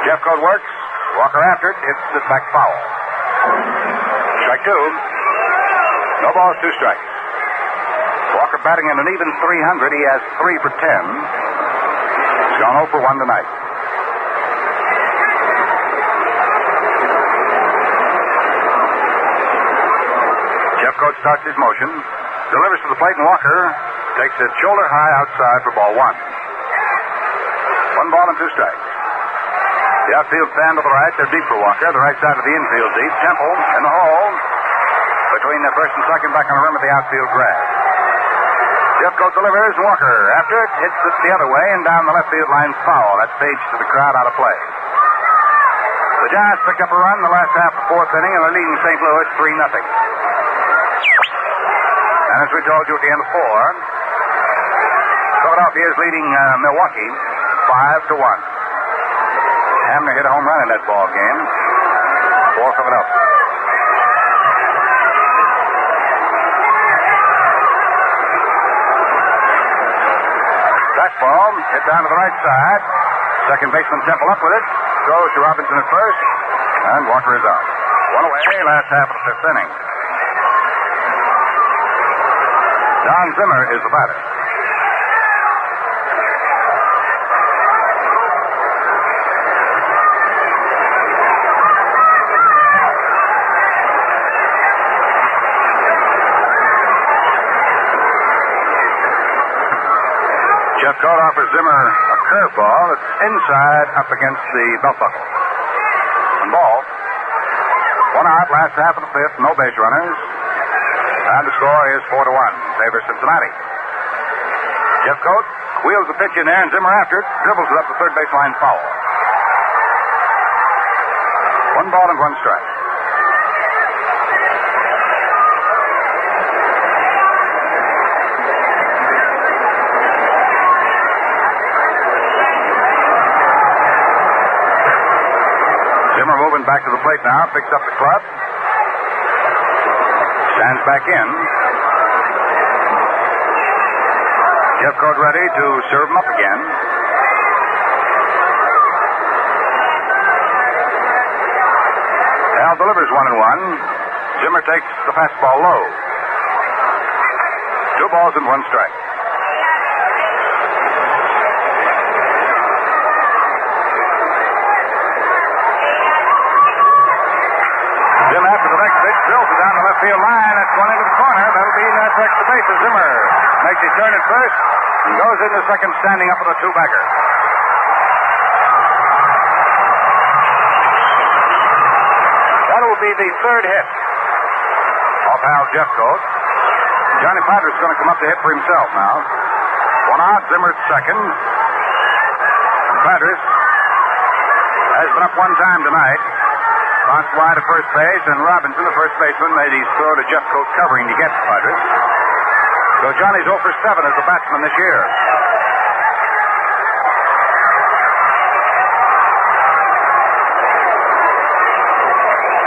Jeffcoat works. Walker after it. Hits it back foul. Strike 2. No balls, 2 strikes. Walker batting in an even .300. He has 3 for 10. He's gone 0 for 1 tonight. Jeffcoat starts his motion, delivers to the plate, and Walker takes it shoulder high outside for ball 1. 1 ball and 2 strikes. The outfield stand to the right. They're deep for Walker. The right side of the infield deep. Temple in the hole between the first and second, back on the rim of the outfield grass. Jeffcoat delivers, and Walker after it hits it the other way and down the left field line foul. That's staged to the crowd out of play. The Giants picked up a run in the last half of the 4th inning, and they're leading St. Louis 3-0. And as we told you at the end of 4, Philadelphia is leading Milwaukee 5-1. Hamner hit a home run in that ball game for Philadelphia. Fastball hit down to the right side. Second baseman Temple up with it. Throws to Robinson at first, and Walker is out. 1 away, last half of the 5th inning. Don Zimmer is the batter. Jeffcoat offers Zimmer a curveball that's inside up against the belt buckle. And ball. 1 out, last half of the 5th, no base runners. And the score is 4-1. Favors Cincinnati. Jeffcoat wheels the pitch in there, and Zimmer after it dribbles it up the third baseline foul. 1 ball and 1 strike. Zimmer moving back to the plate now, picks up the club. Stands back in. Jeffcoat ready to serve him up again. Al delivers 1-1. Zimmer takes the fastball low. 2 balls and 1 strike. Jim, after the next pitch, drills it down the left field line. That's one into the corner. That'll be that's extra bases. Zimmer makes his turn at first and goes into second, standing up with a 2-bagger. That'll be the 3rd hit off Al Jeffcoat. Johnny Padres is going to come up to hit for himself now. 1 out, Zimmer at second. Padres has been up 1 time tonight. Bounced wide at first base, and Robinson, the first baseman, made his throw to Jeffcoat covering to get Padres. So Johnny's 0 for 7 as a batsman this year.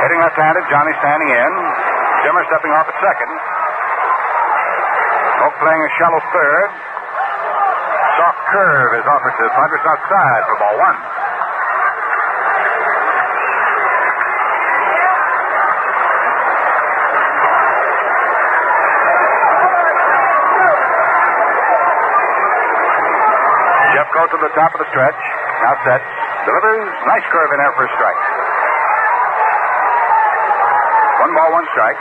Hitting left-handed, Johnny standing in. Zimmer stepping off at second. Hoak playing a shallow third. Soft curve is offered to Padres outside for ball 1. Jeffcoat to the top of the stretch. Now sets. Delivers. Nice curve in there for a strike. 1 ball, 1 strike.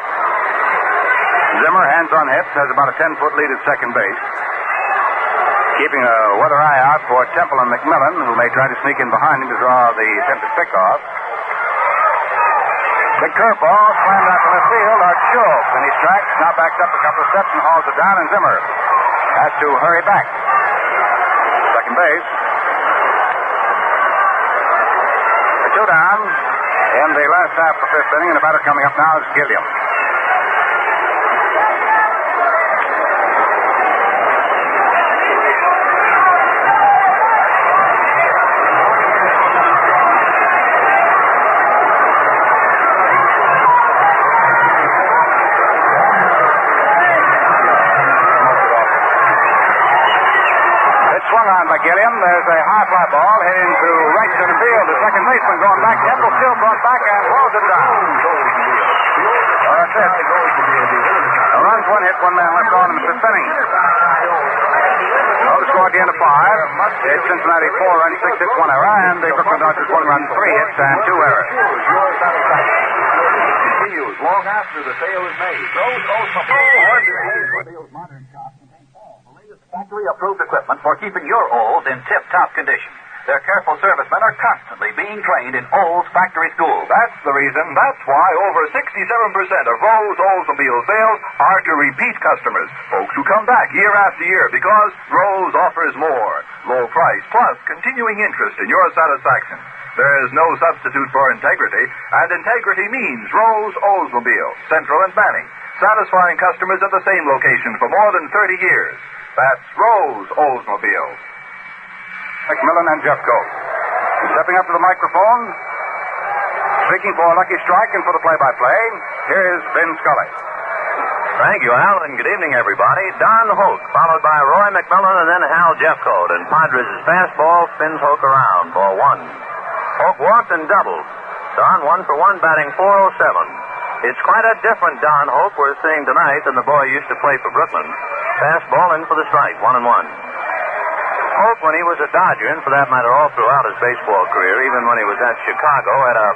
Zimmer, hands on hips, has about a 10-foot lead at second base. Keeping a weather eye out for Temple and McMillan, who may try to sneak in behind him to draw the attempted pickoff. Big curveball slammed out to left field. Art Schultz, and he strikes, now backs up a couple of steps and hauls it down, and Zimmer has to hurry back. Second base. The 2 down in the last half of the 5th inning, and the batter coming up now is Gilliam. Gilliam, there's a high fly ball hit into right center field. The second baseman going back. Temple still brought back and throws it down. That's it. A run's 1 hit, 1 man left on in the 5th inning. The score at the end of 5. It's Cincinnati 4 runs, 6 hits, 1 error, and the Brooklyn Dodgers 1 run, 3 hits, and 2 errors. Continues long after the sale is made. Modern shop contains all the latest factory-approved equipment for keeping your Olds in tip-top condition. Their careful servicemen are constantly being trained in Olds factory schools. That's the reason. That's why over 67% of Rose Oldsmobile sales are to repeat customers. Folks who come back year after year because Rose offers more. Low price plus continuing interest in your satisfaction. There's no substitute for integrity, and integrity means Rose Oldsmobile, Central and Manning, satisfying customers at the same location for more than 30 years. That's Rose Oldsmobile. McMillan and Jeffcoat. Stepping up to the microphone, speaking for Lucky Strike and for the play-by-play, here's Vin Scully. Thank you, Al, and good evening, everybody. Don Hoak, followed by Roy McMillan and then Hal Jeffcoat. And Padres' fastball spins Hoak around for 1. Hoak walked and doubled. Don 1 for 1, batting .407. It's quite a different Don Hoak we're seeing tonight than the boy used to play for Brooklyn. Fastball in for the strike, 1-1. Hoak, when he was a Dodger, and for that matter all throughout his baseball career, even when he was at Chicago, had a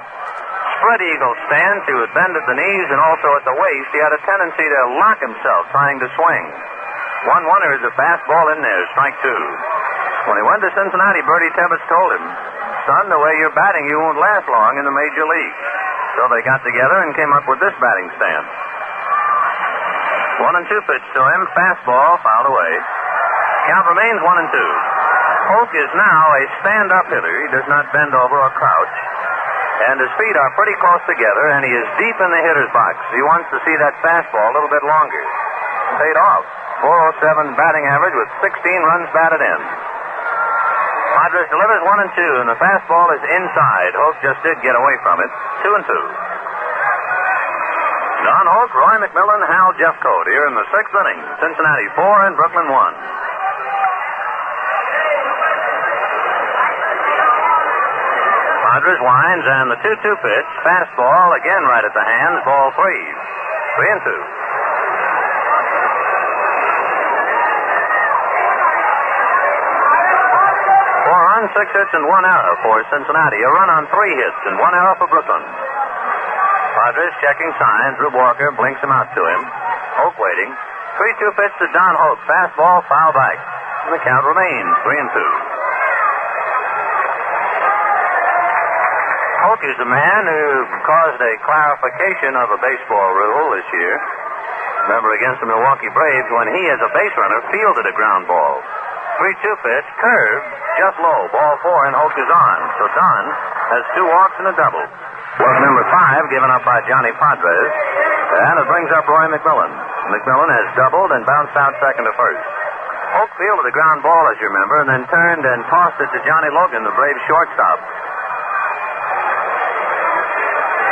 spread eagle stance. He would bend at the knees and also at the waist. He had a tendency to lock himself trying to swing. 1-1 is a fastball in there, strike 2. When he went to Cincinnati, Bertie Tebbetts told him, son, the way you're batting, you won't last long in the major leagues. So they got together and came up with this batting stance. 1-2 pitch to him, fastball, fouled away. Count remains 1-2. Hoak is now a stand-up hitter. He does not bend over or crouch. And his feet are pretty close together, and he is deep in the hitter's box. He wants to see that fastball a little bit longer. Paid off. .407 batting average with 16 runs batted in. Padres delivers 1-2, and the fastball is inside. Hoak just did get away from it. 2-2. Don Hoak, Roy McMillan, Hal Jeffcoat here in the sixth inning. Cincinnati 4 and Brooklyn 1. Padres winds and the 2-2 pitch. Fastball again right at the hands. Ball 3. 3-2. 4 runs, 6 hits, and 1 error for Cincinnati. A run on 3 hits and 1 error for Brooklyn. Padres checking signs. Rube Walker blinks him out to him. Hoak waiting. 3-2 pitch to Don Hoak. Fastball, foul back. And the count remains 3-2. Hoak is the man who caused a clarification of a baseball rule this year. Remember against the Milwaukee Braves when he, as a base runner, fielded a ground ball. 3-2 pitch, curved, just low. Ball 4, and Hoak is on. So Don has 2 walks and a double. Walk number 5 given up by Johnny Padres. And it brings up Roy McMillan. McMillan has doubled and bounced out second to first. Hoak fielded the ground ball, as you remember, and then turned and tossed it to Johnny Logan, the Braves shortstop.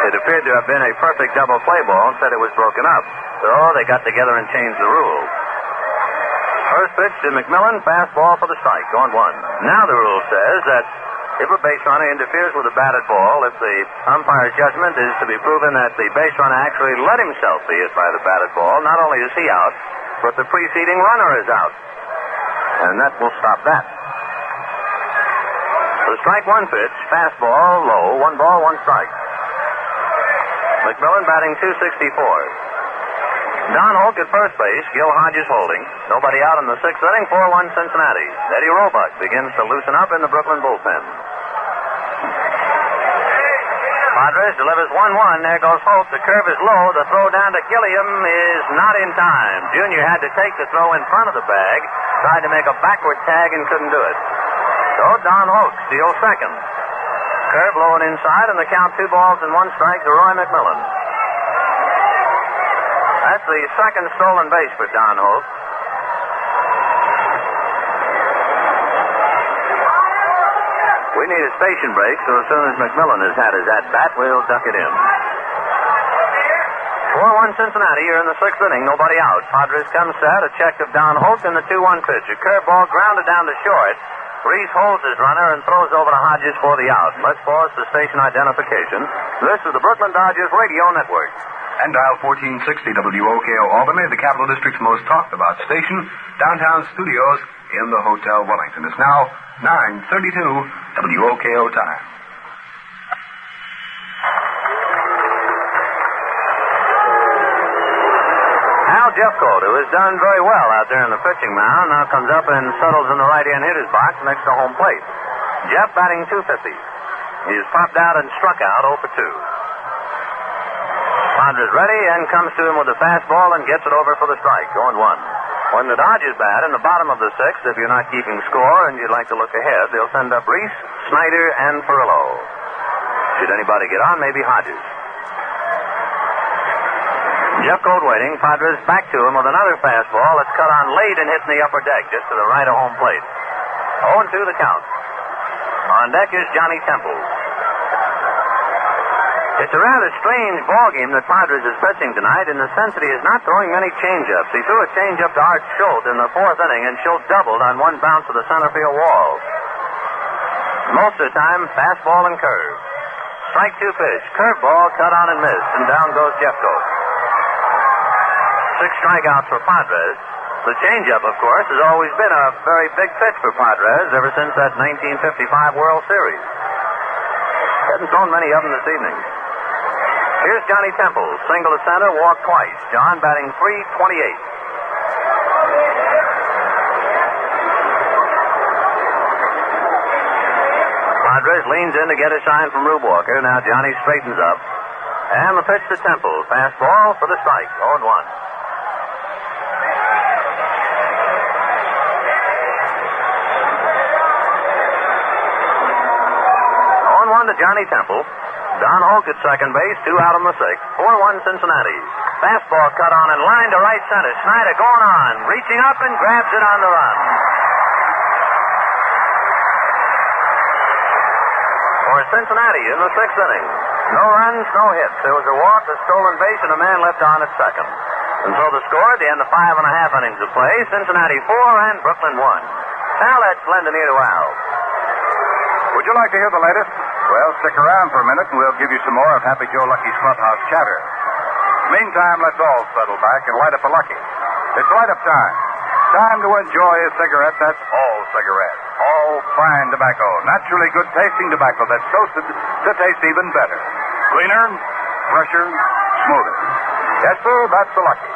It appeared to have been a perfect double play ball and said it was broken up. So they got together and changed the rule. First pitch to McMillan, fastball for the strike, on 1. Now the rule says that if a base runner interferes with a batted ball, if the umpire's judgment is to be proven that the base runner actually let himself be hit by the batted ball, not only is he out, but the preceding runner is out. And that will stop that. The strike 1 pitch, fastball, low, 1 ball, 1 strike. McMillan batting .264. Don Hoak at first base, Gil Hodges holding. Nobody out in the 6th inning, 4-1 Cincinnati. Eddie Roebuck begins to loosen up in the Brooklyn bullpen. Padres delivers 1-1. There goes Hoak. The curve is low. The throw down to Gilliam is not in time. Junior had to take the throw in front of the bag, tried to make a backward tag and couldn't do it. So Don Hoak steals second. Curve low and inside, and the count 2 balls and 1 strike to Roy McMillan. That's the second stolen base for Don Hoak. We need a station break, so as soon as McMillan has had his at-bat, we'll duck it in. 4-1 Cincinnati here in the 6th inning, nobody out. Padres come set, a check of Don Hoak and the 2-1 pitch. A curveball grounded down to short. Reese holds his runner and throws over to Hodges for the out. Let's pause the station identification. This is the Brooklyn Dodgers Radio Network. And dial 1460 WOKO Albany, the Capital District's most talked about station, downtown studios in the Hotel Wellington. It's now 9:32 WOKO time. Hal Jeffcoat, who has done very well out there in the pitching mound, now comes up and settles in the right-hand hitter's box next to home plate. Jeff batting .250. He's popped out and struck out 0 for 2. Padres ready and comes to him with a fastball and gets it over for the strike, 0-1. When the Dodgers bat in the bottom of the 6th, if you're not keeping score and you'd like to look ahead, they'll send up Reese, Snyder, and Perillo. Should anybody get on, maybe Hodges. Jeffcoat waiting. Padres back to him with another fastball. It's cut on late and hit in the upper deck, just to the right of home plate. 0-2 the count. On deck is Johnny Temple. It's a rather strange ballgame that Padres is pitching tonight in the sense that he is not throwing many changeups. He threw a changeup to Art Schultz in the 4th inning, and Schultz doubled on 1 bounce of the center field wall. Most of the time, fastball and curve. Strike 2 pitch. Curveball cut on and missed, and down goes Jeffcoat. 6 strikeouts for Padres. The changeup, of course, has always been a very big pitch for Padres ever since that 1955 World Series. Hasn't thrown many of them this evening. Here's Johnny Temple, single to center, walk twice. John batting .328. Padres leans in to get a sign from Rube Walker. Now Johnny straightens up. And the pitch to Temple. Fastball for the strike, 0-1. 0-1 to Johnny Temple. Don Hoak at second base, 2 out on the 6th. 4-1 Cincinnati. Fastball cut on and line to right center. Snyder going on, reaching up and grabs it on the run. For Cincinnati in the 6th inning. No runs, no hits. There was a walk, a stolen base, and a man left on at second. And so the score at the end of 5.5 innings of play, Cincinnati 4 and Brooklyn 1. Now let's lend an ear to Al. Would you like to hear the latest? Well, stick around for a minute and we'll give you some more of Happy Joe Lucky's clubhouse chatter. Meantime, let's all settle back and light up a Lucky. It's light-up time. Time to enjoy a cigarette that's all cigarette. All fine tobacco. Naturally good-tasting tobacco that's toasted to taste even better. Cleaner, fresher, smoother. Yes, sir, that's the Lucky.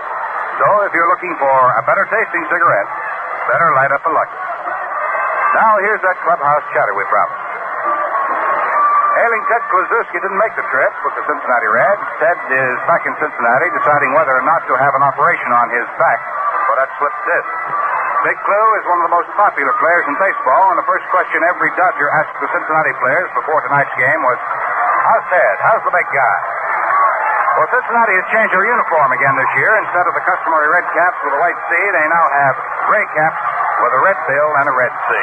So if you're looking for a better-tasting cigarette, better light up a Lucky. Now, here's that clubhouse chatter we promised. Ailing Ted Kluszewski didn't make the trip with the Cincinnati Reds. Ted is back in Cincinnati deciding whether or not to have an operation on his back for that slipped disc. Big Clue is one of the most popular players in baseball, and the first question every Dodger asked the Cincinnati players before tonight's game was, how's Ted? How's the big guy? Well, Cincinnati has changed their uniform again this year. Instead of the customary red caps with a white C, they now have gray caps with a red bill and a red C.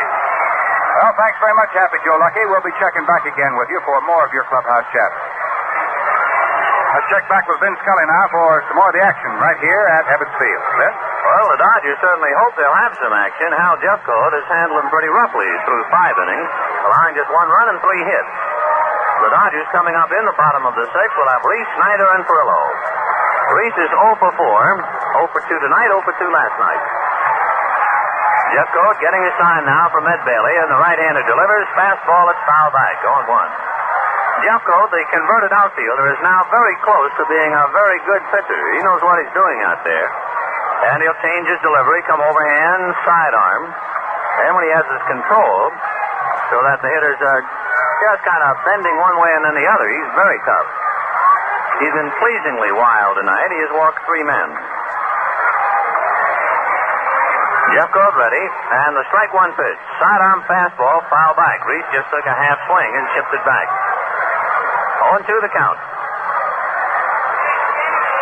Well, thanks very much, Happy Joe Lucky. We'll be checking back again with you for more of your clubhouse chatter. Let's check back with Vin Scully now for some more of the action right here at Ebbets Field. Vin? Well, the Dodgers certainly hope they'll have some action. Hal Jeffcoat has handled them pretty roughly through 5 innings, allowing just 1 run and 3 hits. The Dodgers coming up in the bottom of the 6th will have Reese, Snyder, and Perillo. Reese is 0 for 4, 0 for 2 tonight, 0 for 2 last night. Jeffcoat getting a sign now from Ed Bailey, and the right-hander delivers. Fastball, it's foul back, 0-1. Jeffcoat, the converted outfielder, is now very close to being a very good pitcher. He knows what he's doing out there. And he'll change his delivery, come overhand, sidearm. And when he has his control, so that the hitters are just kind of bending one way and then the other, he's very tough. He's been pleasingly wild tonight. He has walked 3 men. Jeffcoat ready, and the strike 1 pitch. Sidearm fastball, foul back. Reese just took a half swing and chipped it back. 0-2 the count.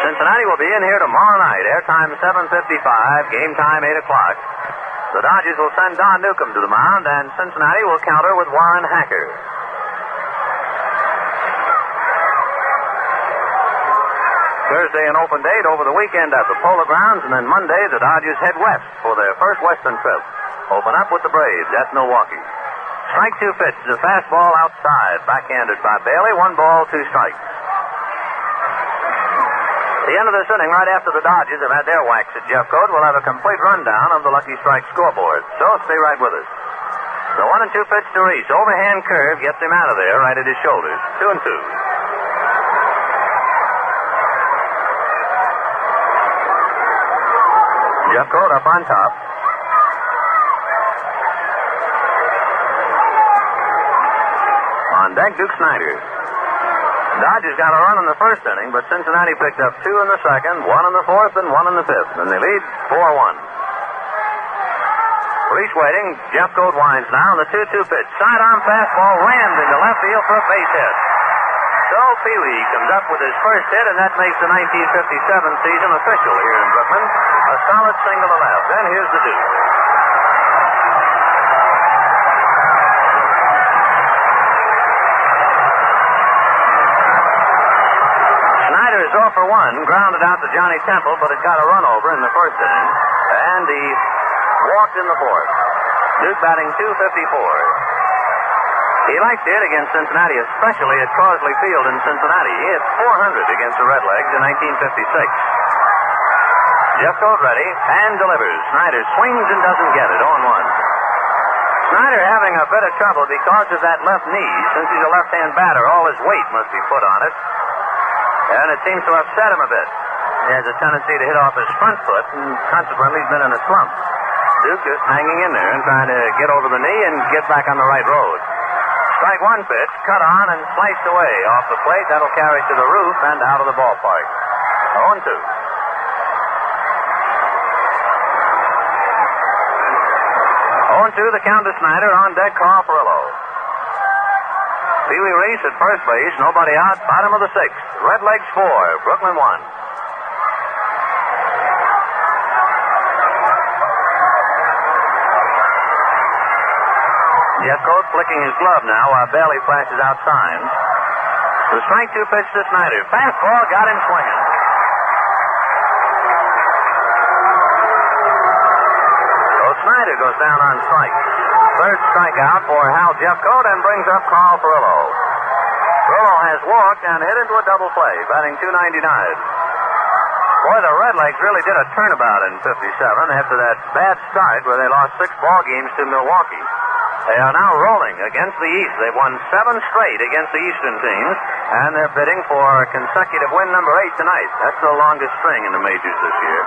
Cincinnati will be in here tomorrow night. Airtime 7:55, game time 8 o'clock. The Dodgers will send Don Newcomb to the mound, and Cincinnati will counter with Warren Hacker. Thursday an open date, over the weekend at the Polo Grounds, and then Monday the Dodgers head west for their first Western trip. Open up with the Braves at Milwaukee. Strike 2 pitch, the fastball outside, backhanded by Bailey, 1 ball, 2 strikes. The end of this inning, right after the Dodgers have had their whacks at Jeffcoat, we'll have a complete rundown of the Lucky Strike scoreboard. So stay right with us. The 1-2 pitch to Reese. Overhand curve gets him out of there right at his shoulders. 2-2. Jeffcoat up on top. On deck, Duke Snyder. Dodgers got a run in the first inning, but Cincinnati picked up 2 in the second, 1 in the fourth, and 1 in the fifth, and they lead 4-1. Reese waiting. Jeffcoat winds now. The 2-2 pitch. Sidearm fastball rammed into left field for a base hit. So Peewee comes up with his first hit, and that makes the 1957 season official here in Brooklyn. A solid single to left. Then here's the Duke. Snyder is 0 for 1, grounded out to Johnny Temple, but it got a run over in the first inning, and he walked in the fourth. Duke batting .254. He liked it against Cincinnati, especially at Crosley Field in Cincinnati. He hit .400 against the Redlegs in 1956. Jeffcoat ready and delivers. Snyder swings and doesn't get it. 0-1. Snyder having a bit of trouble because of that left knee. Since he's a left-hand batter, all his weight must be put on it. And it seems to upset him a bit. He has a tendency to hit off his front foot, and consequently he's been in a slump. Duke just hanging in there and trying to get over the knee and get back on the right road. Strike 1 pitch, cut on and sliced away off the plate. That'll carry to the roof and out of the ballpark. 0-2. 0-2 the count to Snyder. On deck, Carl Perillo. Peewee Reese at first base. Nobody out. Bottom of the 6th. Redlegs 4. Brooklyn 1. Jeffcoat flicking his glove now while Bailey flashes out signs. The strike 2 pitch to Snyder. Fastball got him swinging. So Snyder goes down on strikes. Third strikeout for Hal Jeffcoat and brings up Carl Furillo. Furillo has walked and hit into a double play, batting .299. Boy, the Redlegs really did a turnabout in 57 after that bad start where they lost 6 ball games to Milwaukee. They are now rolling against the East. They've won 7 straight against the Eastern teams, and they're bidding for consecutive win number 8 tonight. That's the longest string in the majors this year.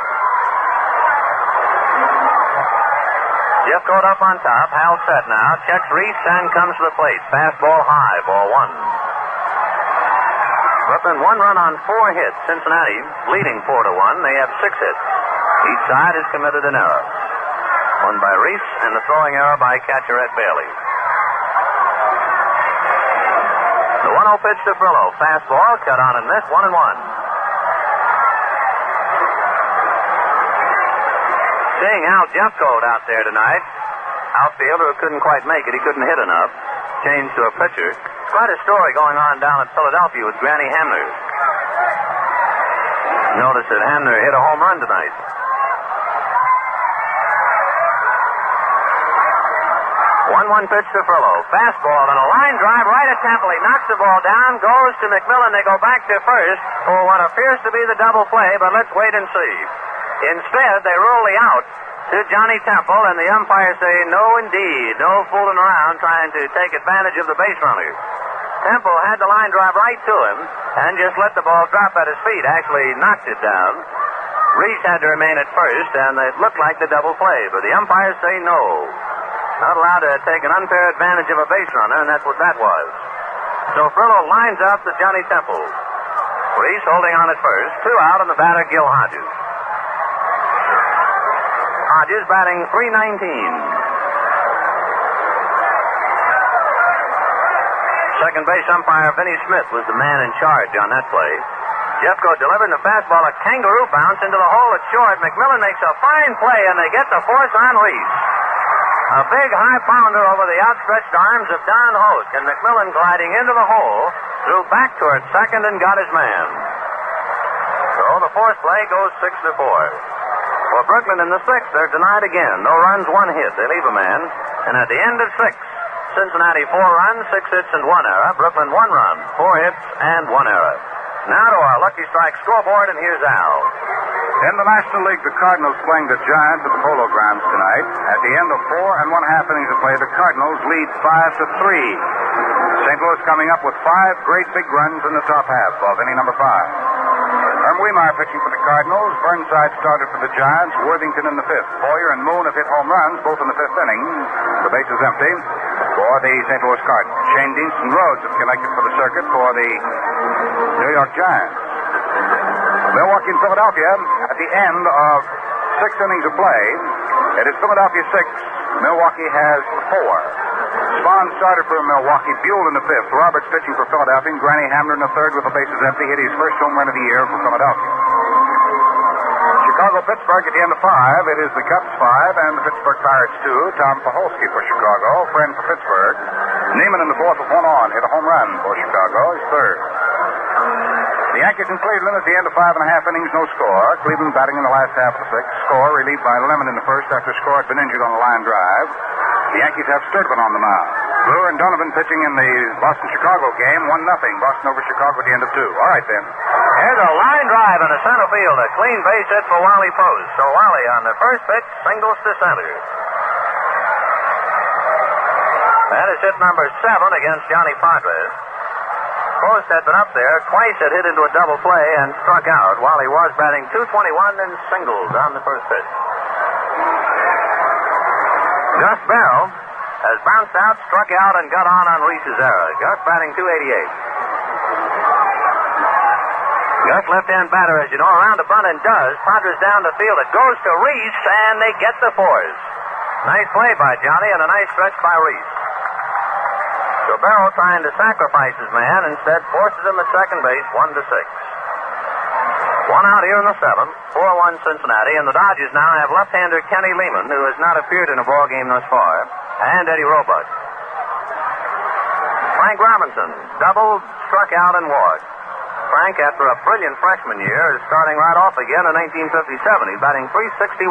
Jeffcoat up on top. Hal set now. Checks Reese and comes to the plate. Fastball high. Ball 1. Brooklyn 1 run on 4 hits. Cincinnati leading 4-1. They have 6 hits. Each side has committed an error. One by Reese and the throwing error by catcher Ed Bailey. The 1-0 pitch to Furillo. Fastball cut on and missed. 1-1. Seeing Hal Jeffcoat out there tonight, outfielder who couldn't quite make it. He couldn't hit enough. Changed to a pitcher. Quite a story going on down at Philadelphia with Granny Hamner. Notice that Hamner hit a home run tonight. 1-1 pitch to Furillo. Fastball and a line drive right at Temple. He knocks the ball down, goes to McMillan. They go back to first for what appears to be the double play, but let's wait and see. Instead, they rule the out to Johnny Temple, and the umpires say, no, indeed. No fooling around trying to take advantage of the base runner. Temple had the line drive right to him and just let the ball drop at his feet. Actually knocked it down. Reese had to remain at first, and it looked like the double play, but the umpires say no. Not allowed to take an unfair advantage of a base runner, and that's what that was. So Furillo lines up to Johnny Temple. Reese holding on at first. 2 out, and the batter, Gil Hodges. Hodges batting .319. Second base umpire Vinnie Smith was the man in charge on that play. Jeffcoat delivering the fastball, a kangaroo bounce into the hole at short. McMillan makes a fine play, and they get the force on Reese. A big high pounder over the outstretched arms of Don Hoak, and McMillan gliding into the hole, threw back toward second and got his man. So the fourth play goes 6-4. For Brooklyn in the 6th, they're denied again. No runs, 1 hit. They leave a man. And at the end of 6, Cincinnati 4 runs, 6 hits, and 1 error. Brooklyn 1 run, 4 hits, and 1 error. Now to our Lucky Strike scoreboard, and here's Al. In the National League, the Cardinals playing the Giants at the Polo Grounds tonight. At the end of 4 1/2 innings of play, the Cardinals lead 5-3. St. Louis coming up with 5 great big runs in the top half of inning number 5. Herm Weimar pitching for the Cardinals. Burnside started for the Giants. Worthington in the 5th. Boyer and Moon have hit home runs, both in the 5th inning. The base is empty for the St. Louis Cardinals. Shane Deanson Rhodes have connected for the circuit for the New York Giants. Milwaukee and Philadelphia at the end of 6 innings of play. It is Philadelphia 6. Milwaukee has 4. Spahn started for Milwaukee. Buell in the 5th. Roberts pitching for Philadelphia. And Granny Hamner in the 3rd with the bases empty. Hit his first home run of the year for Philadelphia. Chicago-Pittsburgh at the end of 5. It is the Cubs 5 and the Pittsburgh Pirates 2. Tom Paholsky for Chicago. Friend for Pittsburgh. Neiman in the 4th with 1 on. Hit a home run for Chicago. His 3rd. The Yankees in Cleveland at the end of 5 1/2 innings, no score. Cleveland batting in the last half of the 6th. Score relieved by Lemon in the 1st after Score had been injured on a line drive. The Yankees have Sturtevant on the mound. Brewer and Donovan pitching in the Boston-Chicago game, 1-0. Boston over Chicago at the end of 2. All right, then. Here's a line drive in the center field. A clean base hit for Wally Post. So Wally on the first pitch singles to center. That is hit number 7 against Johnny Padres. Post had been up there, twice had hit into a double play and struck out while he was batting .221 and singles on the first pitch. Gus Bell has bounced out, struck out, and got on Reese's error. Gus batting .288. Gus left-hand batter, as you know, around a bunt and does. Padres down the field. It goes to Reese, and they get the force. Nice play by Johnny and a nice stretch by Reese. So Barrow trying to sacrifice his man, instead forces him at second base, 1-6. 1 out here in the 7th, 4-1 Cincinnati, and the Dodgers now have left-hander Kenny Lehman, who has not appeared in a ball game thus far, and Eddie Roebuck. Frank Robinson doubled, struck out, and walked. Frank, after a brilliant freshman year, is starting right off again in 1857. He's batting .361.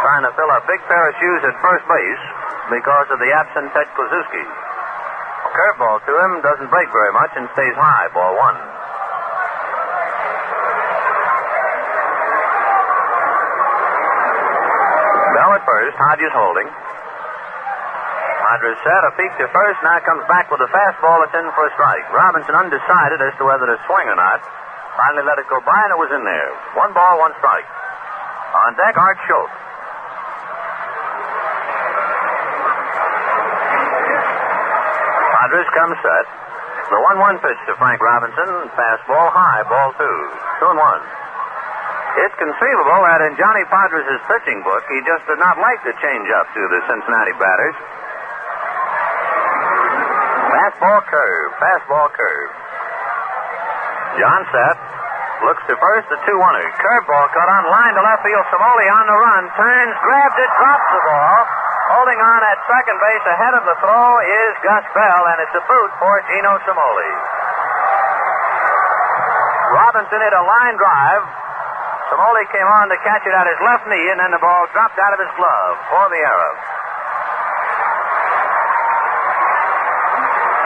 Trying to fill a big pair of shoes at first base because of the absent Ted Kluszewski. Curveball to him, doesn't break very much and stays high, ball one. Bell at first, Hodges holding. Padres set, a peek to first, now comes back with a fastball that's in for a strike. Robinson undecided as to whether to swing or not. Finally let it go by, and it was in there. 1 ball, 1 strike. On deck, Art Schultz. Padres come set. The 1-1 pitch to Frank Robinson. Fastball high, ball 2. 2-1. It's conceivable that in Johnny Padres' pitching book, he just did not like the change-up to the Cincinnati batters. Fastball curve, fastball curve. John set. Looks to first, the 2-1er. Curveball cut on line to left field. Samoli on the run. Turns, grabs it, drops the ball. Holding on at second base ahead of the throw is Gus Bell, and it's a boot for Gino Samoli. Robinson hit a line drive. Samoli came on to catch it at his left knee, and then the ball dropped out of his glove for the error.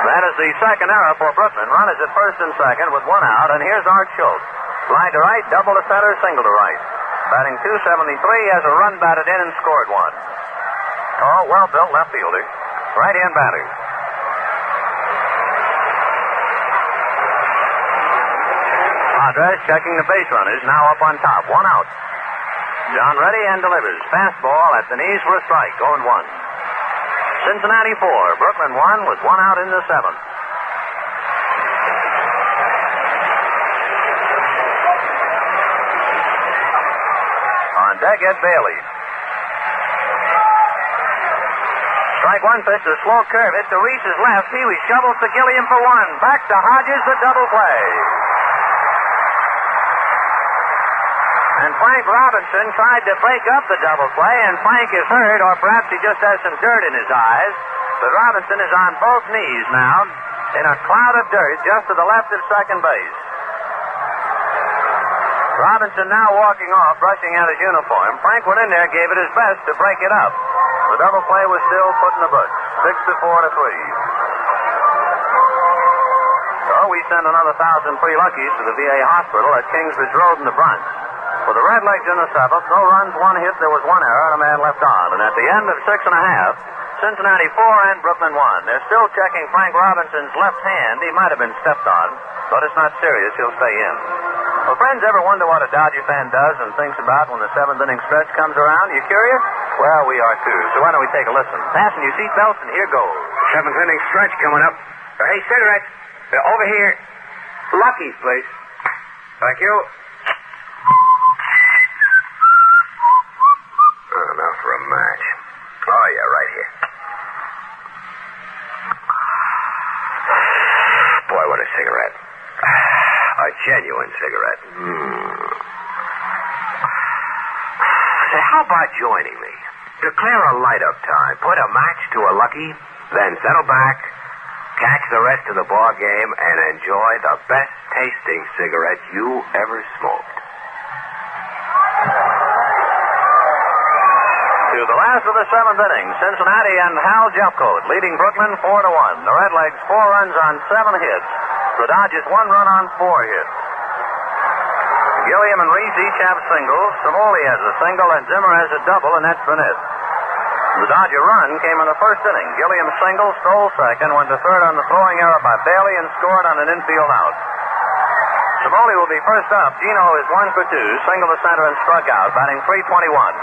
That is the second error for Brooklyn. Run is at first and second with 1 out, and here's Art Schultz. Fly to right, double to center, single to right. Batting .273, has a run batted in and scored 1. Tall, well-built left fielder. Right-hand batter. Padres checking the base runners, now up on top. 1 out. John ready and delivers. Fastball at the knees for a strike, going 1. Cincinnati 4, Brooklyn 1 with 1 out in the 7th. On deck, Ed Bailey. Strike 1 pitch, a slow curve. Hit to Reese's left. Pee Wee shovels to Gilliam for 1. Back to Hodges, the double play. And Frank Robinson tried to break up the double play, and Frank is hurt, or perhaps he just has some dirt in his eyes. But Robinson is on both knees now in a cloud of dirt just to the left of second base. Robinson now walking off, brushing out his uniform. Frank went in there, gave it his best to break it up. The double play was still put in the books. 6-4 to 3. So we send another 1,000 free luckies to the VA hospital at Kingsbridge Road in the Bronx. For the Redlegs in the 7th, no runs, 1 hit, there was 1 error, and a man left on. And at the end of 6 1/2, Cincinnati 4 and Brooklyn 1. They're still checking Frank Robinson's left hand. He might have been stepped on, but it's not serious. He'll stay in. Well, friends, ever wonder what a Dodger fan does and thinks about when the 7th inning stretch comes around? You curious? Well, we are too. So why don't we take a listen? Fasten your seatbelts, and here goes. 7th inning stretch coming up. Hey, cigarettes. Over here. Lucky's, please. Thank you. Oh, now for a match. Oh, yeah, right here. Boy, what a cigarette. A genuine cigarette. Say, how about joining me? Declare a light-up time. Put a match to a Lucky, then settle back, catch the rest of the ball game, and enjoy the best-tasting cigarette you ever smoked. To the last of the 7th inning, Cincinnati and Hal Jeffcoat leading Brooklyn 4-1. The Redlegs 4 runs on 7 hits. The Dodgers 1 run on 4 hits. Gilliam and Reese each have singles. Samoli has a single, and Zimmer has a double, and that's been it. The Dodger run came in the first inning. Gilliam single, stole second, went to third on the throwing error by Bailey, and scored on an infield out. Samoli will be first up. Gino is 1 for 2, single to center and struck out, batting .321.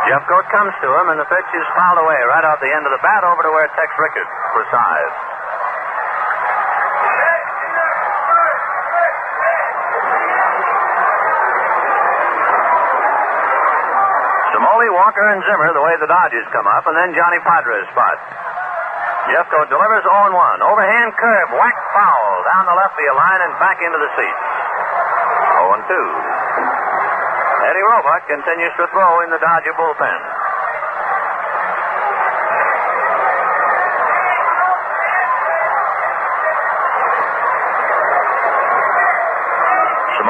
Jeffcoat comes to him, and the pitch is fouled away right out the end of the bat over to where Tex Rickard presides. Samoli, Walker, and Zimmer the way the Dodgers come up, and then Johnny Padres spot. Jeffcoat delivers 0-1. Overhand curve, whack foul down the left field line and back into the seats. 0-2. Eddie Roebuck continues to throw in the Dodger bullpen.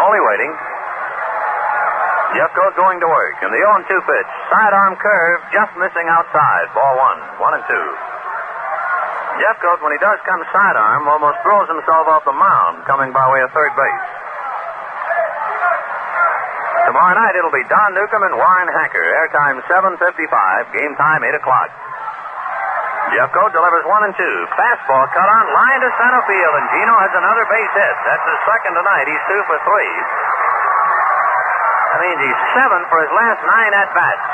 Smalley waiting. Jeffcoat going to work. And the 0-2 pitch. Sidearm curve, just missing outside. Ball 1. 1-2. Jeffcoat, when he does come sidearm, almost throws himself off the mound, coming by way of third base. Tomorrow night it'll be Don Newcomb and Warren Hacker. Airtime 7:55. Game time 8 o'clock. Jeffcoat delivers 1-2. Fastball cut on, line to center field, and Gino has another base hit. That's his second tonight. He's 2 for 3. That means he's 7 for his last 9 at-bats.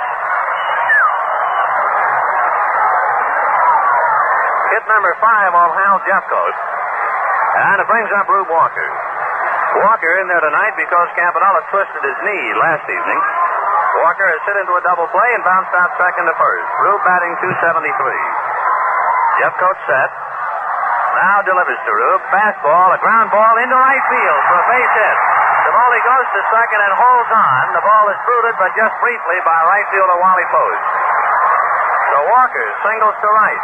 Hit number 5 on Hal Jeffcoat. And it brings up Rube Walker. Walker in there tonight because Campanella twisted his knee last evening. Walker has hit into a double play and bounced out second to first. Rube batting .273. Jeffcoat set. Now delivers to Rube. Fastball, a ground ball into right field for a base hit. Cimoli goes to second and holds on. The ball is booted, but just briefly by right fielder Wally Post. So Walker singles to right.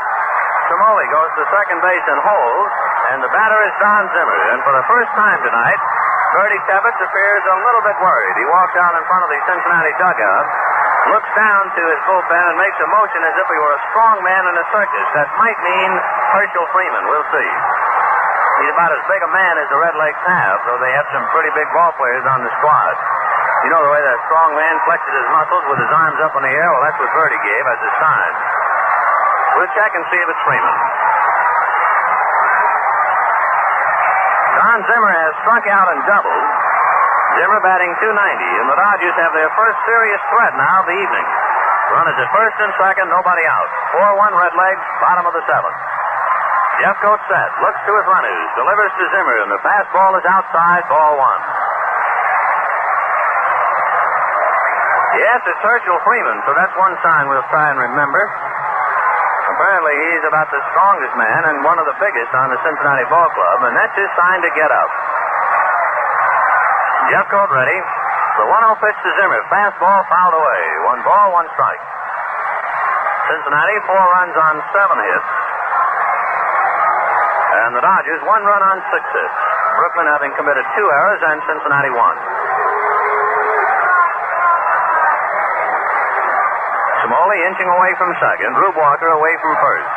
Cimoli goes to second base and holds, and the batter is Don Zimmer. And for the first time tonight, Bertie Tebbetts appears a little bit worried. He walks out in front of the Cincinnati dugout, looks down to his bullpen, and makes a motion as if he were a strong man in a circus. That might mean Herschel Freeman. We'll see. He's about as big a man as the Redlegs have, though they have some pretty big ball players on the squad. You know the way that strong man flexes his muscles with his arms up in the air? Well, that's what Bertie gave as a sign. We'll check and see if it's Freeman. Don Zimmer has struck out and doubled. Zimmer batting .290, and the Dodgers have their first serious threat now of the evening. Runners at first and second, nobody out. 4-1 Redlegs, bottom of the 7th. Jeffcoat set, looks to his runners, delivers to Zimmer, and the fastball is outside, ball 1. Yes, it's Herschel Freeman, so that's one sign we'll try and remember. Apparently he's about the strongest man and one of the biggest on the Cincinnati ball club, and that's his sign to get up. Jeffcoat ready. The 1-0 pitch to Zimmer. Fastball fouled away. 1 ball, 1 strike. Cincinnati 4 runs on 7 hits. And the Dodgers 1 run on 6 hits. Brooklyn having committed 2 errors and Cincinnati 1. Cimoli inching away from second. Rube Walker away from first.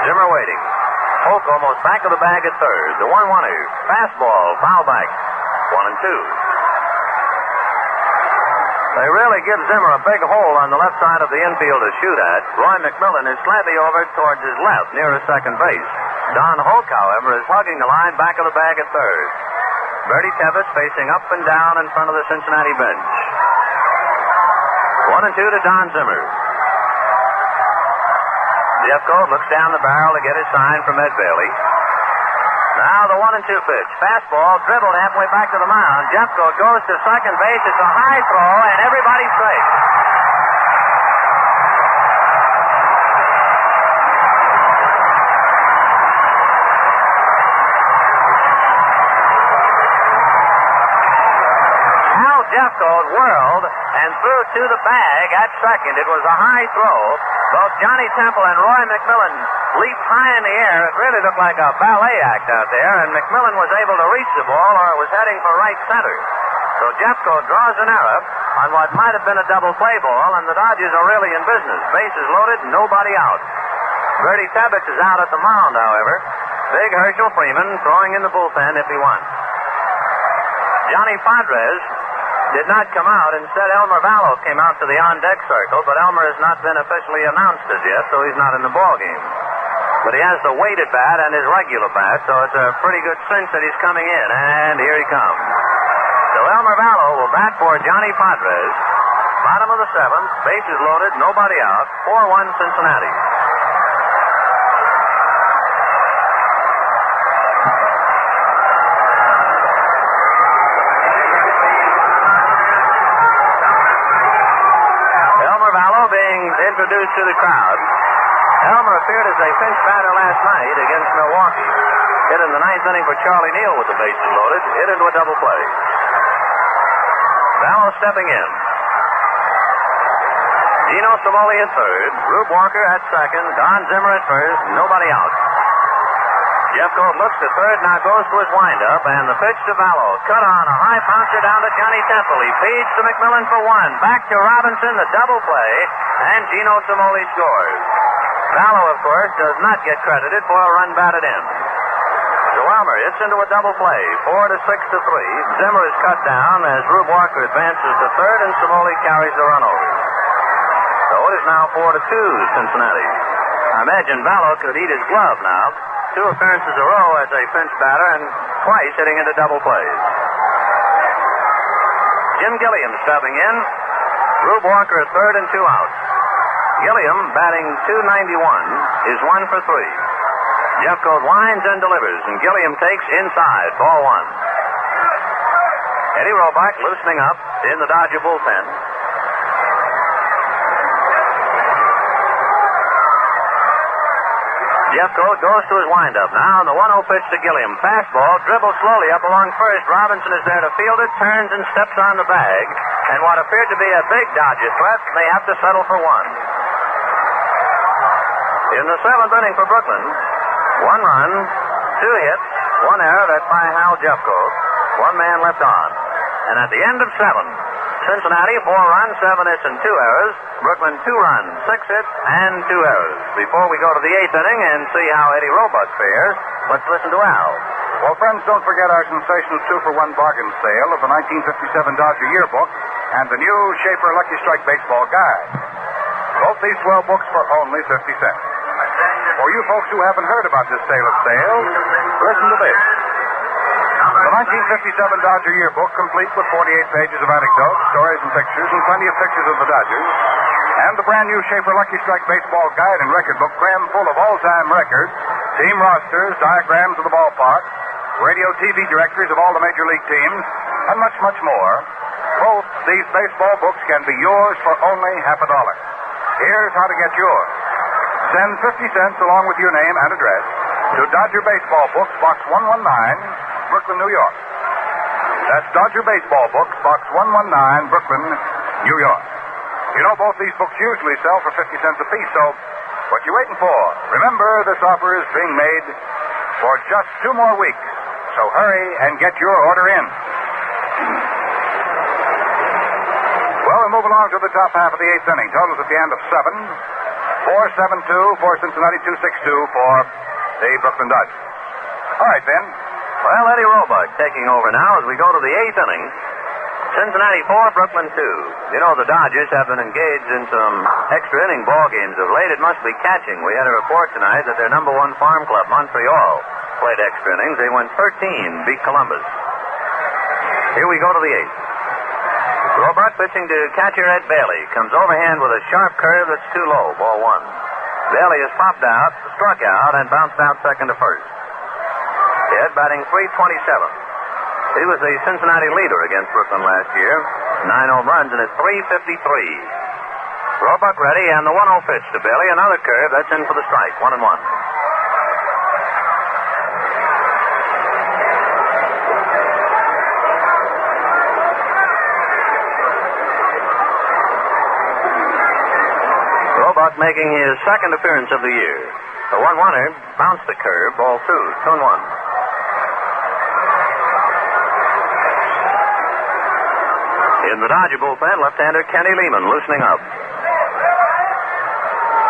Zimmer waiting. Hoak almost back of the bag at third. The 1-1er. Fastball, foul back. 1-2. They really give Zimmer a big hole on the left side of the infield to shoot at. Roy McMillan is slightly over towards his left, near his second base. Don Hoak, however, is hugging the line back of the bag at third. Bertie Tebbetts facing up and down in front of the Cincinnati bench. 1-2 to Don Zimmer. Jeffcoat looks down the barrel to get his sign from Ed Bailey. Now the 1-2 pitch. Fastball dribbled halfway back to the mound. Jeffcoat goes to second base. It's a high throw, and everybody's safe. Hal Jeffcoat whirled and threw to the bag at second. It was a high throw. Both Johnny Temple and Roy McMillan leaped high in the air. It really looked like a ballet act out there, and McMillan was able to reach the ball, or it was heading for right center. So Jeffcoat draws an error on what might have been a double play ball, and the Dodgers are really in business. Bases loaded, nobody out. Bertie Tebbetts is out at the mound, however. Big Herschel Freeman throwing in the bullpen if he wants. Johnny Padres did not come out. Instead, Elmer Vallow came out to the on-deck circle, but Elmer has not been officially announced as yet, so he's not in the ball game. But he has the weighted bat and his regular bat, so it's a pretty good cinch that he's coming in, and here he comes. So Elmer Vallow will bat for Johnny Padres. Bottom of the 7th, bases loaded, nobody out, 4-1 Cincinnati. Introduced to the crowd. Elmer appeared as a pinch batter last night against Milwaukee. Hit in the 9th inning for Charlie Neal with the bases loaded. Hit into a double play. Vallow stepping in. Gino Cimoli at third. Rube Walker at second. Don Zimmer at first. Nobody out. Jeffcoat looks to third, now goes to his windup, and the pitch to Vallow. Cut on, a high bouncer down to Johnny Temple. He feeds to McMillan for one. Back to Robinson, the double play, and Gino Cimoli scores. Vallow, of course, does not get credited for a run batted in. So Elmer hits into a double play, 4-6 to 3. Zimmer is cut down as Rube Walker advances to third, and Cimoli carries the run over. So it is now 4-2, Cincinnati. I imagine Vallow could eat his glove now. 2 appearances a row as a pinch batter and twice hitting into double plays. Jim Gilliam stepping in. Rube Walker at third and 2 outs. Gilliam, batting .291, is 1 for 3. Jeffcoat winds and delivers, and Gilliam takes inside, ball 1. Eddie Roebuck loosening up in the Dodger bullpen. Jeffcoat goes to his windup now, and the 1-0 pitch to Gilliam. Fastball, dribbles slowly up along first. Robinson is there to field it, turns and steps on the bag. And what appeared to be a big Dodger threat, they have to settle for 1. In the 7th inning for Brooklyn, 1 run, 2 hits, 1 error, that's by Hal Jeffcoat. 1 man left on. And at the end of 7, Cincinnati, 4 runs, 7 hits, and 2 errors. Brooklyn, 2 runs, 6 hits, and 2 errors. Before we go to the 8th inning and see how Eddie Roebuck fares, let's listen to Al. Well, friends, don't forget our sensational 2-for-1 bargain sale of the 1957 Dodger Yearbook and the new Schaefer Lucky Strike Baseball Guide. Both these 12 books for only 50 cents. For you folks who haven't heard about this sale of sales, listen to this. The 1957 Dodger Yearbook, complete with 48 pages of anecdotes, stories, and pictures, and plenty of pictures of the Dodgers, and the brand new Schaefer Lucky Strike Baseball Guide and Record Book crammed full of all-time records, team rosters, diagrams of the ballpark, radio TV directories of all the major league teams, and much, much more. Both these baseball books can be yours for only $50. Here's how to get yours. Send 50 cents along with your name and address to Dodger Baseball Books, Box 119, Brooklyn, New York. That's Dodger Baseball Books, Box 119, Brooklyn, New York. You know, both these books usually sell for 50 cents apiece, so what you waiting for? Remember, this offer is being made for just 2 more weeks, so hurry and get your order in. Well, we move along to the top half of the 8th inning. Totals at the end of 7. 4-7-2 for Cincinnati, 2-6-2 for the Brooklyn Dodgers. All right, then. Well, Eddie Roebuck taking over now as we go to the 8th inning. Cincinnati 4, Brooklyn 2. You know, the Dodgers have been engaged in some extra inning ball games of late. It must be catching. We had a report tonight that their number 1 farm club, Montreal, played extra innings. They went 13, beat Columbus. Here we go to the 8th. Roebuck pitching to catcher Ed Bailey. Comes overhand with a sharp curve that's too low, ball 1. Bailey is popped out, struck out, and bounced out second to first. Ed batting .327. He was the Cincinnati leader against Brooklyn last year. 9 home runs and it's .353. Roebuck ready, and the 1-0 pitch to Bailey. Another curve, that's in for the strike, 1-1. Roebuck making his second appearance of the year. The 1-1er bounced the curve, ball 2, 2-1. In the Dodger bullpen, left-hander Kenny Lehman loosening up.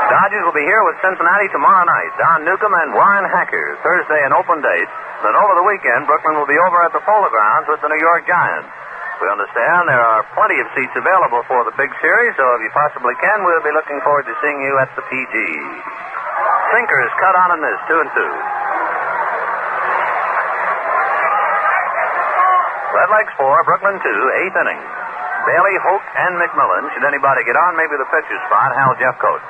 Dodgers will be here with Cincinnati tomorrow night. Don Newcomb and Warren Hacker. Thursday an open date. Then over the weekend, Brooklyn will be over at the Polo Grounds with the New York Giants. We understand there are plenty of seats available for the big series, so if you possibly can, we'll be looking forward to seeing you at the PG. Sinkers cut on and missed, 2-2. Redlegs 4, Brooklyn 2, 8th inning. Bailey, Hoak, and McMillan. Should anybody get on, maybe the pitcher's spot, Hal Jeffcoat.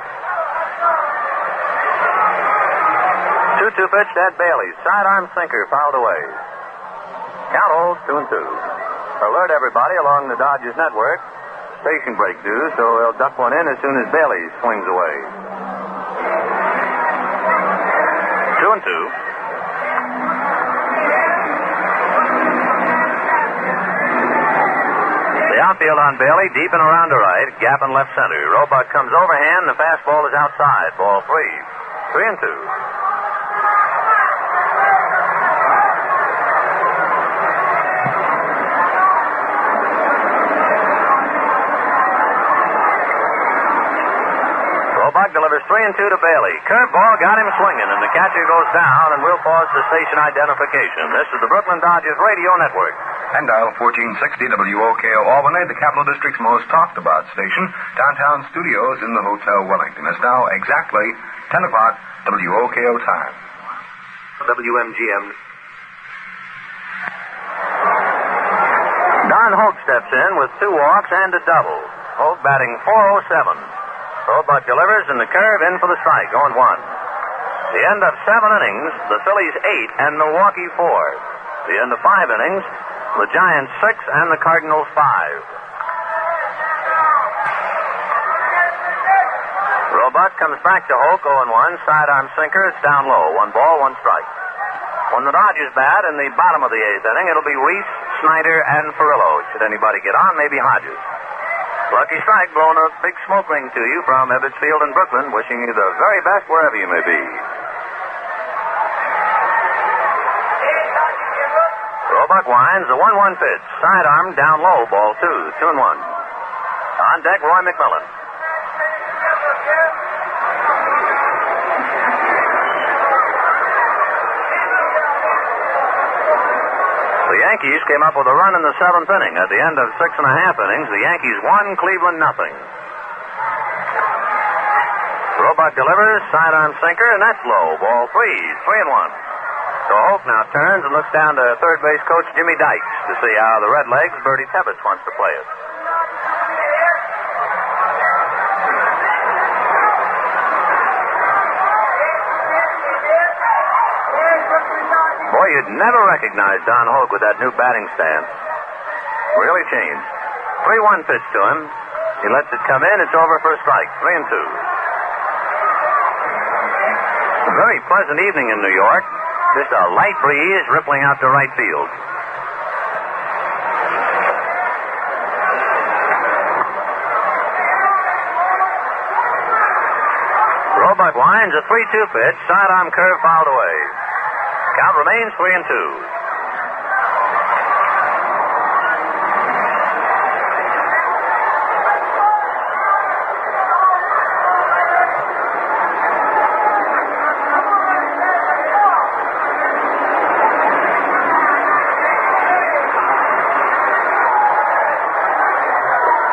2-2 pitch to Ed Bailey. Sidearm sinker fouled away. Count holds 2-2. Alert everybody along the Dodgers network. Station break due, so they'll duck one in as soon as Bailey swings away. 2-2. The outfield on Bailey, deep and around to right, gap in left center. Roebuck comes overhand, the fastball is outside. Ball 3. 3-2. 3-2 to Bailey. Curveball got him swinging, and the catcher goes down, and we'll pause for station identification. This is the Brooklyn Dodgers Radio Network. And dial 1460 WOKO Albany, the Capital District's most talked about station. Downtown studios in the Hotel Wellington. It's now exactly 10 o'clock WOKO time. WMGM. Don Hoak steps in with 2 walks and a double. Hoak batting .407. Roebuck delivers, and the curve in for the strike, going 1. The end of 7 innings, the Phillies 8 and Milwaukee 4. The end of 5 innings, the Giants 6 and the Cardinals 5. Roebuck comes back to Hoak, 0-1, sidearm sinker, it's down low, 1 ball, 1 strike. When the Dodgers bat in the bottom of the 8th inning, it'll be Reese, Snyder, and Ferrillo. Should anybody get on, maybe Hodges. Lucky Strike blowing a big smoke ring to you from Ebbets Field in Brooklyn, wishing you the very best wherever you may be. Roebuck winds, the 1-1 pitch. Sidearm down low, ball 2, 2-1. On deck, Roy McMillan. The Yankees came up with a run in the 7th inning. At the end of 6 1/2 innings, the Yankees won, Cleveland nothing. Roebuck delivers, sidearm sinker, and that's low. Ball 3, 3-1. So Hoak now turns and looks down to third base coach Jimmy Dykes to see how the Redlegs, Bertie Tebbetts, wants to play it. Boy, you'd never recognize Don Hoak with that new batting stance. Really changed. 3-1 pitch to him. He lets it come in. It's over for a strike. 3-2. A very pleasant evening in New York. Just a light breeze rippling out to right field. Roebuck winds, a 3-2 pitch. Sidearm curve fouled away. Count remains 3-2.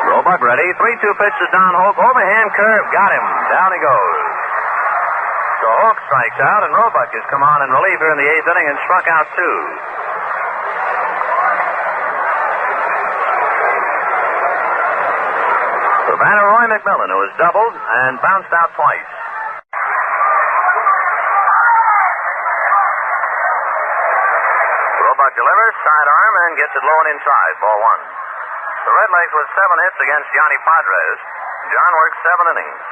Roebuck ready. 3-2 pitch to Don Hoak. Overhand curve. Got him. Down he goes. So Hoak strikes out, and Roebuck has come on in relief here in the 8th inning and struck out 2. The batter, Roy McMillan, who has doubled and bounced out twice. Roebuck delivers, sidearm, and gets it low and inside. Ball 1. The Redlegs with 7 hits against Johnny Padres. John worked 7 innings.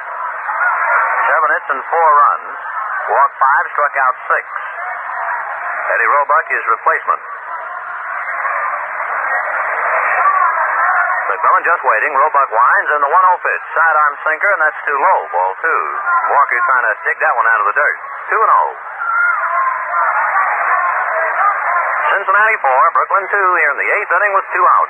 7 hits and 4 runs. Walked 5, struck out 6. Eddie Roebuck, his replacement. McMillan just waiting. Roebuck winds, and the 1-0 pitch. Sidearm sinker, and that's too low. Ball 2. Walker trying to dig that one out of the dirt. 2-0. Cincinnati 4, Brooklyn 2 here in the 8th inning with 2 out.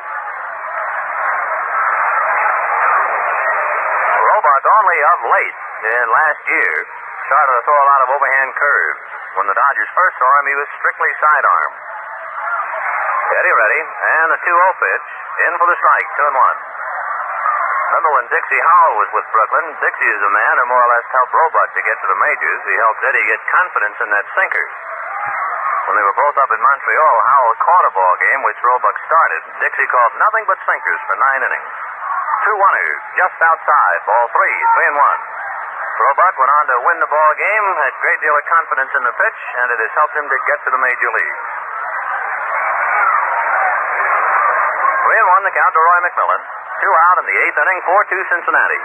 Roebuck only of late in last year started to throw a lot of overhand curves. When the Dodgers first saw him, he was strictly sidearm. Eddie ready, and the 2-0 pitch. In for the strike, 2-1. Remember when Dixie Howell was with Brooklyn? Dixie is a man who more or less helped Roebuck to get to the majors. He helped Eddie get confidence in that sinker. When they were both up in Montreal, Howell caught a ball game which Roebuck started. Dixie called nothing but sinkers for 9 innings. 2-1ers, just outside, ball 3, 3-1. Roebuck went on to win the ball game, had a great deal of confidence in the pitch, and it has helped him to get to the major leagues. 3-1 the count to Roy McMillan. 2 out in the 8th inning, 4-2 Cincinnati.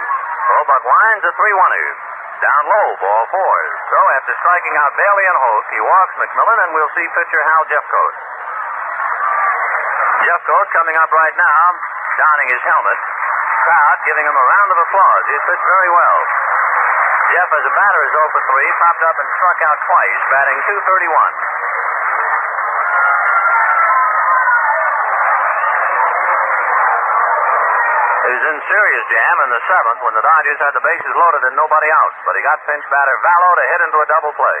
Roebuck winds, a 3-1er. Down low, ball 4. So after striking out Bailey and Hoak, he walks McMillan, and we'll see pitcher Hal Jeffcoat. Jeffcoat coming up right now, donning his helmet. Crowd giving him a round of applause. He's pitched very well. Jeff, as a batter, is 0 for 3, popped up and struck out twice, batting .231. was in serious jam in the seventh when the Dodgers had the bases loaded and nobody out, but he got pinch batter Vallo to hit into a double play.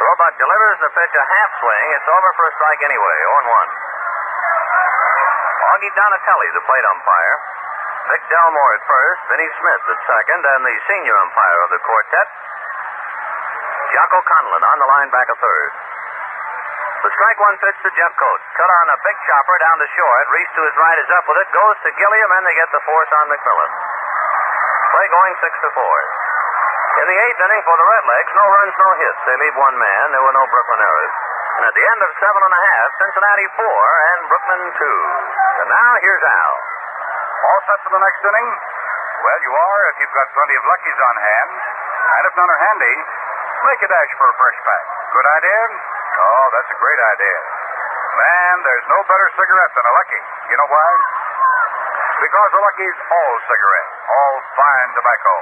Roebuck delivers the pitch a half swing. It's over for a strike anyway, 0-1. Augie Donatelli, the plate umpire. Vic Delmore at first, Vinnie Smith at second, and the senior umpire of the quartet, Jocko Conlon, on the line back a third. The strike one pitch to Jeff Coates. Cut on a big chopper down to short. Reese to his right is up with it. Goes to Gilliam, and they get the force on McMillan. Play going 6-4. In the eighth inning for the Redlegs, no runs, no hits. They leave one man. There were no Brooklyn errors. And at the end of 7.5, Cincinnati 4 and Brooklyn 2. And now here's Al. All set for the next inning? Well, you are if you've got plenty of luckies on hand. And if none are handy, make a dash for a fresh pack. Good idea? Oh, that's a great idea. Man, there's no better cigarette than a Lucky. You know why? Because a Lucky's all cigarette, all fine tobacco.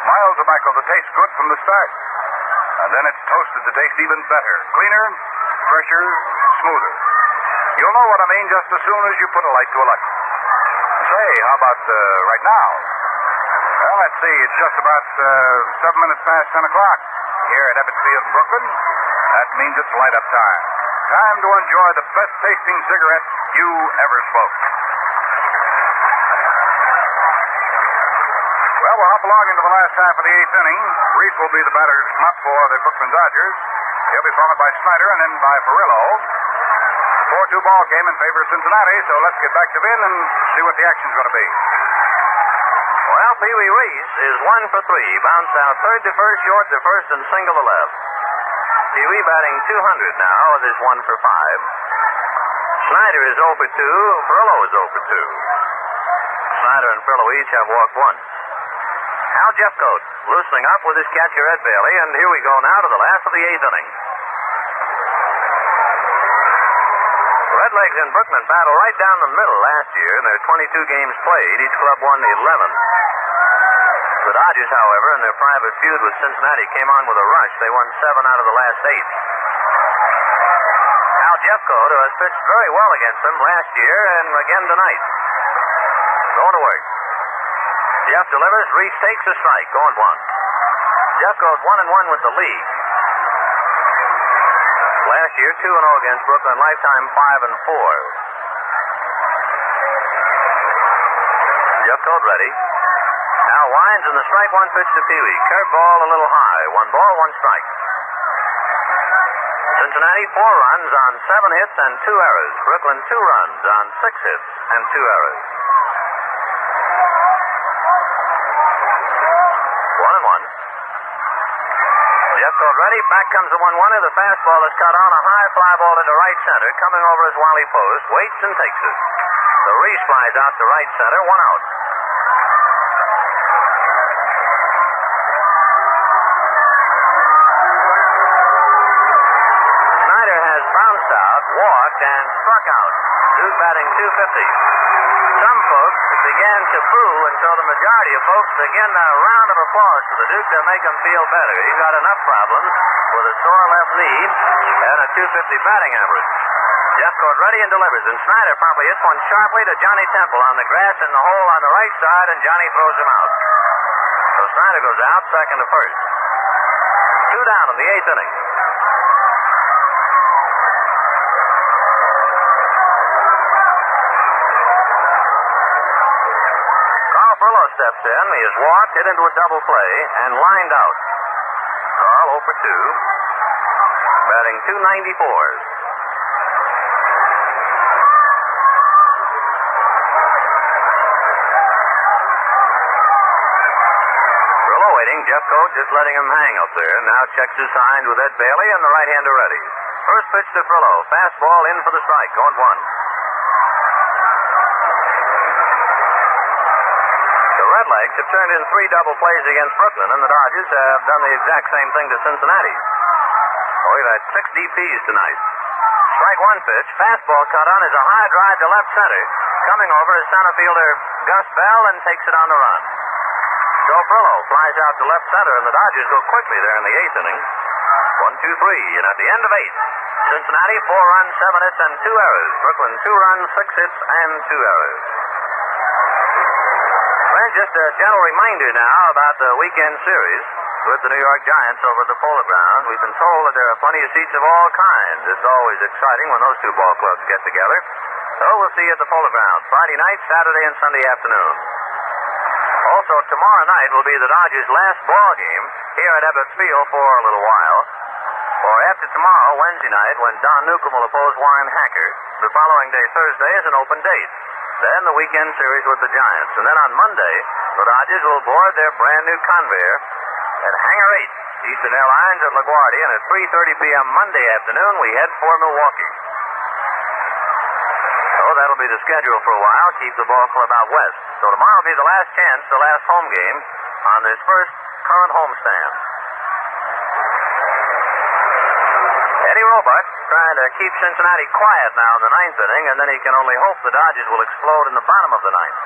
Mild tobacco that tastes good from the start. And then it's toasted to taste even better. Cleaner, fresher, smoother. You'll know what I mean just as soon as you put a light to a Lucky. Say, how about right now? Well, let's see. It's just about 7 minutes past 10 o'clock here at Ebbets Field in Brooklyn. That means it's light-up time. Time to enjoy the best-tasting cigarette you ever smoked. Well, we'll hop along into the last half of the eighth inning. Reese will be the batter's mop for the Brooklyn Dodgers. He'll be followed by Snyder and then by Perillo. 4-2 ball game in favor of Cincinnati, so let's get back to Vin and see what the action's going to be. Well, Pee Wee Reese is 1 for 3. Bounce out third to first, short to first, and single to left. Pee Wee batting 200 now with his 1 for 5. Snyder is 0 for 2. Perillo is 0 for 2. Snyder and Perillo each have walked once. Al Jeffcoat loosening up with his catcher Ed Bailey, and here we go now to the last of the eighth inning. Redlegs and Brooklyn battle right down the middle last year in their 22 games played. Each club won 11. The Dodgers, however, in their private feud with Cincinnati, came on with a rush. They won 7 out of the last 8. Al Jeffcoat, who has pitched very well against them last year and again tonight. Going to work. Jeff delivers. Reese takes a strike. Going 1. Jeffcoat 1-1 with the league. Last year, 2-0 against Brooklyn. Lifetime 5-4. Jeffcoat ready. Now winds and the strike one pitch to Pee Wee. Curveball a little high. 1 ball, 1 strike. Cincinnati 4 runs on 7 hits and 2 errors. Brooklyn 2 runs on 6 hits and 2 errors. 1-1. Jeffcoat ready. Back comes the 1-1er. The fastball is cut on. A high fly ball into right center. Coming over his Wally post. Waits and takes it. The Reese flies out to right center. 1 out. Snyder has bounced out, walked, and struck out. Duke batting .250. Some folks began to boo until the majority of folks begin a round of applause to the Duke to make him feel better. He's got enough problems with a sore left knee and a .250 batting average. Jeffcoat ready and delivers, and Snyder promptly hits one sharply to Johnny Temple on the grass in the hole on the right side, and Johnny throws him out. So Snyder goes out, second to first. 2 down in the eighth inning. Perillo steps in. He is walked, hit into a double play, and lined out. Carl 0 for 2. Batting .294. Perillo waiting. Jeffcoat just letting him hang up there. Now checks his signs with Ed Bailey, and the right-hander ready. First pitch to Perillo. Fastball in for the strike. Going 1. Redlegs have turned in 3 double plays against Brooklyn, and the Dodgers have done the exact same thing to Cincinnati. We've had 6 DPs tonight. Strike one pitch. Fastball cut on is a high drive to left center. Coming over is center fielder Gus Bell and takes it on the run. Joe Perillo flies out to left center, and the Dodgers go quickly there in the 8th inning. 1-2-3, and at the end of 8, Cincinnati 4 runs, 7 hits, and 2 errors. Brooklyn 2 runs, 6 hits, and 2 errors. Well, just a gentle reminder now about the weekend series with the New York Giants over at the Polo Grounds. We've been told that there are plenty of seats of all kinds. It's always exciting when those two ball clubs get together. So we'll see you at the Polo Grounds Friday night, Saturday, and Sunday afternoon. Also, tomorrow night will be the Dodgers' last ball game here at Ebbets Field for a little while. For after tomorrow, Wednesday night, when Don Newcomb will oppose Warren Hacker, the following day, Thursday, is an open date. Then the weekend series with the Giants. And then on Monday, the Dodgers will board their brand new Convair at Hangar 8, Eastern Airlines at LaGuardia, and at 3:30 p.m. Monday afternoon, we head for Milwaukee. So that'll be the schedule for a while. Keep the ball club out west. So tomorrow will be the last chance, the last home game on this first current homestand. Eddie Roebuck trying to keep Cincinnati quiet now in the ninth inning, and then he can only hope the Dodgers will explode in the bottom of the ninth.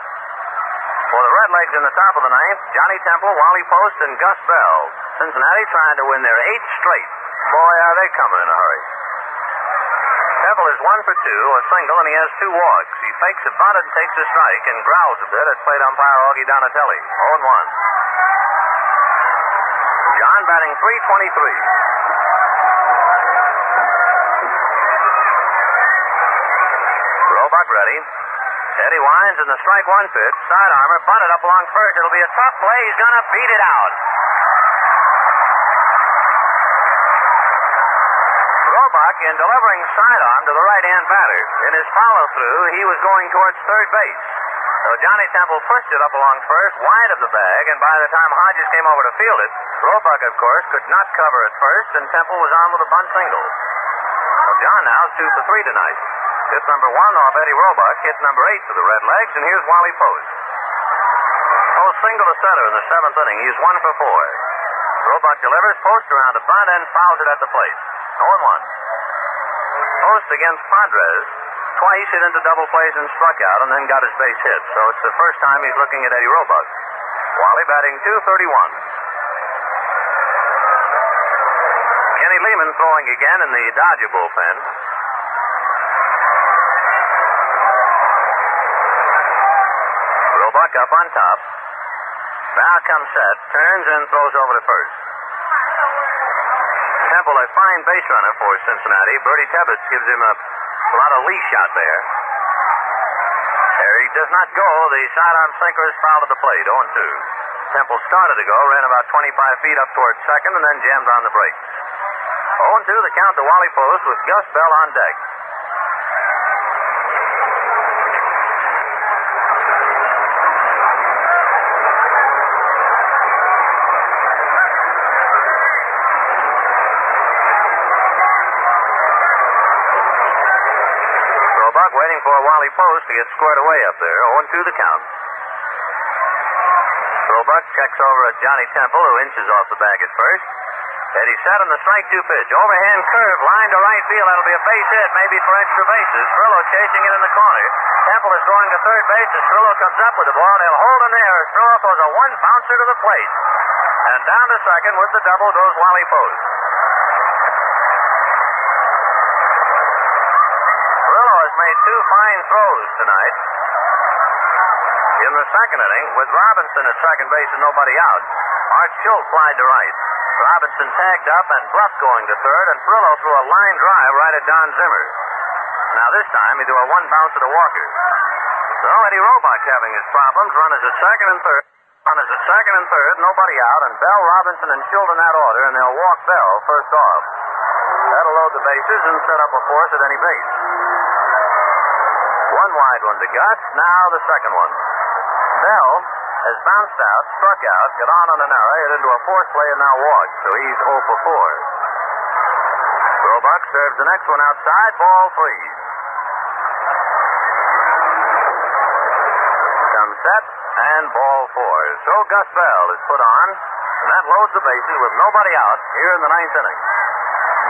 For the Redlegs in the top of the ninth, Johnny Temple, Wally Post, and Gus Bell. Cincinnati trying to win their 8th straight. Boy, are they coming in a hurry. Temple is 1 for 2, a single, and he has 2 walks. He fakes a bunt and takes a strike and growls a bit at plate umpire Augie Donatelli. 0-1. John batting .323. Roebuck ready. Eddie winds in the strike 1 pitch. Side armor bunted up along first. It'll be a tough play. He's going to beat it out. Roebuck, in delivering sidearm to the right-hand batter, in his follow-through, he was going towards third base. So Johnny Temple pushed it up along first, wide of the bag, and by the time Hodges came over to field it, Roebuck, of course, could not cover at first, and Temple was on with a bunt single. So John now is 2 for 3 tonight. Hit number 1 off Eddie Roebuck, hit number 8 for the Redlegs, and here's Wally Post. Post single to center in the 7th inning. He's 1 for 4. Roebuck delivers, Post around the bunt, and fouls it at the plate. 0-1. Post against Padres. Twice hit into double plays and struck out, and then got his base hit. So it's the first time he's looking at Eddie Roebuck. Wally batting .231. Kenny Lehman throwing again in the Dodger bullpen. Roebuck up on top. Now comes set. Turns and throws over to first. Temple, a fine base runner for Cincinnati. Bertie Tebbetts gives him a lot of leash out there. There he does not go. The sidearm sinker is fouled at the plate. 0-2. Temple started to go, ran about 25 feet up towards second, and then jammed on the brakes. 0-2, the count to Wally Post with Gus Bell on deck. Waiting for Wally Post to get squared away up there. 0-2 the count. Roebuck checks over at Johnny Temple, who inches off the bag at first. Eddie set on the strike 2 pitch. Overhand curve, line to right field. That'll be a base hit, maybe for extra bases. Strillo chasing it in the corner. Temple is going to third base as Strillo comes up with the ball. They'll hold him there. Strillo throws a 1-bouncer to the plate. And down to second with the double goes Wally Post. Made 2 fine throws tonight. In the second inning, with Robinson at second base and nobody out, Art Schultz flied to right. Robinson tagged up and Bluff going to third, and Perillo threw a line drive right at Don Zimmer. Now this time he threw a 1-bouncer to Walker. So Eddie Roebuck having his problems. Runners at second and third. Runners at second and third, nobody out, and Bell, Robinson, and Schultz in that order, and they'll walk Bell first off. That'll load the bases and set up a force at any base. 1 wide one to Gus, now the second one. Bell has bounced out, struck out, got on an error, hit into a force play, and now walked, so he's 0 for 4. Roebuck serves the next one outside, ball 3. Comes set, and ball 4. So Gus Bell is put on, and that loads the bases with nobody out here in the 9th inning.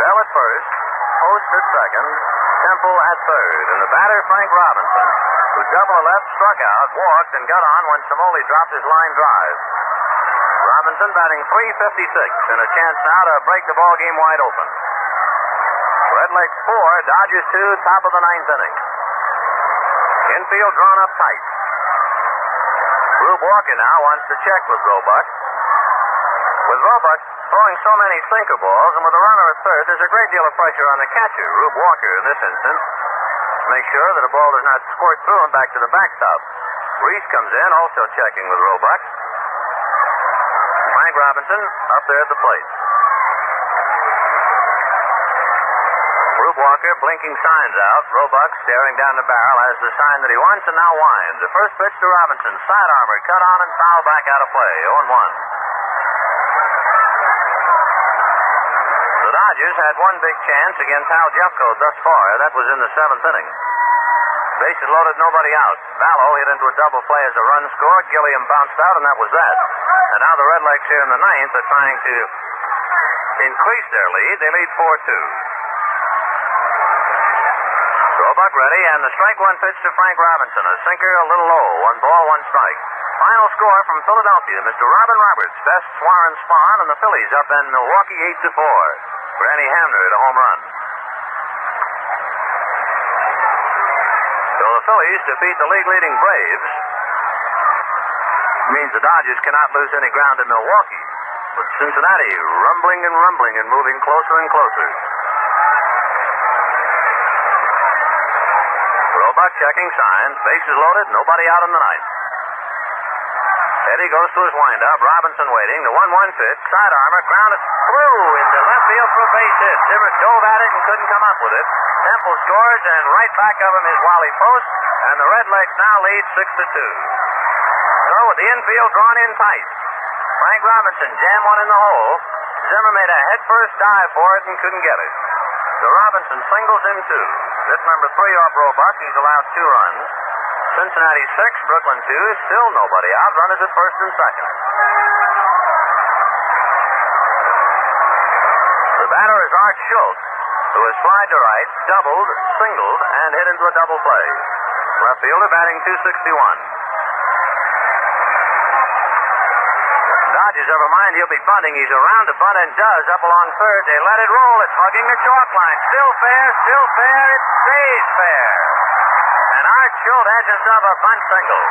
Bell at first, Post at second, Temple at third, and the batter, Frank Robinson, who double left, struck out, walked, and got on when Samoli dropped his line drive. Robinson batting .356, and a chance now to break the ball game wide open. Redlegs 4, Dodgers 2, top of the 9th inning. Infield drawn up tight. Rube Walker now wants to check with Roebuck. With Roebuck throwing so many sinker balls, and with a runner at third, there's a great deal of pressure on the catcher, Rube Walker in this instance, to make sure that a ball does not squirt through and back to the backstop. Reese comes in, also checking with Roebuck. Frank Robinson up there at the plate. Rube Walker blinking signs out. Roebuck staring down the barrel as the sign that he wants and now winds. The first pitch to Robinson. Side armor cut on and foul back out of play. 0-1. The Dodgers had one big chance against Hal Jeffcoat thus far. That was in the 7th inning. Bases loaded, nobody out. Vallow hit into a double play as a run scored. Gilliam bounced out, and that was that. And now the Redlegs here in the 9th are trying to increase their lead. They lead 4-2. Roebuck ready, and the strike one pitch to Frank Robinson. A sinker, a little low. 1 ball, 1 strike. Final score from Philadelphia. Mr. Robin Roberts bests Warren Spahn, and the Phillies up in Milwaukee 8-4. Granny Hamner at a home run. So the Phillies defeat the league-leading Braves. Means the Dodgers cannot lose any ground in Milwaukee. But Cincinnati rumbling and moving closer and closer. Roebuck checking signs. Bases loaded. Nobody out in the 9th. Eddie goes to his windup. Robinson waiting. The 1-1 pitch. Side armor grounded through into left field for a base hit. Zimmer dove at it and couldn't come up with it. Temple scores, and right back of him is Wally Post, and the Redlegs now lead 6-2. So with the infield drawn in tight, Frank Robinson jammed one in the hole. Zimmer made a headfirst dive for it and couldn't get it. So Robinson singles in 2. Hit number 3 off Roebuck. He's allowed 2 runs. Cincinnati 6, Brooklyn 2. Still nobody out. Runners at first and second. The batter is Art Schultz, who has flied to right, doubled, singled, and hit into a double play. Left fielder batting .261. Dodgers have a mind he'll be bunting. He's around to bunt and does up along third. They let it roll. It's hugging the chalk line. Still fair. It stays fair. And Art Schultz has himself a bunt single.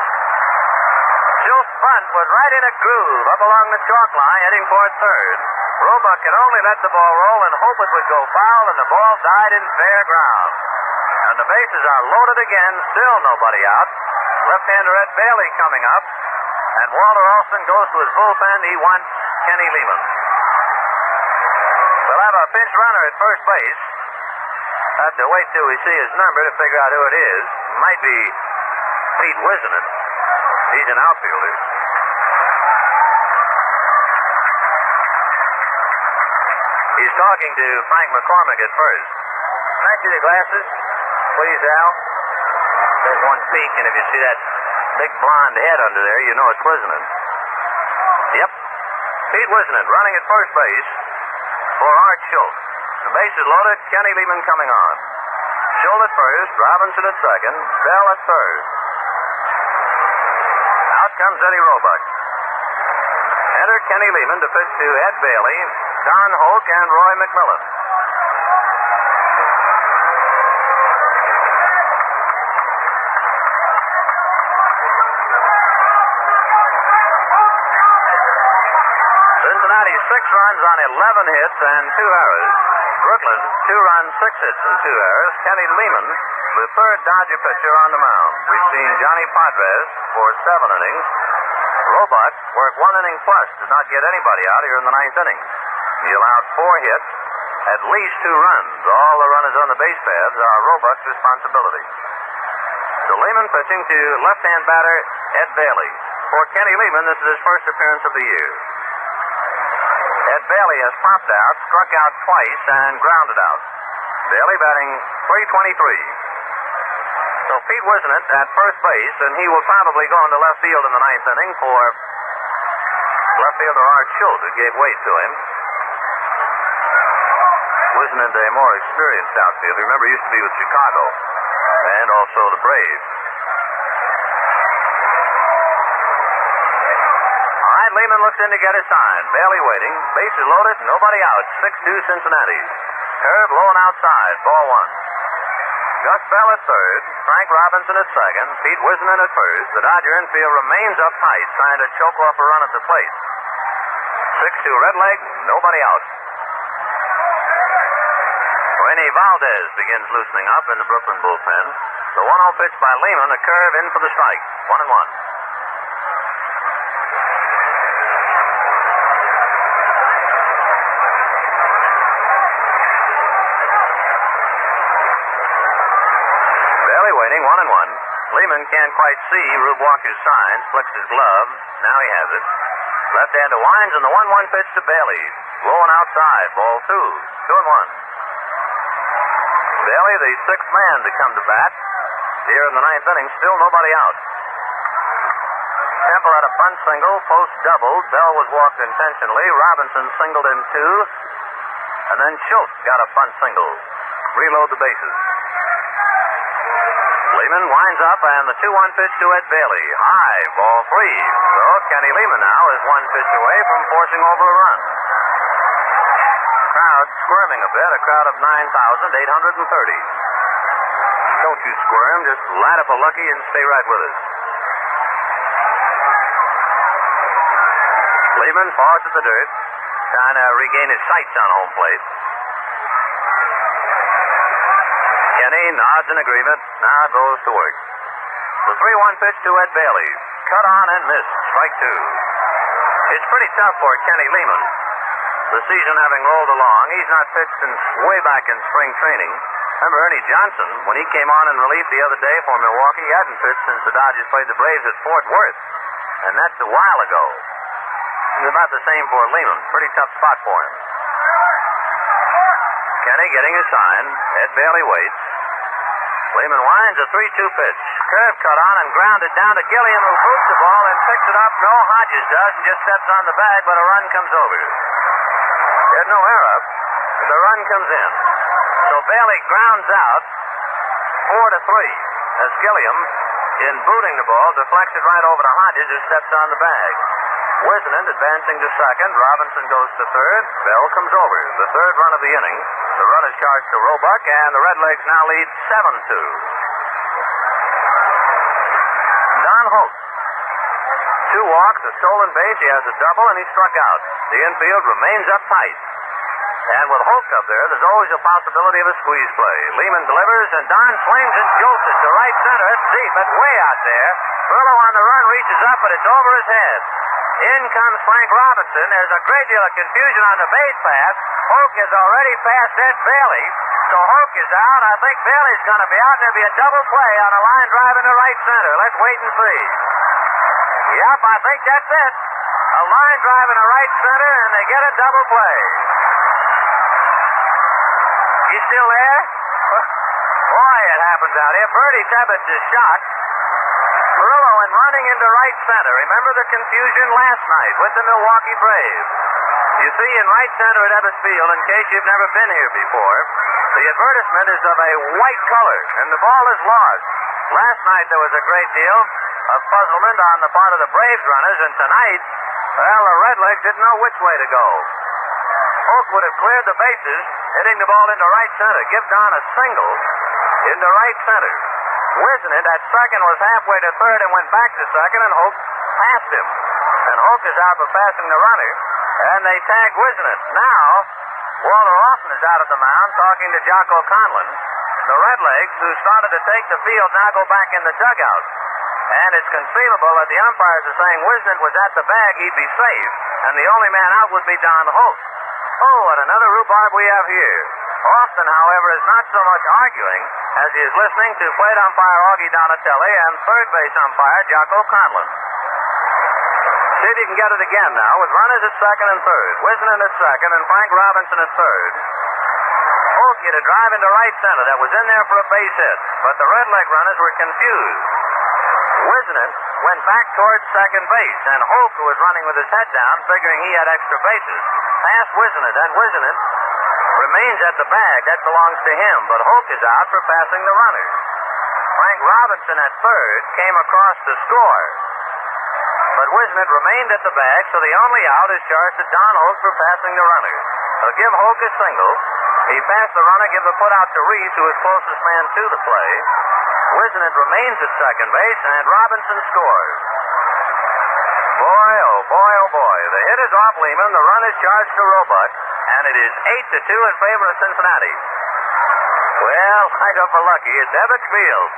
Schultz's bunt was right in a groove up along the chalk line heading toward third. Roebuck could only let the ball roll and hope it would go foul, and the ball died in fair ground. And the bases are loaded again. Still nobody out. Left-hander Ed Bailey coming up. And Walter Olson goes to his bullpen. He wants Kenny Lehman. We'll have a pinch runner at first base. Have to wait till we see his number to figure out who it is. Might be Pete Wisnant. He's an outfielder. He's talking to Frank McCormick at first. Can I see the glasses? Please, Al. There's one peak, and if you see that big blonde head under there, you know it's Wisnant. Yep. Pete Wisnant running at first base for Art Schultz. The base is loaded. Kenny Lehman coming on. Schultz at first. Robinson at second. Bell at third. Out comes Eddie Roebuck. Enter Kenny Lehman to pitch to Ed Bailey, Don Hoak, and Roy McMillan. Cincinnati 6 runs on 11 hits and 2 errors. Brooklyn 2 runs, 6 hits and 2 errors. Kenny Lehman, the third Dodger pitcher on the mound. We've seen Johnny Padres for 7 innings. Roebuck worked 1 inning plus, did not get anybody out here in the 9th inning. He allowed 4 hits, at least 2 runs. All the runners on the base paths are Roebuck's responsibility. So Lehman pitching to left-hand batter Ed Bailey. For Kenny Lehman, this is his first appearance of the year. Ed Bailey has popped out, struck out twice, and grounded out. Bailey batting .323. So Pete Wisnant at first base, and he will probably go into left field in the 9th inning for left fielder Art Schultz, who gave weight to him. Wisnant, a more experienced outfielder. Remember, he used to be with Chicago and also the Braves. All right, Lehman looks in to get his sign. Bailey waiting. Bases loaded, nobody out. 6-2 Cincinnati. Curve low and outside. Ball 1. Gus Bell at third, Frank Robinson at second, Pete Wisnan at first. The Dodger infield remains up tight, trying to choke off a run at the plate. 6-2 Redleg, nobody out. Rainey Valdez begins loosening up in the Brooklyn bullpen. The 1-0 pitch by Lehman, a curve in for the strike. 1-1. Barely waiting, 1-1. Lehman can't quite see Rube Walker's signs, flicks his glove. Now he has it. Left hand to Wines, and the 1-1 pitch to Bailey. Blowing outside, ball 2. 2-1. Bailey, the sixth man to come to bat. Here in the ninth inning, still nobody out. Temple had a bunt single, Post doubled. Bell was walked intentionally. Robinson singled in 2. And then Schultz got a bunt single. Reload the bases. Lehman winds up, and the 2-1 pitch to Ed Bailey. High, ball 3. So Kenny Lehman now is one pitch away from forcing over a run. Crowd squirming a bit, a crowd of 9,830. Don't you squirm, just light up a lucky and stay right with us. Lehman paws at the dirt, trying to regain his sights on home plate. Kenny nods in agreement, now goes to work. The 3-1 pitch to Ed Bailey. Cut on and missed, strike 2. It's pretty tough for Kenny Lehman. The season having rolled along, he's not pitched since way back in spring training. Remember Ernie Johnson, when he came on in relief the other day for Milwaukee, he hadn't pitched since the Dodgers played the Braves at Fort Worth. And that's a while ago. It's about the same for Lehman. Pretty tough spot for him. Kenny getting a sign. Ed Bailey waits. Lehman winds a 3-2 pitch. Curve cut on and grounded down to Gilliam, who boots the ball and picks it up. No, Hodges does and just steps on the bag, but a run comes over. There's no error. The run comes in. So Bailey grounds out 4-3 as Gilliam, in booting the ball, deflects it right over to Hodges, who steps on the bag. Wisnan advancing to second. Robinson goes to third. Bell comes over. The third run of the inning. The run is charged to Roebuck, and the Redlegs now lead 7-2. Don Hoak. 2 walks, a stolen base. He has a double, and he struck out. The infield remains up tight. And with Hoak up there, there's always a possibility of a squeeze play. Lehman delivers, and Don swings and jolts it to right center. It's deep. It's way out there. Furlow on the run reaches up, but it's over his head. In comes Frank Robinson. There's a great deal of confusion on the base path. Hoak has already passed Ed Bailey. So Hoak is out. I think Bailey's going to be out. There'll be a double play on a line drive into right center. Let's wait and see. Yep, I think that's it. A line drive into right center, and they get a double play. You still there? Boy, it happens out here. Bertie Tebbets is shot. Perillo and running into right center. Remember the confusion last night with the Milwaukee Braves. You see, in right center at Ebbets Field, in case you've never been here before, the advertisement is of a white color, and the ball is lost. Last night there was a great deal of puzzlement on the part of the Braves runners, and tonight, well, the Redlegs didn't know which way to go. Hoak would have cleared the bases, hitting the ball into right center. Give Don a single into right center. Wisnan at second was halfway to third and went back to second, and Hoak passed him. And Hoak is out for passing the runner, and they tag Wisnan. Now, Walter Austin is out at the mound talking to Jocko Conlon. The Redlegs, who started to take the field, now go back in the dugout. And it's conceivable that the umpires are saying Wisnan was at the bag, he'd be safe, and the only man out would be Don Hoak. Oh, and another rhubarb we have here. Austin, however, is not so much arguing as he is listening to plate umpire Augie Donatelli and third base umpire Jocko Conlon. See if you can get it again now with runners at second and third. Wisnan at second and Frank Robinson at third. Hoak hit a drive into right center that was in there for a base hit, but the Redleg runners were confused. Wisnan went back towards second base, and Hoak, who was running with his head down, figuring he had extra bases, passed Wisnan, and Wisnan remains at the bag. That belongs to him, but Hoak is out for passing the runners. Frank Robinson at third came across to score, but Wisnan remained at the bag, so the only out is charged to Don Hoak for passing the runners. They'll give Hoak a single. He passed the runner, give the put out to Reese, who was closest man to the play. Wisnant remains at second base, and Robinson scores. Boy, oh boy, oh boy. The hit is off Lehman. The run is charged to Roebuck, and it is 8-2 in favor of Cincinnati. Well, I go for lucky. It's Ebbets Field.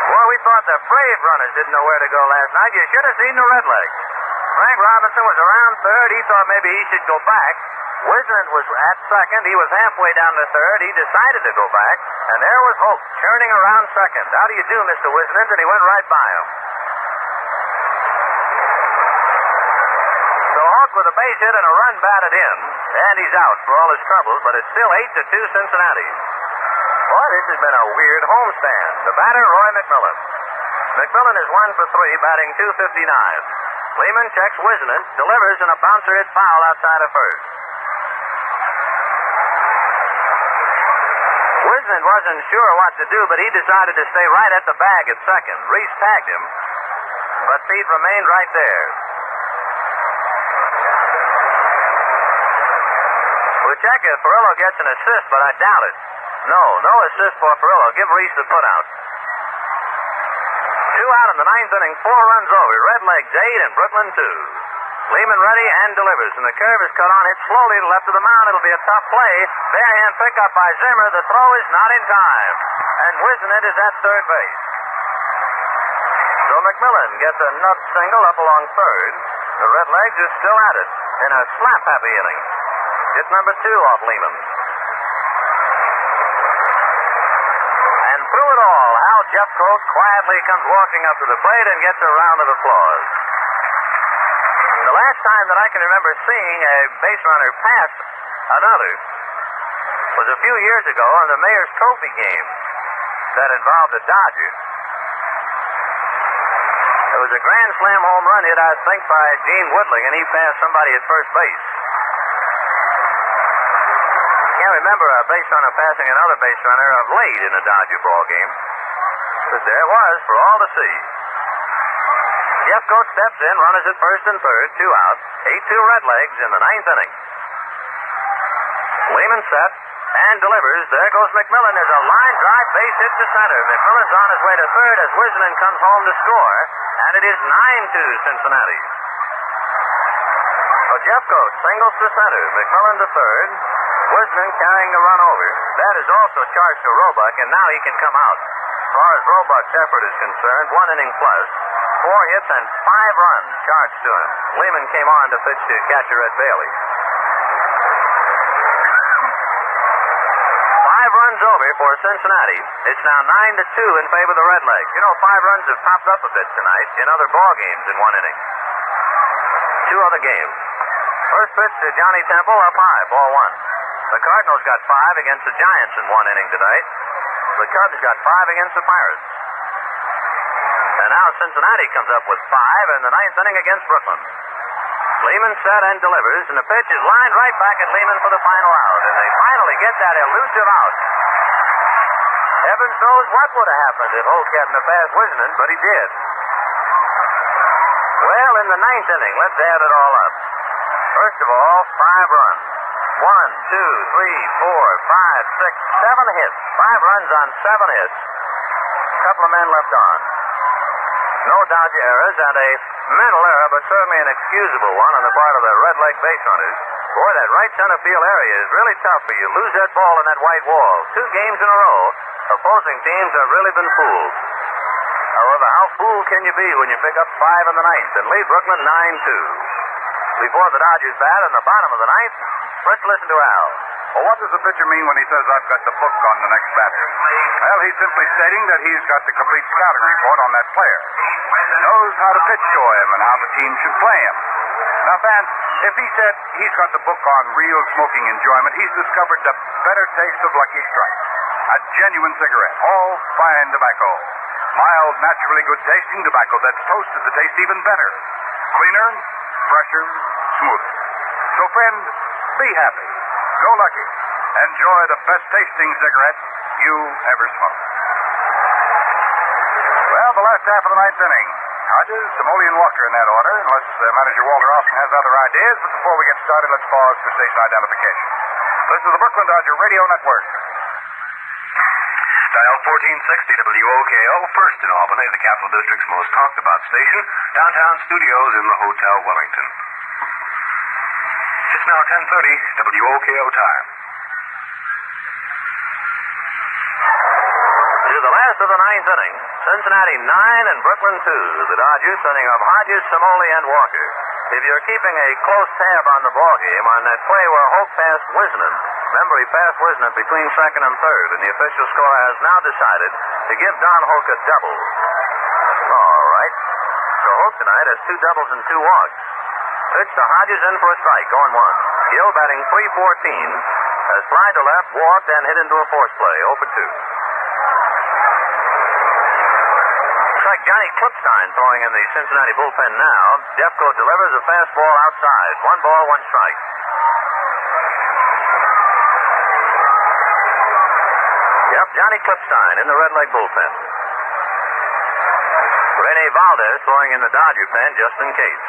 Boy, we thought the brave runners didn't know where to go last night. You should have seen the Redlegs. Frank Robinson was around third. He thought maybe he should go back. Wisnant was at second. He was halfway down to third. He decided to go back, and there was Hoak churning around second. How do you do, Mr. Wisnant? And he went right by him. So Hoak with a base hit and a run batted in, and he's out for all his troubles, but it's still 8-2 Cincinnati. Boy, this has been a weird homestand. The batter, Roy McMillan. McMillan is 1 for 3, batting .259. Lehman checks Wisnant, delivers, and a bouncer hit foul outside of first. Wisnant wasn't sure what to do, but he decided to stay right at the bag at second. Reese tagged him, but Pete remained right there. We'll check if Perillo gets an assist, but I doubt it. No assist for Perillo. Give Reese the putout. 2 out in the ninth inning, 4 runs over. Redlegs 8 and Brooklyn 2. Lehman ready and delivers, and the curve is cut on. Hits slowly to left of the mound. It'll be a tough play. Barehand pickup by Zimmer. The throw is not in time, and Wisnant is at third base. So McMillan gets a nub single up along third. The Redlegs is still at it in a slap-happy inning. Hit number 2 off Lehman. And through it all, Hal Jeffcoat quietly comes walking up to the plate and gets a round of applause. The last time that I can remember seeing a base runner pass another was a few years ago in the Mayor's Trophy game that involved the Dodgers. It was a grand slam home run hit, I think, by Gene Woodling, and he passed somebody at first base. I can't remember a base runner passing another base runner of late in a Dodger ball game, but there it was for all to see. Jeffcoat steps in, runners at first and third, 2 out. 8-2 Redlegs in the ninth inning. Lehman set and delivers. There goes McMillan. There's a line drive base hit to center. McMillan's on his way to third as Wisnant comes home to score, and it is 9-2 Cincinnati. So Jeffcoat singles to center. McMillan to third. Wisnant carrying the run over. That is also charged to Roebuck, and now he can come out. As far as Roebuck's effort is concerned, 1 inning plus. 4 hits and 5 runs charged to him. Lehman came on to pitch to catcher Ed Bailey. 5 runs over for Cincinnati. It's now 9-2 in favor of the Redlegs. You know, 5 runs have popped up a bit tonight in other ball games in 1 inning. 2 other games. First pitch to Johnny Temple, up high, ball 1. The Cardinals got 5 against the Giants in 1 inning tonight. The Cubs got 5 against the Pirates. And now Cincinnati comes up with 5 in the ninth inning against Brooklyn. Lehman set and delivers, and the pitch is lined right back at Lehman for the final out. And they finally get that elusive out. Heavens knows what would have happened if Hoak hadn't passed Wisnant, but he did. Well, in the ninth inning, let's add it all up. First of all, 5 runs. 1, 2, 3, 4, 5, 6, 7 hits. 5 runs on 7 hits. A couple of men left on. No Dodger errors, and a mental error, but certainly an excusable one on the part of the Redleg base runners. Boy, that right center field area is really tough for you. Lose that ball in that white wall 2 games in a row. Opposing teams have really been fooled. However, how fooled can you be when you pick up 5 in the ninth and lead Brooklyn 9-2? Before the Dodgers bat in the bottom of the ninth, let's listen to Al. Well, what does the pitcher mean when he says, I've got the book on the next batter? Well, he's simply stating that he's got the complete scouting report on that player. Knows how to pitch to him and how the team should play him. Now, fans, if he said he's got the book on real smoking enjoyment, he's discovered the better taste of Lucky Strike. A genuine cigarette, all fine tobacco. Mild, naturally good tasting tobacco that's toasted the taste even better. Cleaner, fresher, smoother. So, friend, be happy. Go Lucky. Enjoy the best tasting cigarette you ever smoked. Well, the last half of the ninth inning. Hodges, Samoli, and Walker in that order, unless Manager Walter Austin has other ideas. But before we get started, let's pause for station identification. This is the Brooklyn Dodger Radio Network. Dial 1460 WOKO, first in Albany, the Capital District's most talked about station. Downtown studios in the Hotel Wellington. It's now 10:30 WOKO time. To the last of the ninth inning, Cincinnati 9 and Brooklyn 2. The Dodgers sending up Hodges, Samoli, and Walker. If you're keeping a close tab on the ballgame, on that play where Hoak passed Wisnant, remember he passed Wisnant between second and third, and the official score has now decided to give Don Hoak a double. All right. So Hoak tonight has 2 doubles and 2 walks. Pitch to Hodges in for a strike, going 1. Gill batting .314, has flied to left, walked, and hit into a force play, 0 for 2. Like Johnny Klipstein throwing in the Cincinnati bullpen now. Jeffco delivers a fastball outside. 1 ball, 1 strike. Yep, Johnny Klipstein in the Redleg bullpen. Rene Valdez throwing in the Dodger pen just in case.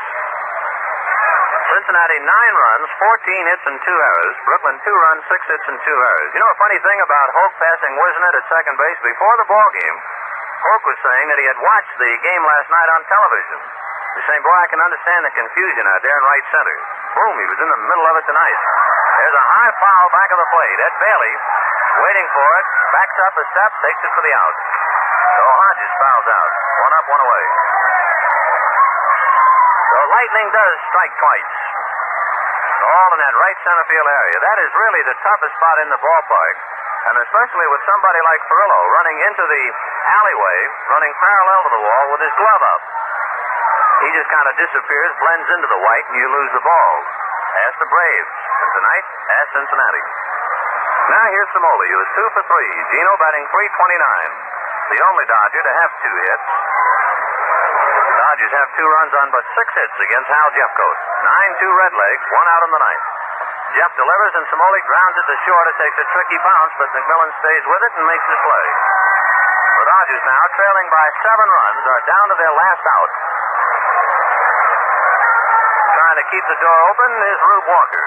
Cincinnati 9 runs, 14 hits and 2 errors. Brooklyn 2 runs, 6 hits and 2 errors. You know a funny thing about Hoak passing Wisnant at second base before the ball game? Hoak was saying that he had watched the game last night on television. He's saying, boy, I can understand the confusion out there in right center. Boom, he was in the middle of it tonight. There's a high foul back of the plate. Ed Bailey, waiting for it, backs up a step, takes it for the out. So Hodges fouls out. 1 up, 1 away. So Lightning does strike twice. All in that right center field area. That is really the toughest spot in the ballpark. And especially with somebody like Perillo running into the alleyway, running parallel to the wall with his glove up. He just kind of disappears, blends into the white, and you lose the ball. Ask the Braves. And tonight, ask Cincinnati. Now here's Samoli, who is 2 for 3. Gino batting .329. The only Dodger to have 2 hits. The Dodgers have 2 runs on but 6 hits against Hal Jeffcoat. 9-2 Redlegs, 1 out in the ninth. Jeff delivers and Samoli grounds it to short. It takes a tricky bounce, but McMillan stays with it and makes the play. The Dodgers now, trailing by 7 runs, are down to their last out. Trying to keep the door open is Rube Walker.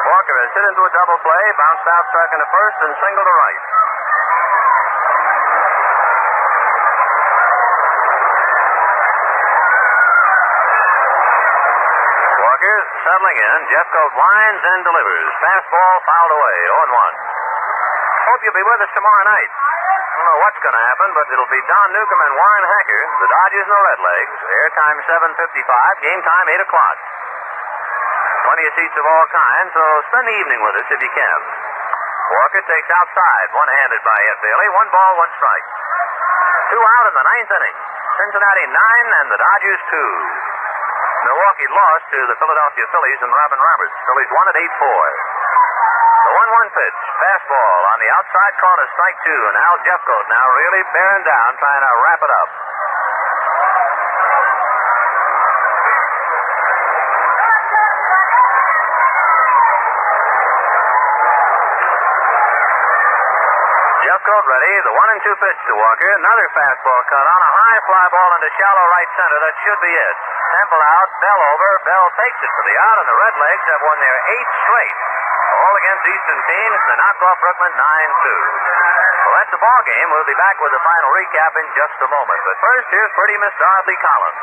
Walker has hit into a double play, bounced out second to first, and single to right. Settling in, Jeffcoat winds and delivers. Fastball fouled away, 0-1. Hope you'll be with us tomorrow night. I don't know what's going to happen, but it'll be Don Newcomb and Warren Hacker, the Dodgers and the Redlegs. Airtime 7:55, game time 8 o'clock. Plenty of seats of all kinds, so spend the evening with us if you can. Walker takes outside, one-handed by Ed Bailey. 1 ball, 1 strike. 2 out in the ninth inning. Cincinnati 9 and the Dodgers 2. Milwaukee lost to the Philadelphia Phillies and Robin Roberts. Phillies won at 8-4. The 1-1 pitch, fastball on the outside corner, strike 2, and Al Jeffcoat now really bearing down, trying to wrap it up. Jeffcoat ready, the 1-2 pitch to Walker. Another fastball cut on, a high fly ball into shallow right center. That should be it. Temple out, Bell over. Bell takes it for the out, and the Redlegs have won their 8th straight. All against Eastern teams. They knock off Brooklyn 9-2. Well, that's the ball game. We'll be back with the final recap in just a moment. But first, here's pretty Miss Dorothy Collins.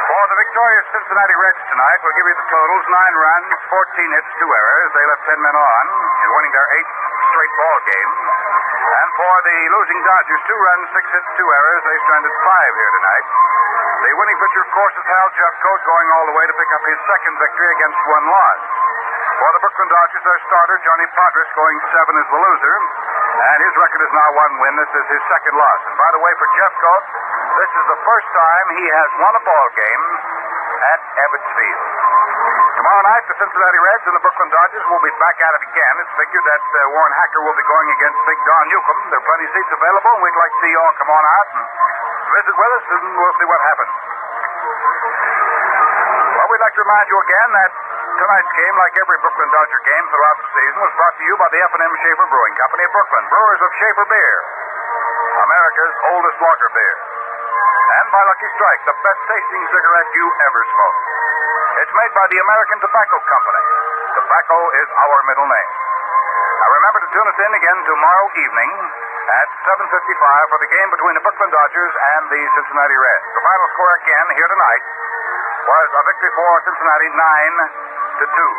For the victorious Cincinnati Reds tonight, we'll give you the totals. 9 runs, 14 hits, 2 errors. They left 10 men on in winning their 8th straight ball game. And for the losing Dodgers, 2 runs, 6 hits, 2 errors. They stranded 5 here tonight. The winning pitcher, of course, is Hal Jeffcoat, going all the way to pick up his second victory against 1 loss. For the Brooklyn Dodgers, their starter, Johnny Podres, going 7 as the loser. And his record is now 1 win. This is his second loss. And by the way, for Jeffcoat, this is the first time he has won a ball game at Ebbets Field. Tomorrow night, the Cincinnati Reds and the Brooklyn Dodgers will be back at it again. It's figured that Warren Hacker will be going against Big Don Newcomb. There are plenty of seats available, and we'd like to see you all come on out and visit with us, and we'll see what happens. Well, we'd like to remind you again that tonight's game, like every Brooklyn Dodger game throughout the season, was brought to you by the F&M Schaefer Brewing Company of Brooklyn, brewers of Schaefer beer, America's oldest lager beer, and by Lucky Strike, the best tasting cigarette you ever smoked. It's made by the American Tobacco Company. Tobacco is our middle name. Now remember to tune us in again tomorrow evening at 7:55 for the game between the Brooklyn Dodgers and the Cincinnati Reds. The final score again here tonight was a victory for Cincinnati 9-2.